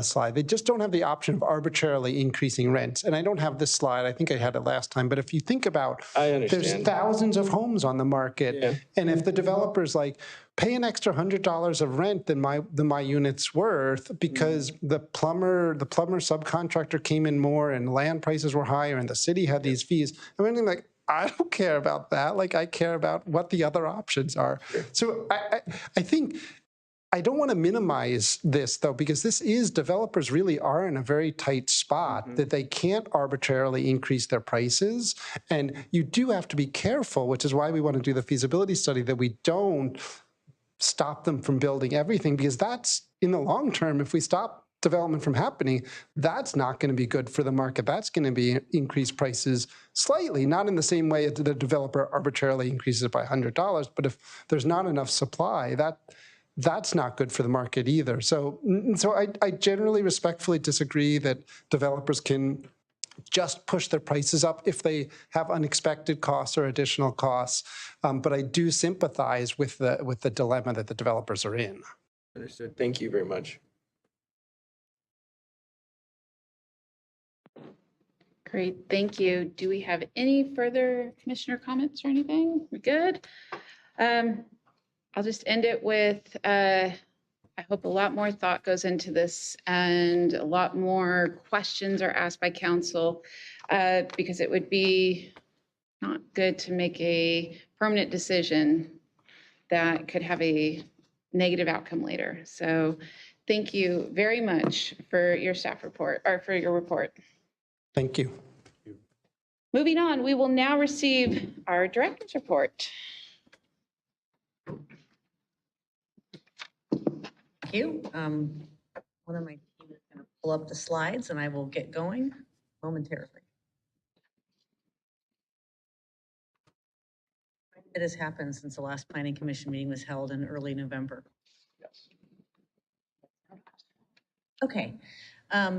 [SPEAKER 17] slide. They just don't have the option of arbitrarily increasing rents. And I don't have this slide. I think I had it last time. But if you think about, there's thousands of homes on the market.
[SPEAKER 11] Yeah.
[SPEAKER 17] And if the developer's like, pay an extra $100 of rent than my unit's worth because the plumber subcontractor came in more and land prices were higher and the city had these fees. I mean, like, I don't care about that. Like, I care about what the other options are.
[SPEAKER 11] Sure.
[SPEAKER 17] So I think, I don't want to minimize this, though, because developers really are in a very tight spot that they can't arbitrarily increase their prices. And you do have to be careful, which is why we want to do the feasibility study, that we don't stop them from building everything, because that's, in the long term, if we stop development from happening, that's not going to be good for the market. That's going to be increased prices slightly, not in the same way that the developer arbitrarily increases it by $100, but if there's not enough supply, that's not good for the market either. So I generally respectfully disagree that developers can just push their prices up if they have unexpected costs or additional costs. But I do sympathize with the dilemma that the developers are in.
[SPEAKER 11] Understood. Thank you very much.
[SPEAKER 1] Great, thank you. Do we have any further commissioner comments or anything? We good? I'll just end it with, I hope a lot more thought goes into this and a lot more questions are asked by council, because it would be not good to make a permanent decision that could have a negative outcome later. So thank you very much for your staff report, or for your report.
[SPEAKER 17] Thank you.
[SPEAKER 1] Moving on, we will now receive our director's report.
[SPEAKER 5] Thank you. One of my team is going to pull up the slides and I will get going momentarily. It has happened since the last Planning Commission meeting was held in early November.
[SPEAKER 11] Yes.
[SPEAKER 5] Okay,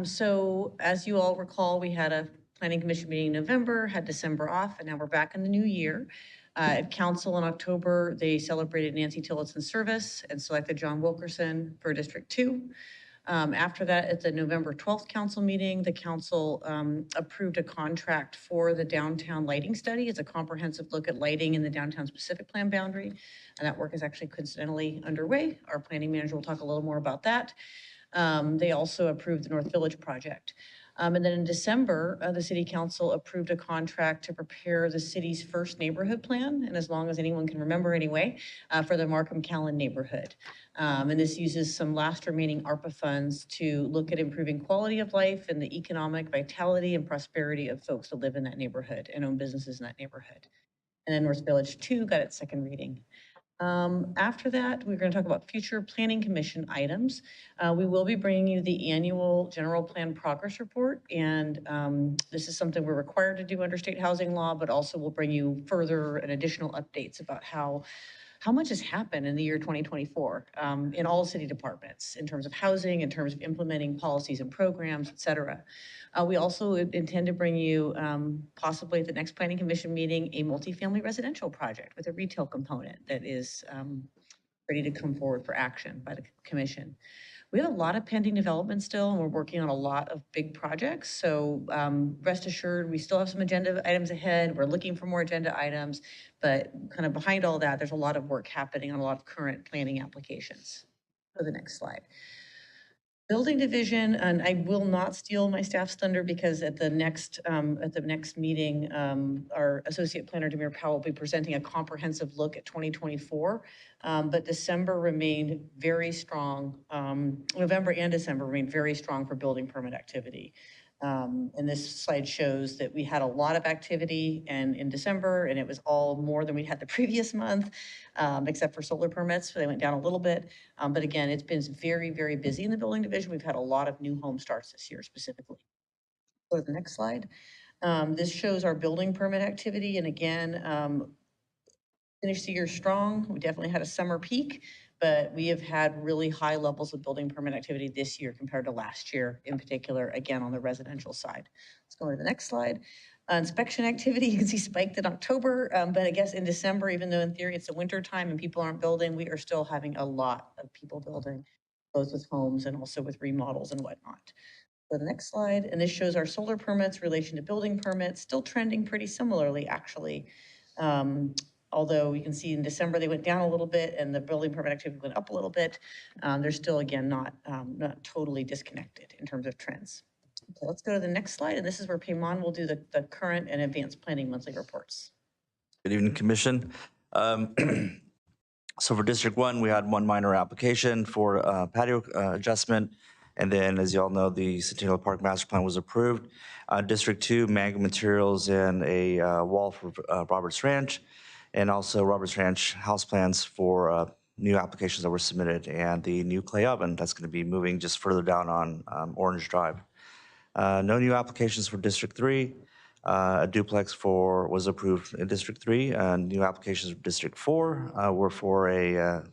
[SPEAKER 5] so as you all recall, we had a Planning Commission meeting in November, had December off, and now we're back in the new year. At Council in October, they celebrated Nancy Tillotson's service and selected John Wilkerson for District 2. After that, at the November 12th council meeting, the council approved a contract for the downtown lighting study. It's a comprehensive look at lighting in the downtown specific plan boundary, and that work is actually coincidentally underway. Our planning manager will talk a little more about that. They also approved the North Village project. And then in December, the city council approved a contract to prepare the city's first neighborhood plan, and as long as anyone can remember anyway, for the Markham Callan neighborhood. And this uses some last remaining ARPA funds to look at improving quality of life and the economic vitality and prosperity of folks that live in that neighborhood and own businesses in that neighborhood. And then North Village 2 got its second reading. After that, we're going to talk about future Planning Commission items. We will be bringing you the annual general plan progress report, and this is something we're required to do under state housing law, but also we'll bring you further and additional updates about how much has happened in the year 2024 in all city departments in terms of housing, in terms of implementing policies and programs, et cetera. We also intend to bring you, possibly at the next Planning Commission meeting, a multifamily residential project with a retail component that is ready to come forward for action by the commission. We have a lot of pending development still, and we're working on a lot of big projects. So rest assured, we still have some agenda items ahead. We're looking for more agenda items, but kind of behind all that, there's a lot of work happening on a lot of current planning applications. Go to the next slide. Building division, and I will not steal my staff's thunder because at the next meeting, our associate planner Demir Powell will be presenting a comprehensive look at 2024. But December remained very strong. November and December remained very strong for building permit activity. And this slide shows that we had a lot of activity in December, and it was all more than we had the previous month, except for solar permits. So they went down a little bit. But again, it's been very, very busy in the building division. We've had a lot of new home starts this year specifically. Go to the next slide. This shows our building permit activity. And again, finished the year strong. We definitely had a summer peak, but we have had really high levels of building permit activity this year compared to last year, in particular, again, on the residential side. Let's go to the next slide. Inspection activity, you can see spiked in October, but I guess in December, even though in theory it's a winter time and people aren't building, we are still having a lot of people building, both with homes and also with remodels and whatnot. Go to the next slide, and this shows our solar permits relation to building permits, still trending pretty similarly, actually. Although you can see in December they went down a little bit and the building permit activity went up a little bit, they're still, again, not totally disconnected in terms of trends. Okay, let's go to the next slide, and this is where Payman will do the current and advanced planning monthly reports.
[SPEAKER 20] Good evening, Commission. So for District 1, we had one minor application for patio adjustment. And then, as you all know, the Centennial Park Master Plan was approved. District 2, mango materials and a wall for Roberts Ranch. And also Roberts Ranch house plans for new applications that were submitted, and the new clay oven that's going to be moving just further down on Orange Drive. No new applications for District 3. A duplex was approved in District 3. New applications for District 4 were for a,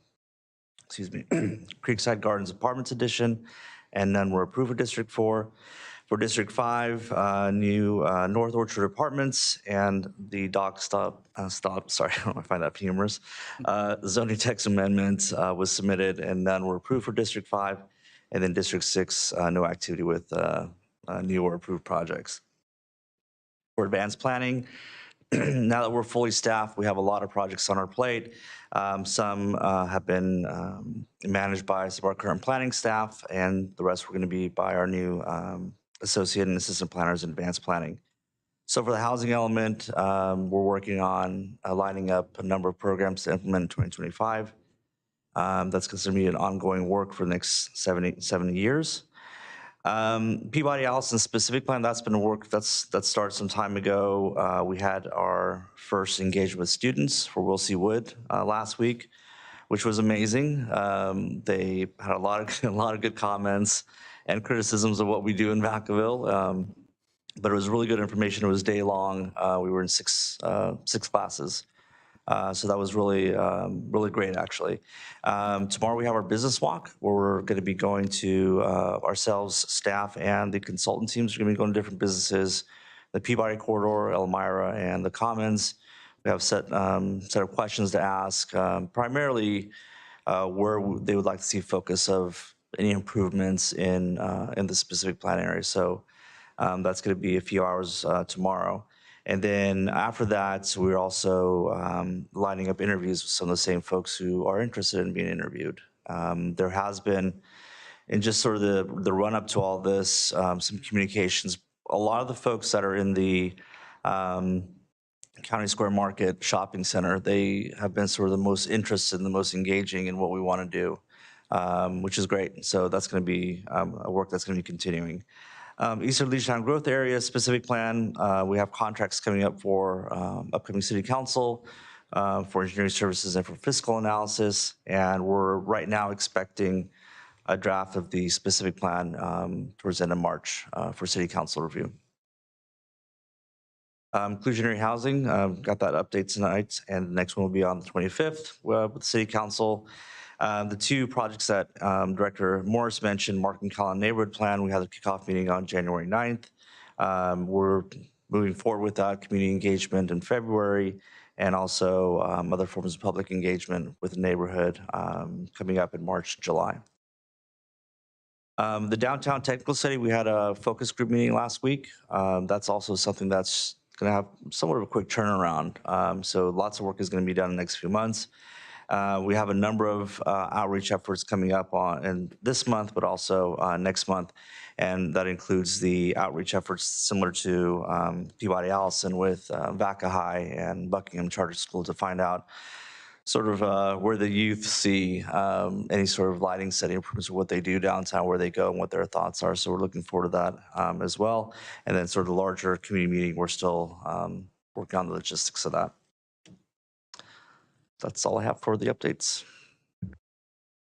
[SPEAKER 20] Creekside Gardens Apartments Edition, and none were approved for District 4. For District 5, new North Orchard Apartments and the dock stop, sorry, I don't know if I find that humorous. Zoning text amendment was submitted and none were approved for District 5. And then District 6, no activity with new or approved projects. For advanced planning, now that we're fully staffed, we have a lot of projects on our plate. Some have been managed by some of our current planning staff, and the rest were going to be by our new associate and assistant planners in advanced planning. So for the housing element, we're working on lining up a number of programs to implement in 2025. That's considered to be an ongoing work for the next 70 years. Peabody Allison specific plan, that's been a work that started some time ago. We had our first engagement with students for Will C. Wood last week, which was amazing. They had a lot of good comments and criticisms of what we do in Vacaville, but it was really good information. It was day long. We were in six classes. So that was really great, actually. Tomorrow we have our business walk where we're going to be going to ourselves, staff, and the consultant teams are going to be going to different businesses, the Peabody Corridor, Elmira, and the Commons. We have set of questions to ask, primarily where they would like to see focus of any improvements in the specific plan area. So that's going to be a few hours tomorrow. And then after that, we're also lining up interviews with some of the same folks who are interested in being interviewed. There has been in just sort of the run up to all this, some communications. A lot of the folks that are in the County Square Market Shopping Center, they have been sort of the most interested and the most engaging in what we want to do, which is great. So that's going to be a work that's going to be continuing. Eastern Leisure Growth Area specific plan, we have contracts coming up for upcoming city council for engineering services and for fiscal analysis. And we're right now expecting a draft of the specific plan towards the end of March for city council review. Inclusionary housing, got that update tonight, and the next one will be on the 25th with the city council. The two projects that Director Morris mentioned, Markham Collin Neighborhood Plan, we had a kickoff meeting on January 9th. We're moving forward with that community engagement in February, and also other forms of public engagement with the neighborhood coming up in March, July. The downtown technical study, we had a focus group meeting last week. That's also something that's going to have somewhat of a quick turnaround. So lots of work is going to be done in the next few months. We have a number of outreach efforts coming up in this month, but also next month. And that includes the outreach efforts similar to Peabody Allison with Vaca High and Buckingham Charter School to find out sort of where the youth see any sort of lighting setting improvements, what they do downtown, where they go, and what their thoughts are. So we're looking forward to that as well. And then sort of the larger community meeting, we're still working on the logistics of that. That's all I have for the updates.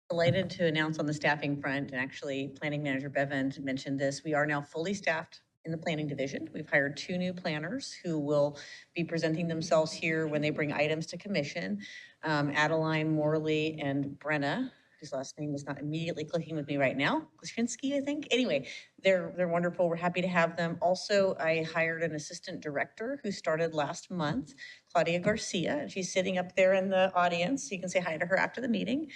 [SPEAKER 5] Delighted to announce on the staffing front, and actually Planning Manager Bevan mentioned this, we are now fully staffed in the planning division. We've hired 2 new planners who will be presenting themselves here when they bring items to commission. Adeline Morley and Brenna, whose last name is not immediately clicking with me right now, Klaschinski, I think. Anyway, they're wonderful. We're happy to have them. Also, I hired an assistant director who started last month, Claudia Garcia. She's sitting up there in the audience. You can say hi to her after the meeting.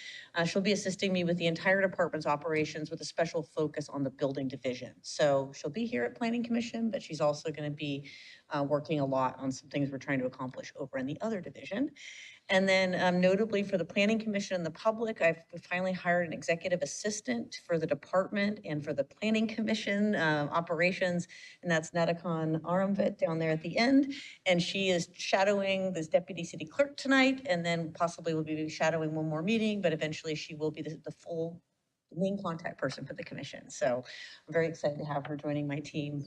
[SPEAKER 5] She'll be assisting me with the entire department's operations with a special focus on the building division. So she'll be here at Planning Commission, but she's also going to be working a lot on some things we're trying to accomplish over in the other division. And then notably for the Planning Commission and the public, I've finally hired an executive assistant for the department and for the Planning Commission operations, and that's Nadakon Aramvit down there at the end. And she is shadowing this deputy city clerk tonight, and then possibly will be shadowing one more meeting, but eventually she will be the full main contact person for the commission. So I'm very excited to have her joining my team.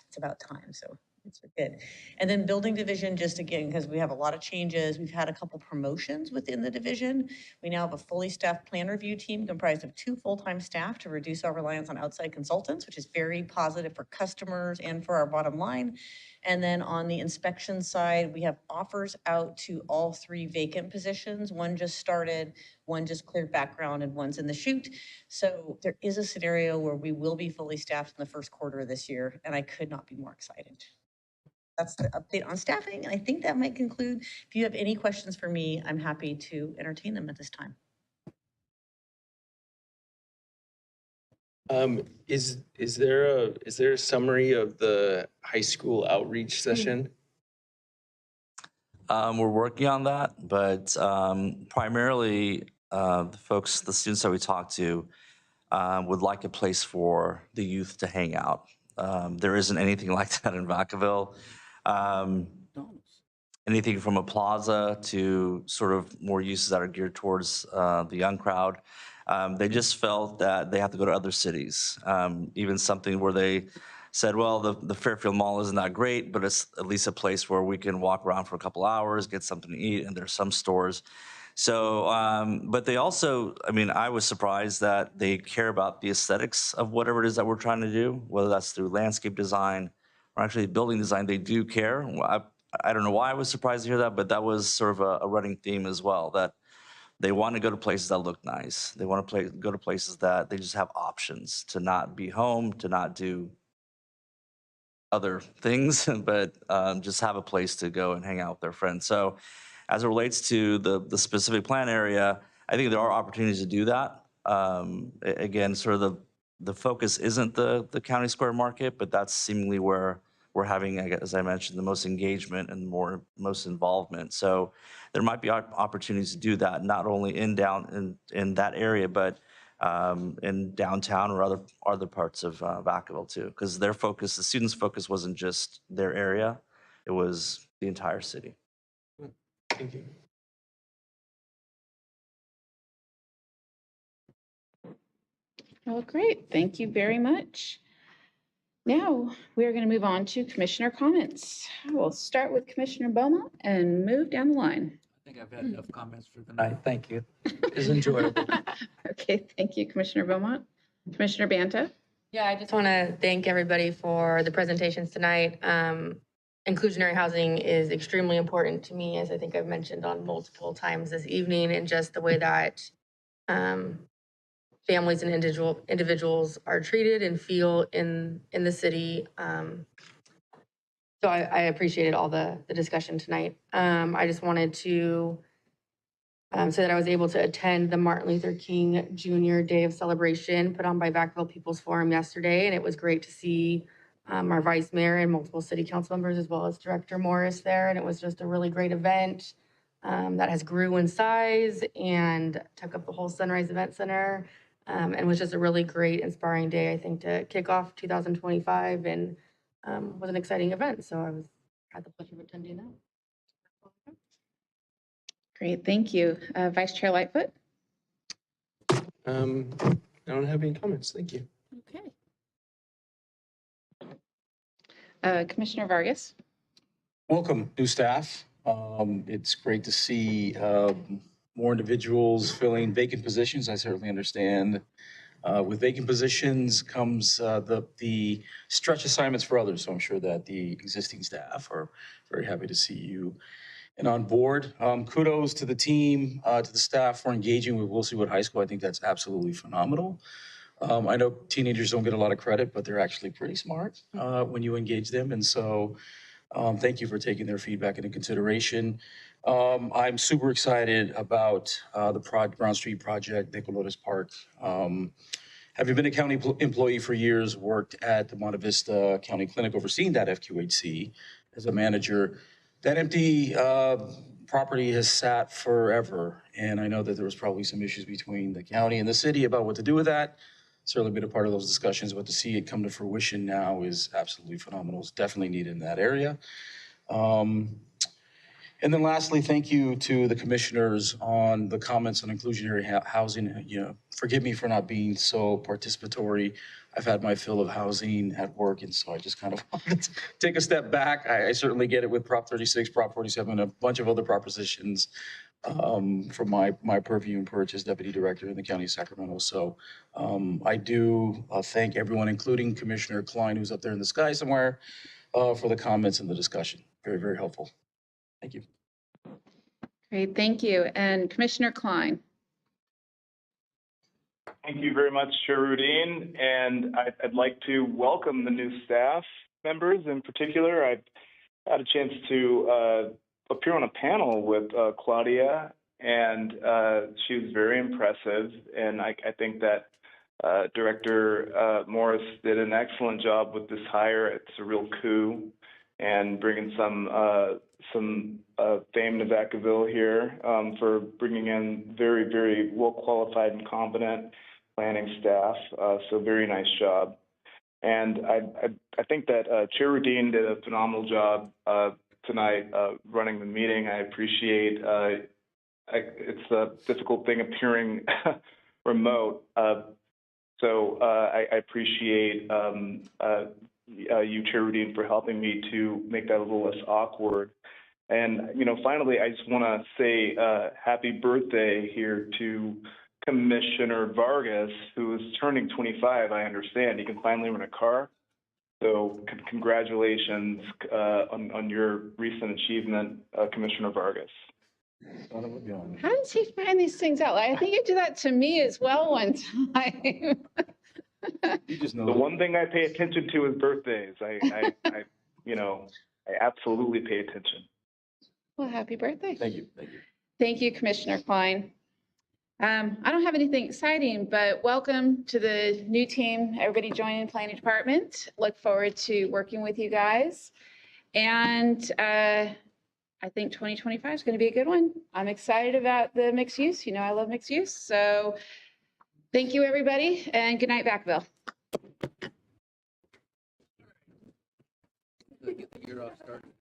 [SPEAKER 5] It's about time, so it's good. And then building division, just again, because we have a lot of changes. We've had a couple promotions within the division. We now have a fully staffed plan review team comprised of 2 full-time staff to reduce our reliance on outside consultants, which is very positive for customers and for our bottom line. And then on the inspection side, we have offers out to all 3 vacant positions. One just started, one just cleared background, and one's in the chute. So there is a scenario where we will be fully staffed in the first quarter of this year, and I could not be more excited. That's the update on staffing, and I think that might conclude. If you have any questions for me, I'm happy to entertain them at this time.
[SPEAKER 11] Is there a summary of the high school outreach session?
[SPEAKER 20] We're working on that, but primarily the students that we talked to would like a place for the youth to hang out. There isn't anything like that in Vacaville. Anything from a plaza to sort of more uses that are geared towards the young crowd. They just felt that they have to go to other cities. Even something where they said, well, the Fairfield Mall isn't that great, but it's at least a place where we can walk around for a couple hours, get something to eat, and there's some stores. So, but they also, I mean, I was surprised that they care about the aesthetics of whatever it is that we're trying to do, whether that's through landscape design or actually building design. They do care. I don't know why I was surprised to hear that, but that was sort of a running theme as well, that they want to go to places that look nice. They want to go to places that they just have options to not be home, to not do other things, but just have a place to go and hang out with their friends. So as it relates to the specific plan area, I think there are opportunities to do that. Again, sort of the focus isn't the county square market, but that's seemingly where we're having, as I mentioned, the most engagement and most involvement. So there might be opportunities to do that, not only in that area, but in downtown or other parts of Vacaville too, because their focus, the students' focus wasn't just their area, it was the entire city.
[SPEAKER 11] Thank you.
[SPEAKER 1] Well, great. Thank you very much. Now, we are going to move on to commissioner comments. We'll start with Commissioner Beaumont and move down the line.
[SPEAKER 7] I think I've had enough comments for the night. Thank you. It's enjoyable.
[SPEAKER 1] Okay, thank you, Commissioner Beaumont. Commissioner Banta?
[SPEAKER 9] Yeah, I just want to thank everybody for the presentations tonight. Inclusionary housing is extremely important to me, as I think I've mentioned on multiple times this evening, and just the way that families and individuals are treated and feel in the city. So I appreciated all the discussion tonight. I just wanted to say that I was able to attend the Martin Luther King Jr. Day of Celebration put on by Vacaville People's Forum yesterday, and it was great to see our vice mayor and multiple city council members, as well as Director Morris there, and it was just a really great event that has grew in size and took up the whole Sunrise Event Center, and was just a really great, inspiring day, I think, to kick off 2025, and was an exciting event, so I had the pleasure of attending that.
[SPEAKER 1] Great, thank you. Vice Chair Lightfoot?
[SPEAKER 11] I don't have any comments. Thank you.
[SPEAKER 1] Okay. Commissioner Vargas?
[SPEAKER 19] Welcome, new staff. It's great to see more individuals filling vacant positions. I certainly understand. With vacant positions comes the stretch assignments for others. So I'm sure that the existing staff are very happy to see you and on board. Kudos to the team, to the staff for engaging with Willseywood High School. I think that's absolutely phenomenal. I know teenagers don't get a lot of credit, but they're actually pretty smart when you engage them. And so thank you for taking their feedback into consideration. I'm super excited about the Brown Street project, Nicolores Park. Having been a county employee for years, worked at the Monte Vista County Clinic overseeing that FQHC as a manager. That empty property has sat forever, and I know that there was probably some issues between the county and the city about what to do with that. Certainly been a part of those discussions, but to see it come to fruition now is absolutely phenomenal. It's definitely needed in that area. And then lastly, thank you to the commissioners on the comments on inclusionary housing. You know, forgive me for not being so participatory. I've had my fill of housing at work, and so I just kind of wanted to take a step back. I certainly get it with Prop 36, Prop 47, and a bunch of other propositions from my purview and perch as deputy director in the county of Sacramento. So I do thank everyone, including Commissioner Klein, who's up there in the sky somewhere, for the comments and the discussion. Very, very helpful. Thank you.
[SPEAKER 1] Great, thank you. And Commissioner Klein?
[SPEAKER 4] Thank you very much, Chair Rudine, and I'd like to welcome the new staff members. In particular, I've had a chance to appear on a panel with Claudia, and she was very impressive, and I think that Director Morris did an excellent job with this hire. It's a real coup, and bringing some fame to Vacaville here for bringing in very, very well-qualified and competent planning staff. So very nice job. And I think that Chair Rudine did a phenomenal job tonight running the meeting. I appreciate it's a difficult thing appearing remote. So I appreciate you, Chair Rudine, for helping me to make that a little less awkward. And, you know, finally, I just want to say happy birthday here to Commissioner Vargas, who is turning 25, I understand. He can finally rent a car. So congratulations on your recent achievement, Commissioner Vargas.
[SPEAKER 1] How does he find these things out? I think he did that to me as well one time.
[SPEAKER 19] You just know
[SPEAKER 4] the one thing I pay attention to is birthdays. I absolutely pay attention.
[SPEAKER 1] Well, happy birthday.
[SPEAKER 19] Thank you. Thank you.
[SPEAKER 1] Thank you, Commissioner Klein. I don't have anything exciting, but welcome to the new team, everybody joining the planning department. Look forward to working with you guys. And I think 2025 is going to be a good one. I'm excited about the mixed use. You know, I love mixed use. So Thank you, everybody, and good night, Vacaville.
[SPEAKER 7] Get the year off started.